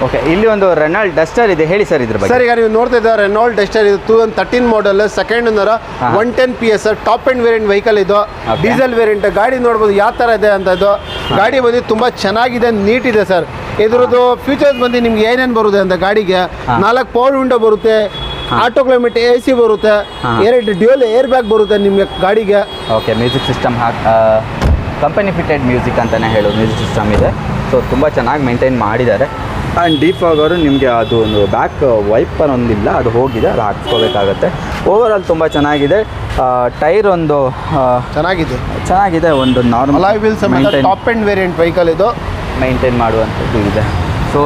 ಓಕೆ, ಇಲ್ಲಿ ಒಂದು ರೆನಾಲ್ಡ್ ಡಸ್ಟರ್ ಇದೆ, ಹೇಳಿ ಸರ್ ಇದ್ರ ಬಗ್ಗೆ. ಸರ್, ಈಗ ನೀವು ನೋಡ್ತಾ ಇದ್ದಾರೆ ರೆನಾಲ್ಡ್ ಡಸ್ಟರ್ ಇದು 2013 model, second owner, 110 PS, top end variant vehicle ಇದು, ಡೀಸೆಲ್ ವೇರಿಯಂಟ್. ಗಾಡಿ ನೋಡ್ಬೋದು ಯಾವ ಥರ ಇದೆ ಅಂತ. ಇದು ಗಾಡಿ ಬಂದು ತುಂಬ ಚೆನ್ನಾಗಿದೆ, ನೀಟ್ ಇದೆ ಸರ್. ಇದ್ರದ್ದು ಫ್ಯೂಚರ್ಸ್ ಬಂದು ನಿಮ್ಗೆ ಏನೇನು ಬರುತ್ತೆ ಅಂತ, ಗಾಡಿಗೆ 4 ಪವರ್ ವಿಂಡೋ ಬರುತ್ತೆ, ಆಟೋ ಕ್ಲೈಮೇಟ್ AC ಬರುತ್ತೆ, 2 ಡ್ಯೂಯಲ್ ಏರ್ ಬ್ಯಾಗ್ ಬರುತ್ತೆ ನಿಮಗೆ ಗಾಡಿಗೆ. Okay, music system company fitted music ಅಂತಲೇ ಹೇಳೋದು ಮ್ಯೂಸಿಕ್ ಸಿಸ್ಟಮ್ ಇದೆ. ಸೊ ತುಂಬ ಚೆನ್ನಾಗಿ ಮೇಂಟೈನ್ ಮಾಡಿದ್ದಾರೆ. ಆ್ಯಂಡ್ ಡಿಫಾಗರು ನಿಮಗೆ ಅದು ಒಂದು ಬ್ಯಾಕ್ ವೈಪರ್ ಒಂದಿಲ್ಲ, ಅದು ಹೋಗಿದೆ, ಅದು ಹಾಕ್ಸ್ಕೋಬೇಕಾಗತ್ತೆ. ಓವರಾಲ್ ತುಂಬ ಚೆನ್ನಾಗಿದೆ. ಟೈರ್ ಒಂದು ಚೆನ್ನಾಗಿದೆ, ಒಂದು normal alloy wheels top end variant vehicle ಇದು ಮೇಂಟೈನ್ ಮಾಡುವಂಥದ್ದು ಇದೆ. ಸೊ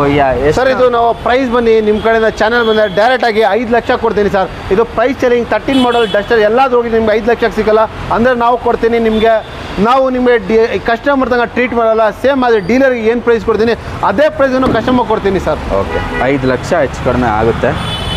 ಸರ್, ಇದು ನಾವು ಪ್ರೈಸ್ ಬನ್ನಿ ನಿಮ್ಮ ಕಡೆಯಿಂದ ಚಾನಲ್ ಬಂದರೆ ಡೈರೆಕ್ಟಾಗಿ 5 ಲಕ್ಷ ಕೊಡ್ತೀನಿ ಸರ್. ಇದು ಪ್ರೈಸ್ ಚೇಂಜಿಂಗ್ 13 ಮಾಡಲ್ ಡಸ್ಟರ್ ಎಲ್ಲಾದ್ರೂ ಹೋಗಿ ನಿಮ್ಗೆ 5 ಲಕ್ಷಕ್ಕೆ ಸಿಗಲ್ಲ. ಅಂದರೆ ನಾವು ಕೊಡ್ತೀನಿ ನಿಮಗೆ, ನಾವು ನಿಮಗೆ ಕಸ್ಟಮರ್ ತಂಗ ಟ್ರೀಟ್ ಮಾಡಲ್ಲ. ಸೇಮ್ ಅದೇ ಡೀಲರ್ಗೆ ಏನು ಪ್ರೈಸ್ ಕೊಡ್ತೀನಿ ಅದೇ ಪ್ರೈಸನ್ನು ಕಸ್ಟಮರ್ ಕೊಡ್ತೀನಿ ಸರ್. ಓಕೆ, 5 ಲಕ್ಷ ಹೆಚ್ಚು ಕಡಿಮೆ ಆಗುತ್ತೆ.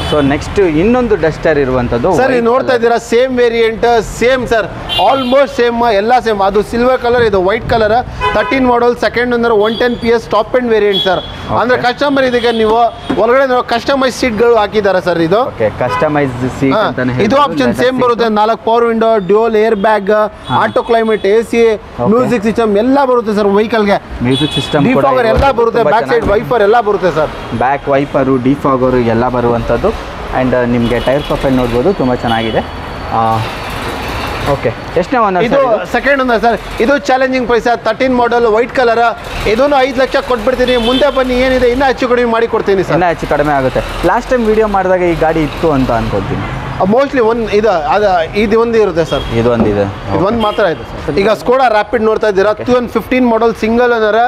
ಸೊ ನೆಕ್ಸ್ಟ್ ಇನ್ನೊಂದು ಡಸ್ಟರ್ ಇರುವಂಥದ್ದು ಸರ್, ನೀವು ನೋಡ್ತಾ ಇದ್ದೀರಾ same variant, same sir, almost same, ಎಲ್ಲ ಸೇಮ್. ಅದು ಸಿಲ್ವರ್ ಕಲರ್, ಇದು white colour, 13 model, second owner, 110 PS, top end variant sir. ಅಂದ್ರೆ ಕಸ್ಟಮರ್ ಇದಕ್ಕೆ ನೀವು ಒಳಗಡೆ ಕಸ್ಟಮೈಸ್ ಸೀಟ್ಗಳು ಹಾಕಿದ್ದಾರೆ ಸರ್. ಇದು ಕಸ್ಟಮೈಸ್ ಸೀಟ್ ಅಂತಾನೆ ಇದು ಆಪ್ಷನ್ ಸೇಮ್ ಬರುತ್ತೆ. 4 power window, dual air bag, auto climate, AC, music system ಎಲ್ಲ ಬರುತ್ತೆ ಸರ್. ವೆಹಿಕಲ್ಗೆ ಮ್ಯೂಸಿಕ್ ಸಿಸ್ಟಮ್ ಡಿಫಾಗರ್ ಎಲ್ಲ ಬರುತ್ತೆ, ಬ್ಯಾಕ್ ಸೈಡ್ ವೈಫರ್ ಎಲ್ಲ ಬರುತ್ತೆ ಸರ್. ಬ್ಯಾಕ್ ವೈಪರು, ಡಿಫಾಗರು ಎಲ್ಲ ಬರುವಂಥದ್ದು. ಆ್ಯಂಡ್ ನಿಮಗೆ ಟೈರ್ ಪ್ರೊಫೈಲ್ ನೋಡ್ಬೋದು, ತುಂಬ ಚೆನ್ನಾಗಿದೆ. ಓಕೆ, ಎಷ್ಟನೇ ಓನರ್? ಇದು ಸೆಕೆಂಡ್ ಓನರ್ ಸರ್. ಇದು ಚಾಲೆಂಜಿಂಗ್ ಪ್ರೈಸ್, 13 ಮಾಡಲ್, ವೈಟ್ ಕಲರ್. ಇದನ್ನು 5 ಲಕ್ಷ ಕೊಟ್ಬಿಡ್ತೀನಿ. ಮುಂದೆ ಬನ್ನಿ, ಏನಿದೆ ಇನ್ನೂ ಹೆಚ್ಚು ಕಡಿಮೆ ಮಾಡಿ ಕೊಡ್ತೀನಿ ಸರ್. ಇನ್ನೂ ಹೆಚ್ಚು ಕಡಿಮೆ ಆಗುತ್ತೆ. ಲಾಸ್ಟ್ ಟೈಮ್ ವಿಡಿಯೋ ಮಾಡಿದಾಗ ಈ ಗಾಡಿ ಇತ್ತು ಅಂತ ಅನ್ಕೊಳ್ತೀನಿ. ಮೋಸ್ಟ್ಲಿ ಇದು ಒಂದು ಇರುತ್ತೆ ಸರ್. ಇದು ಒಂದು ಮಾತ್ರ ಇದೆ ಸರ್. ಈಗ ಸ್ಕೋಡಾ ರ್ಯಾಪಿಡ್ ನೋಡ್ತಾ ಇದ್ದೀರಾ, 2015 model, single owner,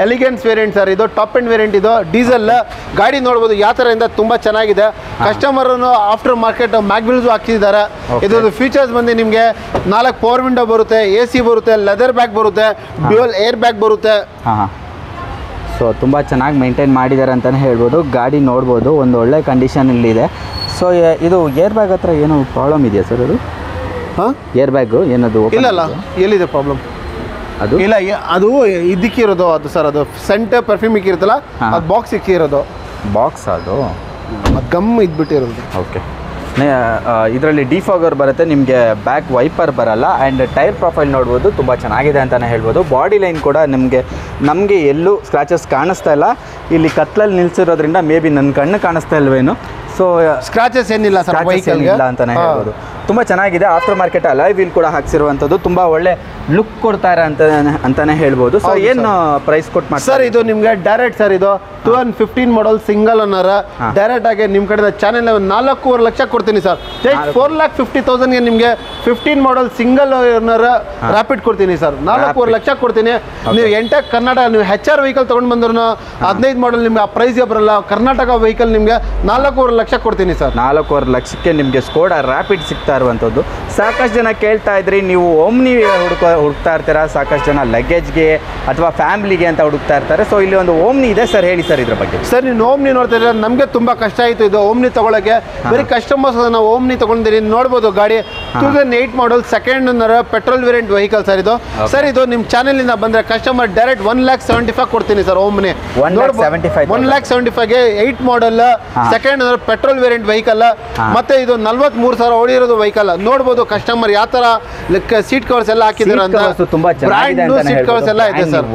elegance variant sir. ಇದು ಟಾಪ್ ಅಂಡ್ ವೇರಿಯಂಟ್, ಇದು ಡೀಸೆಲ್. ಗಾಡಿ ನೋಡ್ಬೋದು ಯಾವ ಥರ ಇಂದ ತುಂಬ ಚೆನ್ನಾಗಿದೆ. ಕಸ್ಟಮರ್ ಆಫ್ಟರ್ ಮಾರ್ಕೆಟ್ ಮ್ಯಾಗ್ವಿಲ್ಸ್ ಹಾಕಿದ್ದಾರೆ. ಇದ್ರದ್ದು ಫೀಚರ್ಸ್ ಬಂದು ನಿಮಗೆ 4 ಪವರ್ ವಿಂಡೋ ಬರುತ್ತೆ, AC ಬರುತ್ತೆ, ಲೆದರ್ ಬ್ಯಾಗ್ ಬರುತ್ತೆ, ಡ್ಯೂಯಲ್ ಏರ್ ಬ್ಯಾಗ್ ಬರುತ್ತೆ. ಸೊ ತುಂಬ ಚೆನ್ನಾಗಿ ಮೇಂಟೈನ್ ಮಾಡಿದ್ದಾರೆ ಅಂತಲೇ ಹೇಳ್ಬೋದು. ಗಾಡಿ ನೋಡ್ಬೋದು, ಒಂದು ಒಳ್ಳೆ ಕಂಡೀಷನಲ್ಲಿದೆ. ಸೊ ಇದು ಏರ್ ಬ್ಯಾಗ್ ಹತ್ರ ಏನು ಪ್ರಾಬ್ಲಮ್ ಇದೆಯಾ ಸರ್? ಅದು ಏರ್ ಬ್ಯಾಗು ಏನದು ಇಲ್ಲ, ಎಲ್ಲಿದೆ ಪ್ರಾಬ್ಲಮ್? ಅದು ಇಲ್ಲ, ಅದು ಇದಕ್ಕಿರೋದು ಅದು ಸರ್. ಅದು ಸೆಂಟರ್ ಪರ್ಫ್ಯೂಮ್ ಇಕ್ಕಿರುತ್ತಲ್ಲ, ಅದು ಬಾಕ್ಸ್ ಇಕ್ಕಿರೋದು. ಬಾಕ್ಸ್ ಅದು ಗಮ್ ಇದ್ಬಿಟ್ಟಿರೋದು. ಓಕೆ, ಇದರಲ್ಲಿ ಡಿಫಾಗರ್ ಬರುತ್ತೆ, ನಿಮಗೆ ಬ್ಯಾಕ್ ವೈಪರ್ ಬರಲ್ಲ. ಆ್ಯಂಡ್ ಟೈರ್ ಪ್ರೊಫೈಲ್ ನೋಡ್ಬೋದು, ತುಂಬ ಚೆನ್ನಾಗಿದೆ ಅಂತಲೇ ಹೇಳ್ಬೋದು. ಬಾಡಿ ಲೈನ್ ಕೂಡ ನಮಗೆ ಎಲ್ಲೂ ಸ್ಕ್ರಾಚಸ್ ಕಾಣಿಸ್ತಾ ಇಲ್ಲ. ಇಲ್ಲಿ ಕತ್ಲಲ್ಲಿ ನಿಲ್ಸಿರೋದ್ರಿಂದ ಮೇ ಬಿ ನನ್ನ ಕಣ್ಣು ಕಾಣಿಸ್ತಾ ಇಲ್ವೇನು. ಸೊ ಸ್ಕ್ರಾಚಸ್ ಏನಿಲ್ಲ ಸರ್, ಇಲ್ಲ ಅಂತಲೇ ಹೇಳ್ಬೋದು. ತುಂಬ ಚೆನ್ನಾಗಿದೆ. ಆಫ್ಟರ್ ಮಾರ್ಕೆಟ್ ಅಲಾಯ್ ವೀಲ್ ಕೂಡ ಹಾಕ್ಸಿರುವಂಥದ್ದು, ತುಂಬ ಒಳ್ಳೆ ಲುಕ್ ಕೊಡ್ತಾರೆ ಅಂತಾನೆ ಹೇಳ್ಬೋದು. ಸೊ ಏನು ಪ್ರೈಸ್ ಕೊಟ್ಟು ಮಾಡಿ ಸರ್? ಇದು ನಿಮಗೆ ಡೈರೆಕ್ಟ್ ಸರ್, ಇದು 2015 ಮಾಡಲ್, ಸಿಂಗಲ್ ಓನರ್. ಡೈರೆಕ್ಟ್ ಆಗಿ ನಿಮ್ಮ ಕಡೆ ಚಾನೆಲ್ 4.5 ಲಕ್ಷ ಕೊಡ್ತೀನಿ ಸರ್. ಜಸ್ಟ್ 4,50,000ಗೆ ನಿಮಗೆ 15 ಮಾಡಲ್ ಸಿಂಗಲ್ ಓನರ್ ರ್ಯಾಪಿಡ್ ಕೊಡ್ತೀನಿ ಸರ್. 4.5 ಲಕ್ಷ ಕೊಡ್ತೀನಿ. ನೀವು ಎಂಟರ್ ಕರ್ನಾಟಕ, ನೀವು HR ವೆಹಿಕಲ್ ತೊಗೊಂಡು ಬಂದ್ರು 15 ಮಾಡಲ್ ನಿಮ್ಗೆ ಆ ಪ್ರೈಸ್ಗೆ ಬರಲ್ಲ. ಕರ್ನಾಟಕ ವೆಹಿಕಲ್ ನಿಮಗೆ 4.5 ಲಕ್ಷ ಕೊಡ್ತೀನಿ ಸರ್. 4.5 ಲಕ್ಷಕ್ಕೆ ನಿಮಗೆ ಸ್ಕೋಡಾ ರ್ಯಾಪಿಡ್ ಸಿಗ್ತಾ ಇರುವಂಥದ್ದು. ಸಾಕಷ್ಟು ಜನ ಕೇಳ್ತಾ ಇದ್ರಿ, ನೀವು ಓಮ್ನಿ ಹುಡುಕ್ತಾ ಇರ್ತೀರಾ, ಸಾಕಷ್ಟು ಜನ ಲಗೇಜ್ಗೆ ಅಥವಾ ಫ್ಯಾಮಿಲಿಗೆ ಅಂತ ಹುಡುಕ್ತಾ ಇರ್ತಾರೆ. ಸೊ ಇಲ್ಲಿ ಒಂದು ಓಮ್ನಿ ಇದೆ ಸರ್, ಹೇಳಿ ಸರ್ ಇದ್ರ ಬಗ್ಗೆ. ಸರ್, ನೀವು ಓಮ್ನಿ ನೋಡ್ತಾ ಇದ್ರೆ ನಮಗೆ ತುಂಬ ಕಷ್ಟ ಆಯಿತು ಇದು ಓಮ್ನಿ ತೊಗೊಳಕ್ಕೆ. ಬರೀ ಕಸ್ಟಮರ್ಸ್ ನಾವು ಓಮ್ನಿ ತೊಗೊಂಡಿದ್ದೀರಿ. ನೋಡ್ಬೋದು ಗಾಡಿ 2008 model, second owner, petrol variant vehicle sir ಇದು. ಸರ್, ಇದು ನಿಮ್ಮ ಚಾನೆಲಿಂದ ಬಂದರೆ ಕಸ್ಟಮರ್ ಡೈರೆಕ್ಟ್ 1,75,000 ಕೊಡ್ತೀನಿ ಸರ್. ಓಮ್ನಿ 1,75,000ಗೆ 8 model, second owner, petrol variant vehicle. ಮತ್ತೆ ಇದು 43,000 ಓಡಿರೋದು ವೆಹಿಕಲ್. ನೋಡ್ಬೋದು ಕಸ್ಟಮರ್ ಯಾವ ಥರ ಸೀಟ್ ಕವರ್ಸ್ ಎಲ್ಲ ಹಾಕಿದ್ದಾರೆ ಅಂತ. ತುಂಬ ಚೆನ್ನಾಗಿದೆ ಅಂತ ಸೀಟ್ ಕವರ್ಸ್ ಎಲ್ಲ ಇದೆ ಸರ್.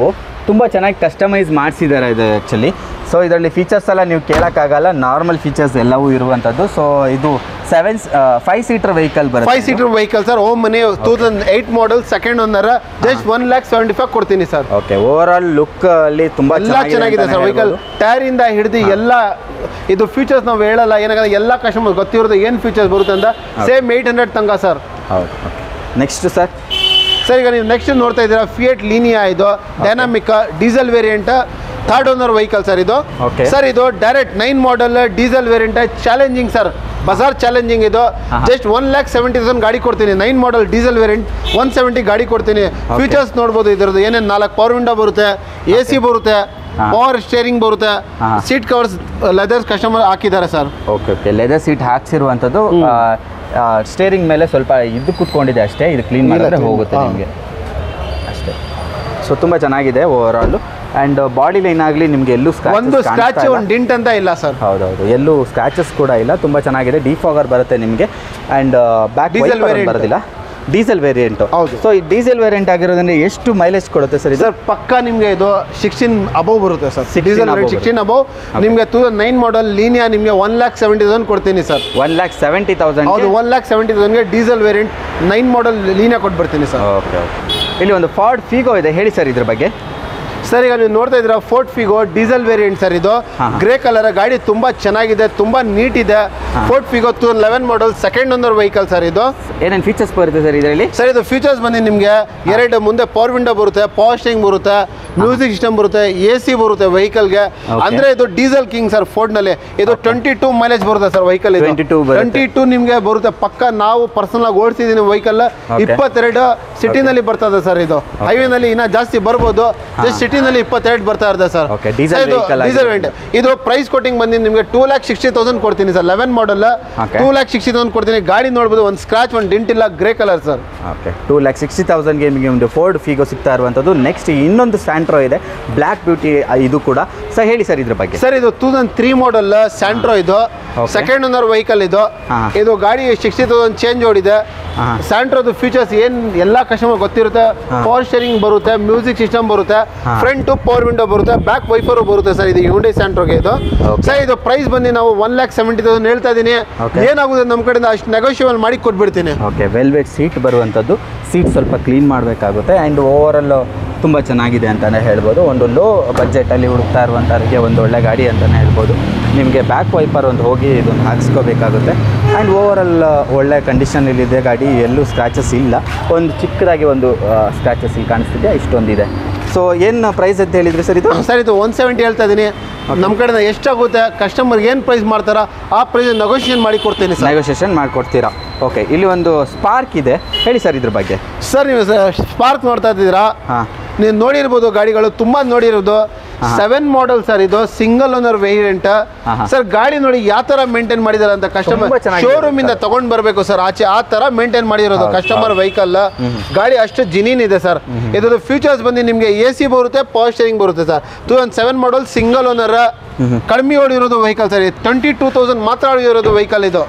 ತುಂಬ ಚೆನ್ನಾಗಿ ಕಸ್ಟಮೈಸ್ ಮಾಡಿಸಿದ್ದಾರೆ ಇದು ಆ್ಯಕ್ಚುಲಿ. ಸೊ ಇದರಲ್ಲಿ ಫೀಚರ್ಸ್ ಎಲ್ಲ ನೀವು ಕೇಳೋಕ್ಕಾಗಲ್ಲ, ನಾರ್ಮಲ್ ಫೀಚರ್ಸ್ ಎಲ್ಲವೂ ಇರುವಂಥದ್ದು. ಸೊ ಇದು 5 ಸೀಟರ್ ವೆಹಿಕಲ್ ಬರುತ್ತೆ. 5 seater vehicle sir. Omni 2008 model, second owner, just 1,75,000 ಕೊಡ್ತೀನಿ sir. Okay, over all look ಅಲ್ಲಿ ತುಂಬ ಚೆನ್ನಾಗಿದೆ ಸರ್ ವೆಹಿಕಲ್. ಟೈರ್ ಇಂದ ಹಿಡಿದು ಎಲ್ಲ ಇದು ಫೀಚರ್ಸ್ ನಾವು ಹೇಳಲ್ಲ, ಏನಾಗಲ್ಲ, ಎಲ್ಲ ಕಸ್ಟಮರ್ ಗೊತ್ತಿರೋದು ಏನು ಫೀಚರ್ಸ್ ಬರುತ್ತೆ ಅಂತ. ಸೇಮ್ 800 ತನಕ ಸರ್. ಹೌದು. ನೆಕ್ಸ್ಟ್ ಸರ್, ಈಗ ನೀವು ನೆಕ್ಸ್ಟ್ ನೋಡ್ತಾ ಇದ್ದೀರಾ, ಫಿಯಟ್ ಲೀನಿಯಾ. ಇದು dynamic diesel variant, 3rd owner vehicle sir ಇದು. ಸರ್, ಇದು direct 9 model, diesel variant, challenging sir, ಬಜಾರ್ ಚಾಲೆಂಜಿಂಗ್. ಇದು ಜಸ್ಟ್ 1,70,000 ಗಾಡಿ ಕೊಡ್ತೀನಿ. 9 ಮಾಡಲ್ ಡೀಸೆಲ್ ವೇರಿಯಂಟ್ 170 ಗಾಡಿ ಕೊಡ್ತೀನಿ. ಫೀಚರ್ಸ್ ನೋಡ್ಬೋದು ಇದ್ರದ್ದು ಏನೇನು. 4 ಪವರ್ ವಿಂಡೋ ಬರುತ್ತೆ, AC ಬರುತ್ತೆ, ಪವರ್ ಸ್ಟೇರಿಂಗ್ ಬರುತ್ತೆ, ಸೀಟ್ ಕವರ್ಸ್ ಲೆದರ್ ಕಸ್ಟಮರ್ ಹಾಕಿದ್ದಾರೆ ಸರ್. ಓಕೆ, ಲೆದರ್ ಸೀಟ್ ಹಾಕ್ಸಿರುವಂಥದ್ದು. ಸ್ಟೇರಿಂಗ್ ಮೇಲೆ ಸ್ವಲ್ಪ ಇದು ಕುತ್ಕೊಂಡಿದೆ ಅಷ್ಟೇ, ಇದು ಕ್ಲೀನ್ ಮಾಡಿದ್ರೆ ಹೋಗುತ್ತೆ ನಿಮಗೆ ಅಷ್ಟೇ. ಸೊ ತುಂಬ ಚೆನ್ನಾಗಿದೆ over all. And body line ಆಗಲಿ ನಿಮಗೆ ಎಲ್ಲೂ ಒಂದು ಸ್ಕ್ರಾಚ್ ಒಂದು ಡಿಂಟ್ ಅಂತ ಇಲ್ಲ ಸರ್. ಹೌದೌದು, ಎಲ್ಲೂ ಸ್ಕ್ರಾಚಸ್ ಕೂಡ ಇಲ್ಲ, ತುಂಬ ಚೆನ್ನಾಗಿದೆ. ಡಿಫಾಗರ್ ಬರುತ್ತೆ ನಿಮಗೆ. ಆ್ಯಂಡ್ ಬ್ಯಾಕ್ ಬರೋದಿಲ್ಲ, ಡೀಸೆಲ್ ವೇರಿಯಂಟು. ಹೌದು. ಸೊ ಈ ಡೀಸೆಲ್ ವೇರಿಯಂಟ್ ಆಗಿರೋದ್ರಿಂದ ಎಷ್ಟು ಮೈಲೇಜ್ ಕೊಡುತ್ತೆ ಸರ್ ಇದು? ಸರ್ ಪಕ್ಕ ನಿಮಗೆ ಇದು 16 ಅಬೌವ್ ಬರುತ್ತೆ ಸರ್. Diesel 16 above. ನಿಮಗೆ 2009 ಮಾಡಲ್ ಲೀನಿಯಾ ನಿಮಗೆ 1,70,000 ಕೊಡ್ತೀನಿ ಸರ್. 1,70,000. ಹೌದು, 1,70,000ಗೆ ಡೀಸೆಲ್ ವೇರಿಯಂಟ್ 9 ಮಾಡಲ್ ಲೀನಿಯಾ ಕೊಟ್ಬಿಡ್ತೀನಿ ಸರ್. Okay okay. ಇಲ್ಲಿ ಒಂದು ಫಾರ್ಡ್ ಫಿಗೋ ಇದೆ, ಹೇಳಿ ಸರ್ ಇದ್ರ ಬಗ್ಗೆ. ಸರ್ ಈಗ ನೀವು ನೋಡ್ತಾ ಇದ್ದೀರಾ Ford Figo diesel variant sir. ಇದು ಗ್ರೇ ಕಲರ್ ಗಾಡಿ, ತುಂಬಾ ಚೆನ್ನಾಗಿದೆ, ತುಂಬಾ ನೀಟ್ ಇದೆ. ಫೋರ್ಡ್ ಫಿಗೋ 2011 ಮಾಡಲ್ ಸೆಕೆಂಡ್ ಓನರ್ ವೆಹಿಕಲ್ ಸರ್. ಇದು ಏನೇನು ಫೀಚರ್ಸ್ ಬರುತ್ತೆ ಸರ್ ಇದರಲ್ಲಿ? ಸರ್ ಇದು ಫೀಚರ್ಸ್ ಬಂದು ನಿಮಗೆ ಎರಡು ಮುಂದೆ ಪವರ್ ವಿಂಡೋ ಬರುತ್ತೆ, ಪವರ್ ಸ್ಟೇರಿಂಗ್ ಬರುತ್ತೆ, ಮ್ಯೂಸಿಕ್ ಸಿಸ್ಟಮ್ ಬರುತ್ತೆ, AC ಬರುತ್ತೆ ವೆಹಿಕಲ್ಗೆ. ಅಂದ್ರೆ ಇದು ಡೀಸೆಲ್ ಕಿಂಗ್ ಸರ್ ಫೋರ್ಡ್ ನಲ್ಲಿ. ಇದು 22 ಮೈಲೇಜ್ ಬರುತ್ತೆ ಸರ್ ವೆಹಿಕಲ್. 22 ನಿಮಗೆ ಬರುತ್ತೆ ಪಕ್ಕ. ನಾವು ಪರ್ಸನಲ್ ಆಗಿ ಓಡಿಸಿದೀನಿ ವೆಹಿಕಲ್. 22 ಸಿಟಿನಲ್ಲಿ ಬರ್ತದೆ ಸರ್. ಇದು ಹೈವೇ ನಲ್ಲಿ ಇನ್ನ ಜಾಸ್ತಿ ಬರ್ಬೋದು, ಜಸ್ಟ್ ಸಿಟಿನಲ್ಲಿ 22 ಬರ್ತಾ ಇರುತ್ತೆ ಸರ್. Diesel variant. ಇದು ಪ್ರೈಸ್ ಕೊಟ್ಟಿಂಗ್ ಬಂದು ನಿಮಗೆ 2,60,000 ಕೊಡ್ತೀನಿ ಸರ್. 11 ಮಾಡಲ್ 2,60,000 ಕೊಡ್ತೀನಿ. ಗಾಡಿ ನೋಡ್ಬೋದು, ಒಂದು ಸ್ಕ್ರಾಚ್ ಒಂದು ಡಿಂಟ್ ಇಲ್ಲ, ಗ್ರೇ ಕಲರ್ ಸರ್. ಓಕೆ, 2,60,000ಗೆ ನಿಮಗೆ ಒಂದು ಫೋರ್ಡ್ ಫಿಗೋ ಸಿಗ್ತಾ ಇರುವಂಥದ್ದು. ನೆಕ್ಸ್ಟ್ ಇನ್ನೊಂದು ಸ್ಯಾಂಟ್ರೋ ಇದೆ, ಬ್ಲ್ಯಾಕ್ ಬ್ಯೂಟಿ, ಇದು ಕೂಡ ಸರ್. ಹೇಳಿ ಸರ್ ಇದ್ರ ಬಗ್ಗೆ. ಸರ್ ಇದು 2003 ಮಾಡಲ್ ಸ್ಯಾಂಟ್ರೋ. ಇದು ಸೆಕೆಂಡ್ ಓನರ್ ವೆಹಿಕಲ್. ಇದು ಗಾಡಿ 60,000 ಚೇಂಜ್ ಓಡಿದೆ. ಸ್ಯಾಂಟ್ರೋದು ಫೀಚರ್ಸ್ ಏನು ಎಲ್ಲ ಕಸ್ಟಮರ್ ಗೊತ್ತಿರುತ್ತೆ. ಪವರ್ ಸ್ಟೇರಿಂಗ್ ಬರುತ್ತೆ, ಮ್ಯೂಸಿಕ್ ಸಿಸ್ಟಮ್ ಬರುತ್ತೆ, ಫ್ರಂಟ್ ಪವರ್ ವಿಂಡೋ ಬರುತ್ತೆ, ಬ್ಯಾಕ್ ವೈಫರ್ ಬರುತ್ತೆ ಸರ್. ಇದು ಹ್ಯುಂಡೈ ಸ್ಯಾಂಟ್ರೋಗೆ. ಇದು ಸರ್ ಇದು ಪ್ರೈಸ್ ಬಂದು ನಾವು 1,70,000 ಹೇಳ್ತಾ ಇದ್ದೀನಿ. ಏನಾಗುತ್ತೆ ನಮ್ಮ ಕಡೆಯಿಂದ ಅಷ್ಟು ನೆಗೋಷಿಯಬಲ್ ಮಾಡಿ ಕೊಟ್ಬಿಡ್ತೀನಿ. ಓಕೆ, ವೆಲ್ವೆಟ್ ಸೀಟ್ ಬರುವಂಥದ್ದು. ಸೀಟ್ ಸ್ವಲ್ಪ ಕ್ಲೀನ್ ಮಾಡಬೇಕಾಗುತ್ತೆ. ಆ್ಯಂಡ್ ಓವರಾಲ್ ತುಂಬ ಚೆನ್ನಾಗಿದೆ ಅಂತಲೇ ಹೇಳ್ಬೋದು. ಒಂದು ಲೋ ಬಜೆಟಲ್ಲಿ ಹುಡುಕ್ತಾ ಇರುವಂಥವ್ರಿಗೆ ಒಂದು ಒಳ್ಳೆ ಗಾಡಿ ಅಂತಲೇ ಹೇಳ್ಬೋದು. ನಿಮಗೆ ಬ್ಯಾಕ್ ವೈಪರ್ ಒಂದು ಹೋಗಿ ಇದೊಂದು ಹಾಕಿಸ್ಕೋಬೇಕಾಗುತ್ತೆ. ಆ್ಯಂಡ್ ಓವರಾಲ್ ಒಳ್ಳೆ ಕಂಡೀಷನಲ್ಲಿದೆ ಗಾಡಿ, ಎಲ್ಲೂ ಸ್ಕ್ರಾಚಸ್ ಇಲ್ಲ. ಒಂದು ಚಿಕ್ಕದಾಗಿ ಒಂದು ಸ್ಕ್ರಾಚಸ್ ಇಲ್ಲಿ ಕಾಣಿಸ್ತಿದೆ, ಇಷ್ಟೊಂದಿದೆ. ಸೊ ಏನು ಪ್ರೈಸ್ ಅಂತ ಹೇಳಿದ್ರಿ ಸರ್ ಇದು? ಸರ್ ಇದು 170 ಹೇಳ್ತಾ ಇದ್ದೀನಿ. ನಮ್ಮ ಕಡೆಯಿಂದ ಎಷ್ಟಾಗುತ್ತೆ, ಕಸ್ಟಮರ್ಗೆ ಏನು ಪ್ರೈಸ್ ಮಾಡ್ತಾರ ಆ ಪ್ರೈಸ್ ನೆಗೋಷಿಯೇಷನ್ ಮಾಡಿ ಕೊಡ್ತೀನಿ ಸರ್. ನೆಗೋಷಿಯೇಷನ್ ಮಾಡಿಕೊಡ್ತೀರಾ? ಓಕೆ, ಇಲ್ಲಿ ಒಂದು ಸ್ಪಾರ್ಕ್ ಇದೆ, ಹೇಳಿ ಸರ್ ಇದ್ರ ಬಗ್ಗೆ. ಸರ್ ನೀವು ಸ್ಪಾರ್ಕ್ ನೋಡ್ತಾ ಇದ್ದೀರಾ? ನೀವು ನೋಡಿರ್ಬೋದು, ಗಾಡಿಗಳು ತುಂಬ ನೋಡಿರೋದು. 7 ಮಾಡಲ್ ಸರ್. ಇದು ಸಿಂಗಲ್ ಓನರ್ ವೇರಿಯಂಟ್ ಸರ್. ಗಾಡಿ ನೋಡಿ ಯಾವ ತರ ಮೇಂಟೈನ್ ಮಾಡಿದಾರೆ ಅಂತ. ಕಸ್ಟಮರ್ ಶೋರೂಮ್ ಇಂದ ತಗೊಂಡ್ ಬರ್ಬೇಕು ಸರ್ ಆಚೆ, ಆ ತರ ಮೇಂಟೈನ್ ಮಾಡಿರೋದು ಕಸ್ಟಮರ್ ವೆಹಿಕಲ್. ಗಾಡಿ ಅಷ್ಟು ಜಿನೀನ್ ಇದೆ ಸರ್. ಇದ್ರದ್ದು ಫೀಚರ್ಸ್ ಬಂದು ನಿಮಗೆ AC ಬರುತ್ತೆ, ಪವರ್ ಸ್ಟೇರಿಂಗ್ ಬರುತ್ತೆ ಸರ್. 2007 ಮಾಡಲ್ ಸಿಂಗಲ್ ಓನರ್, ಕಡಿಮೆ ಓಡಿರೋದು ವೆಹಿಕಲ್ ಸರ್. 22,000 ಮಾತ್ರ ಓಡಿರೋದು ವೆಹಿಕಲ್. ಇದು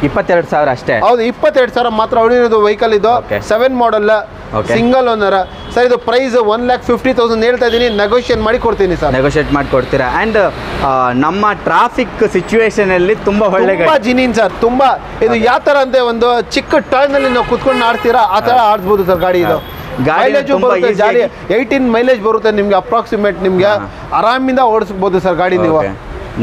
22,000 ಅಷ್ಟೇ. ಹೌದು, 22,000 ಮಾತ್ರ ಓಡಿರೋದು ವೆಹಿಕಲ್. ಇದು 7 ಮಾಡಲ್ ಸಿಂಗಲ್ ಓನರ್ ಸರ್. ಇದು ಪ್ರೈಸ್ 1,50,000 ಹೇಳ್ತಾ ಇದ್ದೀನಿ. ನೆಗೋಷಿಯೇಟ್ ಮಾಡಿ ಕೊಡ್ತೀನಿ ಸರ್. ನೆಗೋಷಿಯೇಟ್ ಮಾಡಿ ಕೊಡ್ತೀರಾ? ಆ್ಯಂಡ್ ನಮ್ಮ ಟ್ರಾಫಿಕ್ ಸಿಚುವೇಶನ್ ಅಲ್ಲಿ ತುಂಬಾ ಒಳ್ಳೆ ಜಿನೀನ್ ಸರ್. ತುಂಬಾ ಇದು ಯಾವ ತರ ಅಂದ್ರೆ ಒಂದು ಚಿಕ್ಕ ಟರ್ನ್ ಅಲ್ಲಿ ನಾವು ಕುತ್ಕೊಂಡು ಆಡ್ತೀರಾ ಆ ತರ ಆಡ್ಬೋದು ಸರ್ ಗಾಡಿ. ಇದು ಮೈಲೇಜ್ ಬರುತ್ತೆ, ಜಾಲಿ 18 ಮೈಲೇಜ್ ಬರುತ್ತೆ ನಿಮ್ಗೆ ಅಪ್ರಾಕ್ಸಿಮೇಟ್. ನಿಮ್ಗೆ ಆರಾಮಿಂದ ಓಡಿಸ್ಬೋದು ಸರ್ ಗಾಡಿ ನೀವು.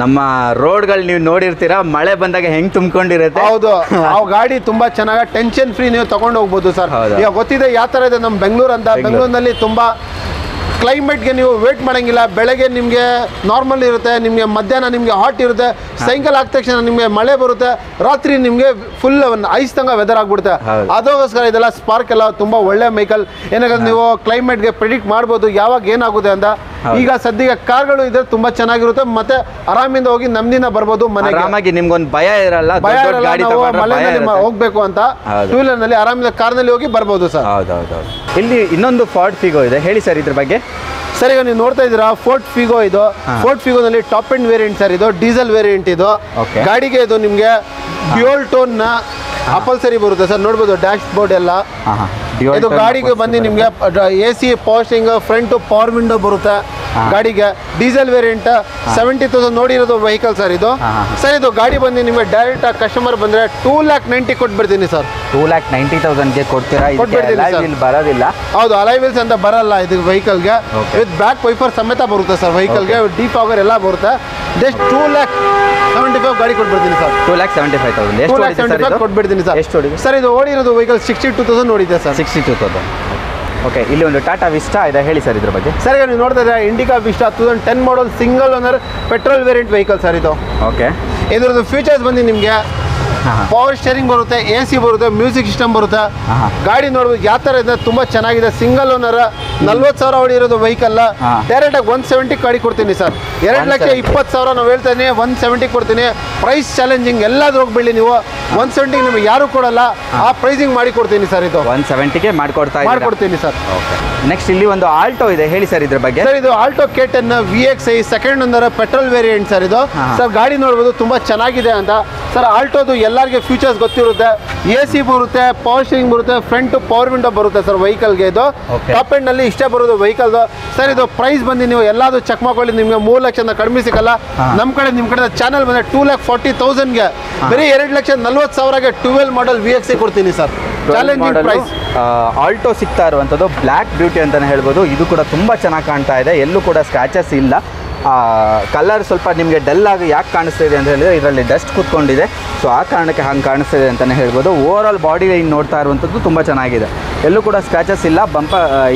ನಮ್ಮ ರೋಡ್ಗಳು ನೀವು ನೋಡಿರ್ತೀರಾ, ಮಳೆ ಬಂದಾಗ ಹೆಂಗ್ ತುಂಬಿಕೊಂಡಿರುತ್ತೆ. ಹೌದು, ಆ ಗಾಡಿ ತುಂಬಾ ಚೆನ್ನಾಗಿ ಟೆನ್ಷನ್ ಫ್ರೀ ನೀವು ತಗೊಂಡು ಹೋಗ್ಬೋದು ಸರ್. ಈಗ ಗೊತ್ತಿದೆ ಯಾವ ತರ ಇದೆ ನಮ್ಮ ಬೆಂಗಳೂರು ಅಂತ. ಬೆಂಗಳೂರಿನಲ್ಲಿ ತುಂಬಾ ಕ್ಲೈಮೇಟ್ಗೆ ನೀವು ವೇಟ್ ಮಾಡೋಂಗಿಲ್ಲ. ಬೆಳಗ್ಗೆ ನಿಮಗೆ ನಾರ್ಮಲ್ ಇರುತ್ತೆ, ನಿಮಗೆ ಮಧ್ಯಾಹ್ನ ನಿಮಗೆ ಹಾಟ್ ಇರುತ್ತೆ, ಸಾಯಂಕಾಲ ಆದ ತಕ್ಷಣ ನಿಮಗೆ ಮಳೆ ಬರುತ್ತೆ, ರಾತ್ರಿ ನಿಮಗೆ ಫುಲ್ ಐಸ್ ತಂಗ ವೆದರ್ ಆಗ್ಬಿಡುತ್ತೆ. ಅದಕ್ಕೋಸ್ಕರ ಇದೆಲ್ಲ ಸ್ಪಾರ್ಕ್ ಎಲ್ಲ ತುಂಬ ಒಳ್ಳೆ ವೆಹಿಕಲ್. ಏನಾದ್ರೆ ನೀವು ಕ್ಲೈಮೇಟ್ಗೆ ಪ್ರಿಡಿಕ್ಟ್ ಮಾಡ್ಬೋದು ಯಾವಾಗ ಏನಾಗುತ್ತೆ ಅಂತ. ಈಗ ಸದ್ಯಕ್ಕೆ ಕಾರ್ಗಳು ಇದ್ರೆ ತುಂಬಾ ಚೆನ್ನಾಗಿರುತ್ತೆ, ಮತ್ತೆ ಆರಾಮಿಂದ ಹೋಗಿ ನಮ್ದಿನ ಬರ್ಬೋದು ಮನೆಗೆ. ಆರಾಮಾಗಿ ನಿಮ್ಗೊಂದು ಭಯ ಇರಲ್ಲ, ಮಳೆನಲ್ಲಿ ಹೋಗ್ಬೇಕು ಅಂತ 2 ವೀಲರ್ ನಲ್ಲಿ ಆರಾಮಿಂದ ಕಾರ್ನಲ್ಲಿ ಹೋಗಿ ಬರ್ಬೋದು ಸರ್. ಹೌದೌದು. ಇಲ್ಲಿ ಇನ್ನೊಂದು ಫೋರ್ಡ್ ಫಿಗೋ ಇದೆ, ಹೇಳಿ ಸರ್ ಇದ್ರ ಬಗ್ಗೆ. ಸರ್ ಈಗ ನೀವು ನೋಡ್ತಾ ಇದ್ದೀರಾ ಫೋರ್ಡ್ ಫಿಗೋ. ಇದು ಫೋರ್ಡ್ ಫಿಗೋನಲ್ಲಿ ಟಾಪ್ ಎಂಡ್ ವೇರಿಯಂಟ್ ಸರ್. ಇದು ಡೀಸೆಲ್ ವೇರಿಯಂಟ್. ಇದು ಗಾಡಿಗೆ ಇದು ನಿಮಗೆ ಡ್ಯೂಯಲ್ ಟೋನ್ ನ ಅಪಲ್ಸರಿ ಬರುತ್ತೆ ಸರ್. ನೋಡ್ಬೋದು ಡ್ಯಾಶ್ ಬೋರ್ಡ್ ಎಲ್ಲ. ಇದು ಗಾಡಿಗೆ ಬಂದು ನಿಮಗೆ AC power steering, front power window ಬರುತ್ತೆ ಗಾಡಿಗೆ. ಡೀಸೆಲ್ ವೇರಿಯಂಟ್ 70,000 ನೋಡಿರೋದು ವೆಹಿಕಲ್ ಸರ್. ಇದು ಸರ್ ಇದು ಗಾಡಿ ಬಂದು ನಿಮಗೆ ಡೈರೆಕ್ಟ್ ಕಸ್ಟಮರ್ ಬಂದ್ರೆ 2,90,000 ಕೊಟ್ಬಿಡ್ತೀನಿ ಸರ್. 2,90,000ಗೆ ಕೊಡ್ತೀರಾ? ಬರೋದಿಲ್ಲ. ಹೌದು, ಅಲೈ ವೀಲ್ಸ್ ಅಂತ ಬರಲ್ಲ ಇದು ವೆಹಿಕಲ್ಗೆ. ವಿತ್ ಬ್ಯಾಕ್ ವೈಫರ್ ಸಮೇತ ಬರುತ್ತೆ ಸರ್ ವೆಹಿಕಲ್ಗೆ. ಡಿಫಾಗರ್ ಎಲ್ಲ ಬರುತ್ತೆ. ಜಸ್ಟ್ 2,75,000 ಗಾಡಿ ಕೊಟ್ಬಿಡ್ತೀನಿ ಸರ್. 2,75,000 ಕೊಟ್ಬಿಡ್ತೀನಿ ಸರ್. ಎಷ್ಟು ಓಡಿದೆ ಸರ್? ಇದು ಓಡಿರೋದು ವೆಹಿಕಲ್ 62,000 ಓಡಿದೆ ಸರ್. 62,000. ಓಕೆ, ಇಲ್ಲಿ ಒಂದು ಟಾಟಾ ವಿಸ್ಟಾ ಇದೆ, ಹೇಳಿ ಸರ್ ಇದ್ರ ಬಗ್ಗೆ. ಸರ್ ಈಗ ನೀವು ನೋಡ್ತಾ ಇದ್ದೀರಾ Indica Vista 2010 model single owner petrol variant vehicle sir. ಇದು ಓಕೆ. ಇದ್ರದ್ದು ಫೀಚರ್ಸ್ ಬಂದು ನಿಮಗೆ ಪವರ್ ಸ್ಟೇರಿಂಗ್ ಬರುತ್ತೆ, AC ಬರುತ್ತೆ, ಮ್ಯೂಸಿಕ್ ಸಿಸ್ಟಮ್ ಬರುತ್ತೆ. ಗಾಡಿ ನೋಡ್ಬೋದು ಯಾವ ಥರ ಇದೆ, ತುಂಬ ಚೆನ್ನಾಗಿದೆ. ಸಿಂಗಲ್ ಓನರ್, 40,000 ಓಡಿರೋದು ವೆಹಿಕಲ್. ಡೈರೆಕ್ಟಾಗಿ 170 ಗಾಡಿ ಕೊಡ್ತೀನಿ ಸರ್. 2,20,000 ನಾವು ಹೇಳ್ತೇನೆ, 170 ಕೊಡ್ತೀನಿ. ಪ್ರೈಸ್ ಚಾಲೆಂಜಿಂಗ್ ಎಲ್ಲಾದ್ರೂ ಹೋಗ್ಬಿಡಿ ನೀವು. 170 ನಿಮಗೆ ಯಾರು ಕೊಡಲ್ಲ, ಆ ಪ್ರೈಸಿಂಗ್ ಮಾಡಿ ಕೊಡ್ತೀನಿ ಸರ್. ಇದು 170ಗೆ ಮಾಡ್ಕೊಡ್ತೀನಿ ಸರ್. ಓಕೆ, ನೆಕ್ಸ್ಟ್ ಇಲ್ಲಿ ಒಂದು ಆಲ್ಟೋ ಇದೆ, ಹೇಳಿ ಸರ್ ಇದ್ರ ಬಗ್ಗೆ. ಸರ್ ಇದು Alto K10 VXi second owner petrol variant sir. ಇದು ಸರ್ ಗಾಡಿ ನೋಡ್ಬೋದು ತುಂಬಾ ಚೆನ್ನಾಗಿದೆ ಅಂತ ಸರ್. ಆಲ್ಟೋದು ಎಲ್ಲರಿಗೆ ಫೀಚರ್ಸ್ ಗೊತ್ತಿರುತ್ತೆ, AC ಬರುತ್ತೆ, ಪವರ್ ಸ್ಟೀರಿಂಗ್ ಬರುತ್ತೆ, ಫ್ರಂಟ್ ಪವರ್ ವಿಂಡೋ ಬರುತ್ತೆ ಸರ್ ವೆಹಿಕಲ್ಗೆ. ಇದು ಟಾಪ್ ಎಂಡ್ ನಲ್ಲಿ ಇಷ್ಟೇ ಬರೋದು ವೆಹಿಕಲ್ದು ಸರ್. ಇದು ಪ್ರೈಸ್ ಬಂದು ನೀವು ಎಲ್ಲಾದ್ರು ಚೆಕ್ ಮಾಡ್ಕೊಳ್ಳಿ, ನಿಮಗೆ 3 ಲಕ್ಷದ ಕಡಿಮೆ ಸಿಗಲ್ಲ. ನಮ್ಮ ಕಡೆ ನಿಮ್ಮ ಕಡೆ ಚಾನಲ್ ಬಂದ್ರೆ 2,40,000ಗೆ ಬರೀ 2,40,000ಗೆ 12 ಮಾಡಲ್ VXi ಕೊಡ್ತೀನಿ ಸರ್. Challenging price. ಆಲ್ಟೋ ಸಿಗ್ತಾ ಇರುವಂಥದ್ದು ಬ್ಲ್ಯಾಕ್ ಬ್ಯೂಟಿ ಅಂತಲೇ ಹೇಳ್ಬೋದು. ಇದು ಕೂಡ ತುಂಬ ಚೆನ್ನಾಗಿ ಕಾಣ್ತಾ ಇದೆ, ಎಲ್ಲೂ ಕೂಡ ಸ್ಕ್ರಾಚಸ್ ಇಲ್ಲ. ಕಲರ್ ಸ್ವಲ್ಪ ನಿಮಗೆ ಡಲ್ ಆಗಿ ಯಾಕೆ ಕಾಣಿಸ್ತಾ ಇದೆ ಅಂತ ಹೇಳಿದ್ರೆ ಇದರಲ್ಲಿ ಡಸ್ಟ್ ಕೂತ್ಕೊಂಡಿದೆ, ಸೊ ಆ ಕಾರಣಕ್ಕೆ ಹಂಗೆ ಕಾಣಿಸ್ತಾ ಇದೆ ಅಂತಲೇ ಹೇಳ್ಬೋದು. ಓವರ್ ಆಲ್ ಬಾಡಿ ಲೈನ್ ನೋಡ್ತಾ ಇರುವಂಥದ್ದು ತುಂಬ ಚೆನ್ನಾಗಿದೆ, ಎಲ್ಲೂ ಕೂಡ ಸ್ಕ್ರಾಚಸ್ ಇಲ್ಲ.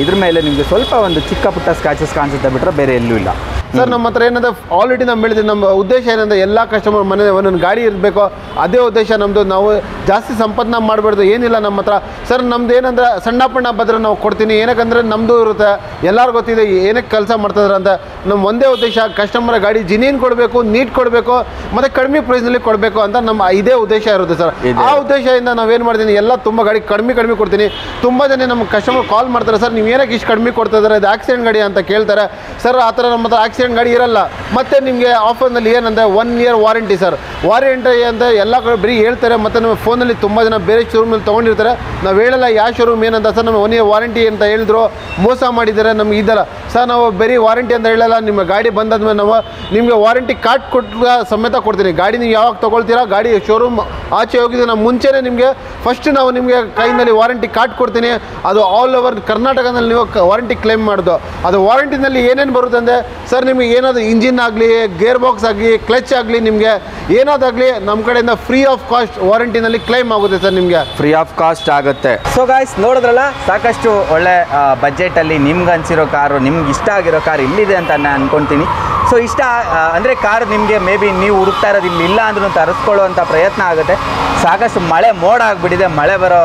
ಇದ್ರ ಮೇಲೆ ನಿಮಗೆ ಸ್ವಲ್ಪ ಒಂದು ಚಿಕ್ಕ ಪುಟ್ಟ ಸ್ಕ್ರಾಚಸ್ ಕಾಣಿಸುತ್ತೆ ಬಿಟ್ಟರೆ ಬೇರೆ ಎಲ್ಲೂ ಇಲ್ಲ ಸರ್. ನಮ್ಮ ಹತ್ರ ಏನಂದ್ರೆ ಆಲ್ರೆಡಿ ನಮ್ಮ ಹೇಳಿದ್ವಿ, ನಮ್ಮ ಉದ್ದೇಶ ಏನಂದ್ರೆ ಎಲ್ಲ ಕಸ್ಟಮರ್ ಮನೆ ಒಂದೊಂದು ಗಾಡಿ ಇರಬೇಕು, ಅದೇ ಉದ್ದೇಶ ನಮ್ಮದು. ನಾವು ಜಾಸ್ತಿ ಸಂಪಾದನೆ ಮಾಡಬಾರ್ದು, ಏನಿಲ್ಲ ನಮ್ಮ ಹತ್ರ ಸರ್. ನಮ್ದು ಏನಂದ್ರೆ ಸಣ್ಣ ಪಣ್ಣ ಬದ್ರೆ ನಾವು ಕೊಡ್ತೀನಿ, ಏನಕ್ಕಂದ್ರೆ ನಮ್ಮದು ಇರುತ್ತೆ, ಎಲ್ಲರಿಗೂ ಗೊತ್ತಿದೆ ಏನಕ್ಕೆ ಕೆಲಸ ಮಾಡ್ತಿದ್ರೆ ಅಂತ. ನಮ್ಮ ಒಂದೇ ಉದ್ದೇಶ ಕಸ್ಟಮರ್ ಗಾಡಿ ಜಿನೀನ್ ಕೊಡಬೇಕು, ನೀಟ್ ಕೊಡಬೇಕು, ಮತ್ತು ಕಡಿಮೆ ಪ್ರೈಸ್ನಲ್ಲಿ ಕೊಡಬೇಕು ಅಂತ ನಮ್ಮ ಇದೇ ಉದ್ದೇಶ ಇರುತ್ತೆ ಸರ್. ಆ ಉದ್ದೇಶದಿಂದ ನಾವೇನು ಮಾಡ್ತೀನಿ, ಎಲ್ಲ ತುಂಬ ಗಾಡಿ ಕಡಿಮೆ ಕೊಡ್ತೀನಿ. ತುಂಬ ಜನ ನಮ್ಮ ಕಸ್ಟಮರ್ ಕಾಲ್ ಮಾಡ್ತಾರೆ, ಸರ್ ನೀವು ಏನಕ್ಕೆ ಇಷ್ಟು ಕಡಿಮೆ ಕೊಡ್ತಾ ಇದ್ದಾರೆ, ಇದು ಆಕ್ಸಿಡೆಂಟ್ ಗಾಡಿ ಅಂತ ಕೇಳ್ತಾರೆ ಸರ್. ಆ ಥರ ನಮ್ಮ ಹತ್ರ ಆಕ್ಸಿಡೆಂಟ್ ಗಾಡಿ ಇರಲ್ಲ. ಮತ್ತು ನಿಮಗೆ ಆಫರ್ನಲ್ಲಿ ಏನಂದರೆ 1 year ವಾರಂಟಿ ಸರ್. ವಾರಂಟಿ ಅಂತ ಎಲ್ಲ ಕಡೆ ಬರೀ ಹೇಳ್ತಾರೆ, ಮತ್ತು ನಮ್ಮ ಫೋನಲ್ಲಿ ತುಂಬ ಜನ ಬೇರೆ ಶೋರೂಮಲ್ಲಿ ತೊಗೊಂಡಿರ್ತಾರೆ. ನಾವು ಹೇಳಲ್ಲ ಯಾವ ಶೋರೂಮ್ ಏನಂತ ಸರ್. ನಮ್ಮ 1 year ವಾರಂಟಿ ಅಂತ ಹೇಳಿದ್ರು, ಮೋಸ ಮಾಡಿದ್ದಾರೆ ನಮ್ಗೆ ಇದಲ್ಲ ಸರ್. ನಾವು ಬರೀ ವಾರಂಟಿ ಅಂತ ಹೇಳಲ್ಲ, ನಿಮ್ಮ ಗಾಡಿ ಬಂದಾದ್ಮೇಲೆ ನಾವು ನಿಮಗೆ ವಾರಂಟಿ ಕಾರ್ಡ್ ಕೊಟ್ಟು ಸಮೇತ ಕೊಡ್ತೀನಿ. ಗಾಡಿ ನೀವು ಯಾವಾಗ ತೊಗೊಳ್ತೀರಾ, ಗಾಡಿ ಶೋರೂಮ್ ಆಚೆ ಹೋಗಿದ್ದು ನಾವು ಮುಂಚೆನೇ ನಿಮಗೆ ಫಸ್ಟ್ ನಾವು ನಿಮಗೆ ಕೈನಲ್ಲಿ ವಾರಂಟಿ ಕಾರ್ಡ್ ಕೊಡ್ತೀನಿ. ಅದು ಆಲ್ ಓವರ್ ಕರ್ನಾಟಕದಲ್ಲಿ ನೀವು ವಾರಂಟಿ ಕ್ಲೇಮ್ ಮಾಡೋದು. ಅದು ವಾರಂಟಿನಲ್ಲಿ ಏನೇನು ಬರುತ್ತೆ ಅಂದರೆ ಸರ್, ನಿಮಗೆ ಏನಾದರೂ ಇಂಜಿನ್ ಆಗಲಿ, ಗೇರ್ ಬಾಕ್ಸ್ ಆಗಲಿ, ಕ್ಲಚ್ ಆಗಲಿ, ನಿಮಗೆ ಏನಾದಾಗಲಿ ನಮ್ಮ ಕಡೆಯಿಂದ ಫ್ರೀ ಆಫ್ ಕಾಸ್ಟ್ ವಾರಂಟಿನಲ್ಲಿ ಕ್ಲೈಮ್ ಆಗುತ್ತೆ ಸರ್. ನಿಮಗೆ ಫ್ರೀ ಆಫ್ ಕಾಸ್ಟ್ ಆಗುತ್ತೆ. ಸೊ ಗಾಯ್ಸ್ ನೋಡಿದ್ರಲ್ಲ, ಸಾಕಷ್ಟು ಒಳ್ಳೆ ಬಜೆಟಲ್ಲಿ ನಿಮ್ಗೆ ಅನಿಸಿರೋ ಕಾರು, ನಿಮ್ಗೆ ಇಷ್ಟ ಆಗಿರೋ ಕಾರ್ ಇಲ್ಲಿದೆ ಅಂತ ನಾನು ಅನ್ಕೊತೀನಿ. ಸೊ ಇಷ್ಟ ಅಂದರೆ ಕಾರ್ ನಿಮಗೆ ಮೇ ಬಿ ನೀವು ಹುಡುಕ್ತಾ ಇರೋದು ಇಲ್ಲಿ ಇಲ್ಲ ಅಂದ್ರೂ ತರಿಸ್ಕೊಳ್ಳುವಂಥ ಪ್ರಯತ್ನ ಆಗುತ್ತೆ. ಸಾಕಷ್ಟು ಮೋಡ ಆಗಿಬಿಟ್ಟಿದೆ, ಮಳೆ ಬರೋ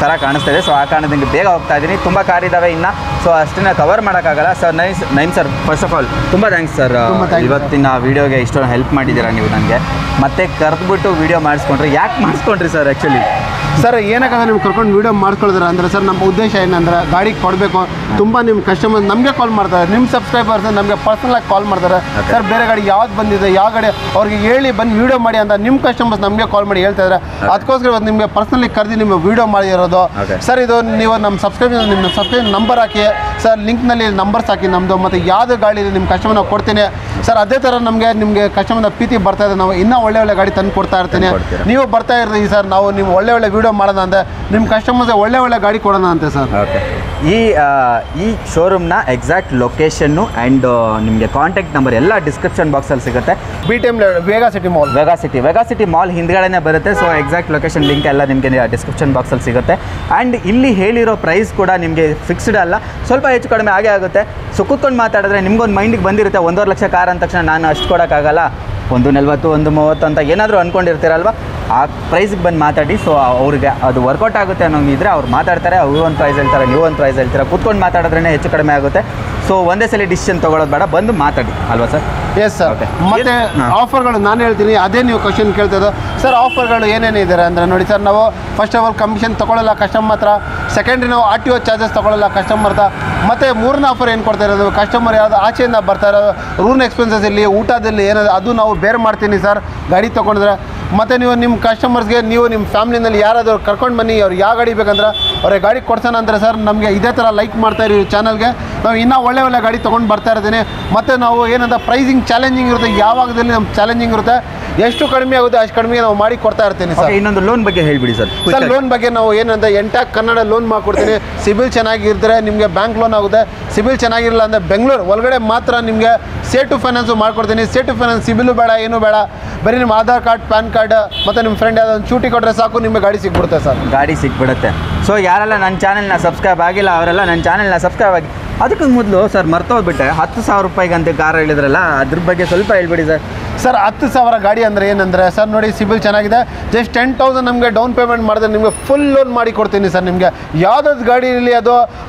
ಥರ ಕಾಣಿಸ್ತಾ ಇದೆ. ಸೊ ಆ ಕಾರಣದಿಂದ ಬೇಗ ಹೋಗ್ತಾ ಇದ್ದೀನಿ, ತುಂಬ ಕಾರ್ ಇದ್ದಾವೆ ಇನ್ನು, ಸೊ ಅಷ್ಟನ್ನ ಕವರ್ ಮಾಡೋಕ್ಕಾಗಲ್ಲ sir. Name sir, first of all ತುಂಬ ಥ್ಯಾಂಕ್ಸ್ ಸರ್. ಇವತ್ತಿನ ವೀಡಿಯೋಗೆ ಇಷ್ಟೊಂದು ಹೆಲ್ಪ್ ಮಾಡಿದ್ದೀರಾ ನೀವು ನನಗೆ. ಮತ್ತೆ ಕರೆದ್ಬಿಟ್ಟು ವೀಡಿಯೋ ಮಾಡಿಸ್ಕೊಂಡ್ರಿ, ಯಾಕೆ ಮಾಡಿಸ್ಕೊಂಡ್ರಿ ಸರ್ ಆ್ಯಕ್ಚುಲಿ? ಸರ್ ಏನಕ್ಕಾಗ ನೀವು ಕರ್ಕೊಂಡು ವೀಡಿಯೋ ಮಾಡ್ಕೊಳಿದ್ರೆ ಅಂದರೆ ಸರ್, ನಮ್ಮ ಉದ್ದೇಶ ಏನಂದ್ರೆ ಗಾಡಿ ಕೊಡಬೇಕು. ತುಂಬ ನಿಮ್ಮ ಕಸ್ಟಮರ್ ನಮಗೆ ಕಾಲ್ ಮಾಡ್ತಾರೆ, ನಿಮ್ಮ ಸಬ್ಸ್ಕ್ರೈಬರ್ಸ್ ನಮಗೆ ಪರ್ಸನಲಾಗಿ ಕಾಲ್ ಮಾಡ್ತಾರೆ, ಸರ್ ಬೇರೆ ಗಾಡಿ ಯಾವ್ದು ಬಂದಿದೆ, ಯಾವ ಗಾಡಿ ಅವ್ರಿಗೆ ಹೇಳಿ ಬಂದು ವೀಡಿಯೋ ಮಾಡಿ ಅಂತ ನಿಮ್ಮ ಕಸ್ಟಮರ್ಸ್ ನಮಗೆ ಕಾಲ್ ಮಾಡಿ ಹೇಳ್ತಾ ಇದ್ದಾರೆ. ಅದಕ್ಕೋಸ್ಕರ ಇವತ್ತು ನಿಮಗೆ ಪರ್ಸನಲಿ ಕರೆದು ನಿಮ್ಮ ವೀಡಿಯೋ ಮಾಡಿರೋದು ಸರ್. ಇದು ನೀವು ನಮ್ಮ ಸಬ್ಸ್ಕ್ರೈಬ್ ನಂಬರ್ ಹಾಕಿ ಸರ್, ಲಿಂಕ್ನಲ್ಲಿ ನಂಬರ್ಸ್ ಹಾಕಿ ನಮ್ಮದು, ಮತ್ತು ಯಾವುದು ಗಾಡಿ ಇದೆ ನಿಮ್ಮ ಕಸ್ಟಮರ್ ನಾವು ಕೊಡ್ತೀನಿ ಸರ್. ಅದೇ ಥರ ನಿಮಗೆ ಕಸ್ಟಮರ್ನ ಪ್ರೀತಿ ಬರ್ತಾ ಇದೆ, ನಾವು ಇನ್ನೂ ಒಳ್ಳೆ ಗಾಡಿ ತಂದು ಕೊಡ್ತಾ ಇರ್ತೀನಿ. ನೀವು ಬರ್ತಾ ಇರ್ತೀವಿ ಸರ್, ನಾವು ನೀವು ಒಳ್ಳೆ ವಿಡಿಯೋ ಮಾಡೋಣ ಅಂತ, ನಿಮ್ಮ ಕಸ್ಟಮರ್ಸ್ಗೆ ಒಳ್ಳೆ ಗಾಡಿ ಕೊಡೋಣ ಅಂತೆ ಸರ್. ಈ ಶೋರೂಮ್ನ ಎಕ್ಸಾಕ್ಟ್ ಲೊಕೇಶನ್ನು ಆ್ಯಂಡ್ ನಿಮಗೆ ಕಾಂಟ್ಯಾಕ್ಟ್ ನಂಬರ್ ಎಲ್ಲ ಡಿಸ್ಕ್ರಿಪ್ಷನ್ ಬಾಕ್ಸಲ್ಲಿ ಸಿಗುತ್ತೆ. BTM ವೇಗಾ ಸಿಟಿ ಮಾಲ್ ಹಿಂದ್ಗಡೆನೇ ಬರುತ್ತೆ. ಸೊ ಎಕ್ಸಾಕ್ಟ್ ಲೊಕೇಶನ್ ಲಿಂಕ್ ಎಲ್ಲ ನಿಮಗೆ ಡಿಸ್ಕ್ರಿಪ್ಷನ್ ಬಾಕ್ಸಲ್ಲಿ ಸಿಗುತ್ತೆ. ಆ್ಯಂಡ್ ಇಲ್ಲಿ ಹೇಳಿರೋ ಪ್ರೈಸ್ ಕೂಡ ನಿಮಗೆ ಫಿಕ್ಸ್ಡ್ ಅಲ್ಲ, ಸ್ವಲ್ಪ ಹೆಚ್ಚು ಕಡಿಮೆ ಆಗೇ ಆಗುತ್ತೆ. ಸೊ ಕೂತ್ಕೊಂಡು ಮಾತಾಡಿದ್ರೆ ನಿಮ್ಗೊಂದು ಮೈಂಡಿಗೆ ಬಂದಿರುತ್ತೆ 1.5 ಲಕ್ಷ ಕಾರ್ ಅಂದ ತಕ್ಷಣ ನಾನು ಅಷ್ಟು ಕೊಡೋಕ್ಕಾಗಲ್ಲ, 140, 130 ಅಂತ ಏನಾದರೂ ಅಂದ್ಕೊಂಡಿರ್ತೀರಲ್ವ, ಆ ಪ್ರೈಸಿಗೆ ಬಂದು ಮಾತಾಡಿ. ಸೊ ಅವ್ರಿಗೆ ಅದು ವರ್ಕೌಟ್ ಆಗುತ್ತೆ ಅನ್ನೋಂಗಿದ್ರೆ ಅವ್ರು ಮಾತಾಡ್ತಾರೆ, ಅವರು ಒಂದು ಪ್ರೈಸ್ ಹೇಳ್ತಾರೆ, ನೀವು ಒಂದು ಪ್ರೈಸ್ ಹೇಳ್ತೀರಾ. ಕೂತ್ಕೊಂಡು ಮಾತಾಡಿದ್ರೇ ಹೆಚ್ಚು ಕಡಿಮೆ ಆಗುತ್ತೆ. ಸೊ ಒಂದೇ ಸಲ ಡಿಸಿಷನ್ ತೊಗೊಳೋದು ಬೇಡ, ಬಂದು ಮಾತಾಡಿ ಅಲ್ವಾ ಸರ್? Yes sir. ಮತ್ತು ಆಫರ್ಗಳು ನಾನು ಹೇಳ್ತೀನಿ, ಅದೇ ನೀವು ಕ್ವಶನ್ ಕೇಳ್ತದ್ದು ಸರ್. ಆಫರ್ಗಳು ಏನೇನಿದ್ದಾರೆ ಅಂದರೆ ನೋಡಿ ಸರ್, ನಾವು ಫಸ್ಟ್ ಆಫ್ ಆಲ್ ಕಮಿಷನ್ ತೊಗೊಳ್ಳಲ್ಲ ಕಸ್ಟಮರ್ ಹತ್ರ. ಸೆಕೆಂಡ್ರಿ ನಾವು RTO ಚಾರ್ಜಸ್ ತೊಗೊಳ್ಳಲ್ಲ ಕಸ್ಟಮರ್ ಹತ್ರ. ಮತ್ತು ಮೂರನೇ ಆಫರ್ ಏನು ಕೊಡ್ತಾ ಇರೋದು, ಕಸ್ಟಮರ್ ಯಾವುದು ಆಚೆಯಿಂದ ಬರ್ತಾ ಇರೋದು ರೂಮ್ ಎಕ್ಸ್ಪೆನ್ಸಸ್ ಇಲ್ಲಿ, ಊಟದಲ್ಲಿ ಏನಾದ್ರು ಅದು ನಾವು ಬೇರೆ ಮಾಡ್ತೀನಿ ಸರ್ ಗಾಡಿ ತೊಗೊಂಡ್ರೆ. ಮತ್ತು ನೀವು ನಿಮ್ಮ ಕಸ್ಟಮರ್ಸ್ಗೆ ನೀವು ನಿಮ್ಮ ಫ್ಯಾಮಿಲಿನಲ್ಲಿ ಯಾರಾದರೂ ಕರ್ಕೊಂಡು ಬನ್ನಿ, ಅವ್ರು ಯಾವ ಗಾಡಿ ಬೇಕಂದ್ರೆ ಅವ್ರಿಗೆ ಗಾಡಿ ಕೊಡ್ಸೋಣ ಅಂದರೆ ಸರ್, ನಮಗೆ ಇದೇ ಥರ ಲೈಕ್ ಮಾಡ್ತಾ ಇರಿ ಚಾನಲ್ಗೆ. ನಾವು ಇನ್ನೂ ಒಳ್ಳೆ ಗಾಡಿ ತೊಗೊಂಡು ಬರ್ತಾ ಇರ್ತೀನಿ. ಮತ್ತು ನಾವು ಏನಂತ ಪ್ರೈಸಿಂಗ್ ಚಾಲೆಂಜಿಂಗ್ ಇರುತ್ತೆ, ಯಾವಾಗದಲ್ಲಿ ನಮ್ಮ ಚಾಲೆಂಜಿಂಗ್ ಇರುತ್ತೆ, ಎಷ್ಟು ಕಡಿಮೆ ಆಗುತ್ತೆ ಅಷ್ಟು ಕಡಿಮೆ ನಾವು ಮಾಡಿ ಕೊಡ್ತಾ ಇರ್ತೀನಿ ಸರ್. ಇನ್ನೊಂದು ಲೋನ್ ಬಗ್ಗೆ ಹೇಳ್ಬಿಡಿ ಸರ್. ಸರ್ ಲೋನ್ ಬಗ್ಗೆ ನಾವು ಏನಂತ ಎಂಟಾಕ್ ಕನ್ನಡ ಲೋನ್ ಮಾಡಿಕೊಡ್ತೀನಿ. ಸಿಬಿಲ್ ಚೆನ್ನಾಗಿದ್ದರೆ ನಿಮಗೆ ಬ್ಯಾಂಕ್ ಲೋನ್ ಆಗುತ್ತೆ. ಸಿಬಿಲ್ ಚೆನ್ನಾಗಿರಲ್ಲ ಅಂದರೆ ಬೆಂಗಳೂರು ಒಳಗಡೆ ಮಾತ್ರ ನಿಮಗೆ ಸೇಟು ಫೈನಾನ್ಸು ಮಾಡ್ಕೊಡ್ತೀನಿ. ಸೇಟು ಫೈನಾನ್ಸ್ ಸಿಬಿಲು ಬೇಡ, ಏನೂ ಬೇಡ, ಬರೀ ನಿಮ್ಮ ಆಧಾರ್ ಕಾರ್ಡ್, ಪ್ಯಾನ್ ಕಾರ್ಡ್ ಮತ್ತು ನಿಮ್ಮ ಫ್ರೆಂಡ್ ಯಾವುದೊಂದು ಚೂಟಿ ಕೊಟ್ಟರೆ ಸಾಕು, ನಿಮಗೆ ಗಾಡಿ ಸಿಕ್ಬಿಡುತ್ತೆ ಸರ್. ಗಾಡಿ ಸಿಕ್ಬಿಡುತ್ತೆ. ಸೊ ಯಾರೆಲ್ಲ ನನ್ನ ಚಾನಲ್ನ ಸಬ್ಸ್ಕ್ರೈಬ್ ಆಗಿಲ್ಲ ಅವರೆಲ್ಲ ನನ್ನ ಚಾನಲ್ನ ಸಬ್ಸ್ಕ್ರೈಬ್ ಆಗಿ. ಅದಕ್ಕೆ ಮೊದಲು ಸರ್ ಮರ್ತೋಗ್ಬಿಟ್ಟೆ, 10,000 ರೂಪಾಯಿಗಂತೆ ಕಾರ್ ಹೇಳಿದ್ರಲ್ಲ, ಅದ್ರ ಬಗ್ಗೆ ಸ್ವಲ್ಪ ಹೇಳ್ಬಿಡಿ ಸರ್. ಸರ್ 10,000 ಗಾಡಿ ಅಂದರೆ ಏನಂದರೆ ಸರ್ ನೋಡಿ, ಸಿಬಿಲ್ ಚೆನ್ನಾಗಿದೆ, ಜಸ್ಟ್ 10,000 ನಮಗೆ ಡೌನ್ ಪೇಮೆಂಟ್ ಮಾಡಿದ್ರೆ ನಿಮಗೆ ಫುಲ್ ಲೋನ್ ಮಾಡಿ ಕೊಡ್ತೀನಿ ಸರ್. ನಿಮಗೆ ಯಾವುದಾದ್ರು ಗಾಡಿ ಇರಲಿ,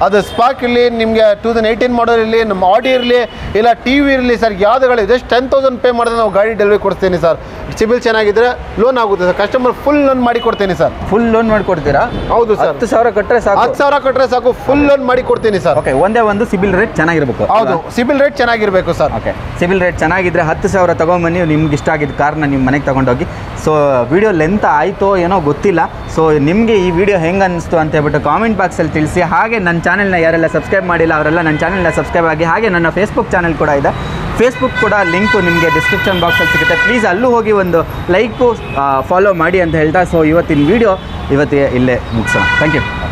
ಅದು ಸ್ಪಾರ್ಕ್ ಇರಲಿ, ನಿಮಗೆ 2018 ಮಾಡಲ್ ಇರಲಿ, ನಮ್ಮ ಆಡಿ ಇರಲಿ, ಇಲ್ಲ TV ಇರಲಿ ಸರ್, ಯಾವ್ದು ಗಾಡಿ ಜಸ್ಟ್ 10,000 ಪೇ ಮಾಡಿದ್ರೆ ನಾವು ಗಾಡಿ ಡೆಲಿವರಿ ಕೊಡ್ತೀನಿ ಸರ್. ಸಿಬಿಲ್ ಚೆನ್ನಾಗಿದ್ರೆ ಲೋನ್ ಆಗುತ್ತೆ ಸರ್. ಕಸ್ಟಮರ್ ಫುಲ್ ಲೋನ್ ಮಾಡಿ ಕೊಡ್ತೀನಿ ಸರ್. ಫುಲ್ ಲೋನ್ ಮಾಡಿಕೊಡ್ತೀರಾ? ಹೌದು ಸರ್. 10,000 ಕಟ್ಟರೆ ಸಾಕು? 10,000 ಕಟ್ಟರೆ ಸಾಕು, ಫುಲ್ ಲೋನ್ ಮಾಡಿ ಕೊಡ್ತೀನಿ ಸರ್. ಓಕೆ, ಒಂದೇ ಒಂದು ಸಿಬಿಲ್ ರೇಟ್ ಚೆನ್ನಾಗಿರ್ಬೇಕು. ಹೌದು, ಸಿಬಿಲ್ ರೇಟ್ ಚೆನ್ನಾಗಿರಬೇಕು ಸರ್. ಓಕೆ, ಸಿಬಿಲ್ ರೇಟ್ ಚೆನ್ನಾಗಿದ್ರೆ 10,000 ತೊಗೊಂಬನ್ನಿ, ನಿಮ್ಗೆ ಇಷ್ಟ ಆಗಿದ್ದ ಕಾರ್ನ ನಿಮ್ಮ ಮನೆಗೆ ತೊಗೊಂಡೋಗಿ. ಸೊ ವಿಡಿಯೋ ಲೆಂತ್ ಆಯಿತೋ ಏನೋ ಗೊತ್ತಿಲ್ಲ. ಸೊ ನಿಮಗೆ ಈ ವಿಡಿಯೋ ಹೆಂಗೆ ಅನ್ನಿಸ್ತು ಅಂತ ಹೇಳ್ಬಿಟ್ಟು ಕಾಮೆಂಟ್ ಬಾಕ್ಸಲ್ಲಿ ತಿಳಿಸಿ. ಹಾಗೆ ನನ್ನ ಚಾನಲ್ನ ಯಾರೆಲ್ಲ ಸಬ್ಸ್ಕ್ರೈಬ್ ಮಾಡಿಲ್ಲ ಅವರೆಲ್ಲ ನನ್ನ ಚಾನಲ್ನ ಸಬ್ಸ್ಕ್ರೈಬ್ ಆಗಿ. ಹಾಗೆ ನನ್ನ ಫೇಸ್ಬುಕ್ ಚಾನಲ್ ಕೂಡ ಇದೆ. ಫೇಸ್ಬುಕ್ ಕೂಡ ಲಿಂಕು ನಿಮಗೆ ಡಿಸ್ಕ್ರಿಪ್ಷನ್ ಬಾಕ್ಸಲ್ಲಿ ಸಿಗುತ್ತೆ. ಪ್ಲೀಸ್ ಅಲ್ಲೂ ಹೋಗಿ ಒಂದು ಲೈಕು ಫಾಲೋ ಮಾಡಿ ಅಂತ ಹೇಳ್ತಾ, ಸೊ ಇವತ್ತಿನ ವಿಡಿಯೋ ಇಲ್ಲೇ ಮುಗಿಸೋಣ. Thank you.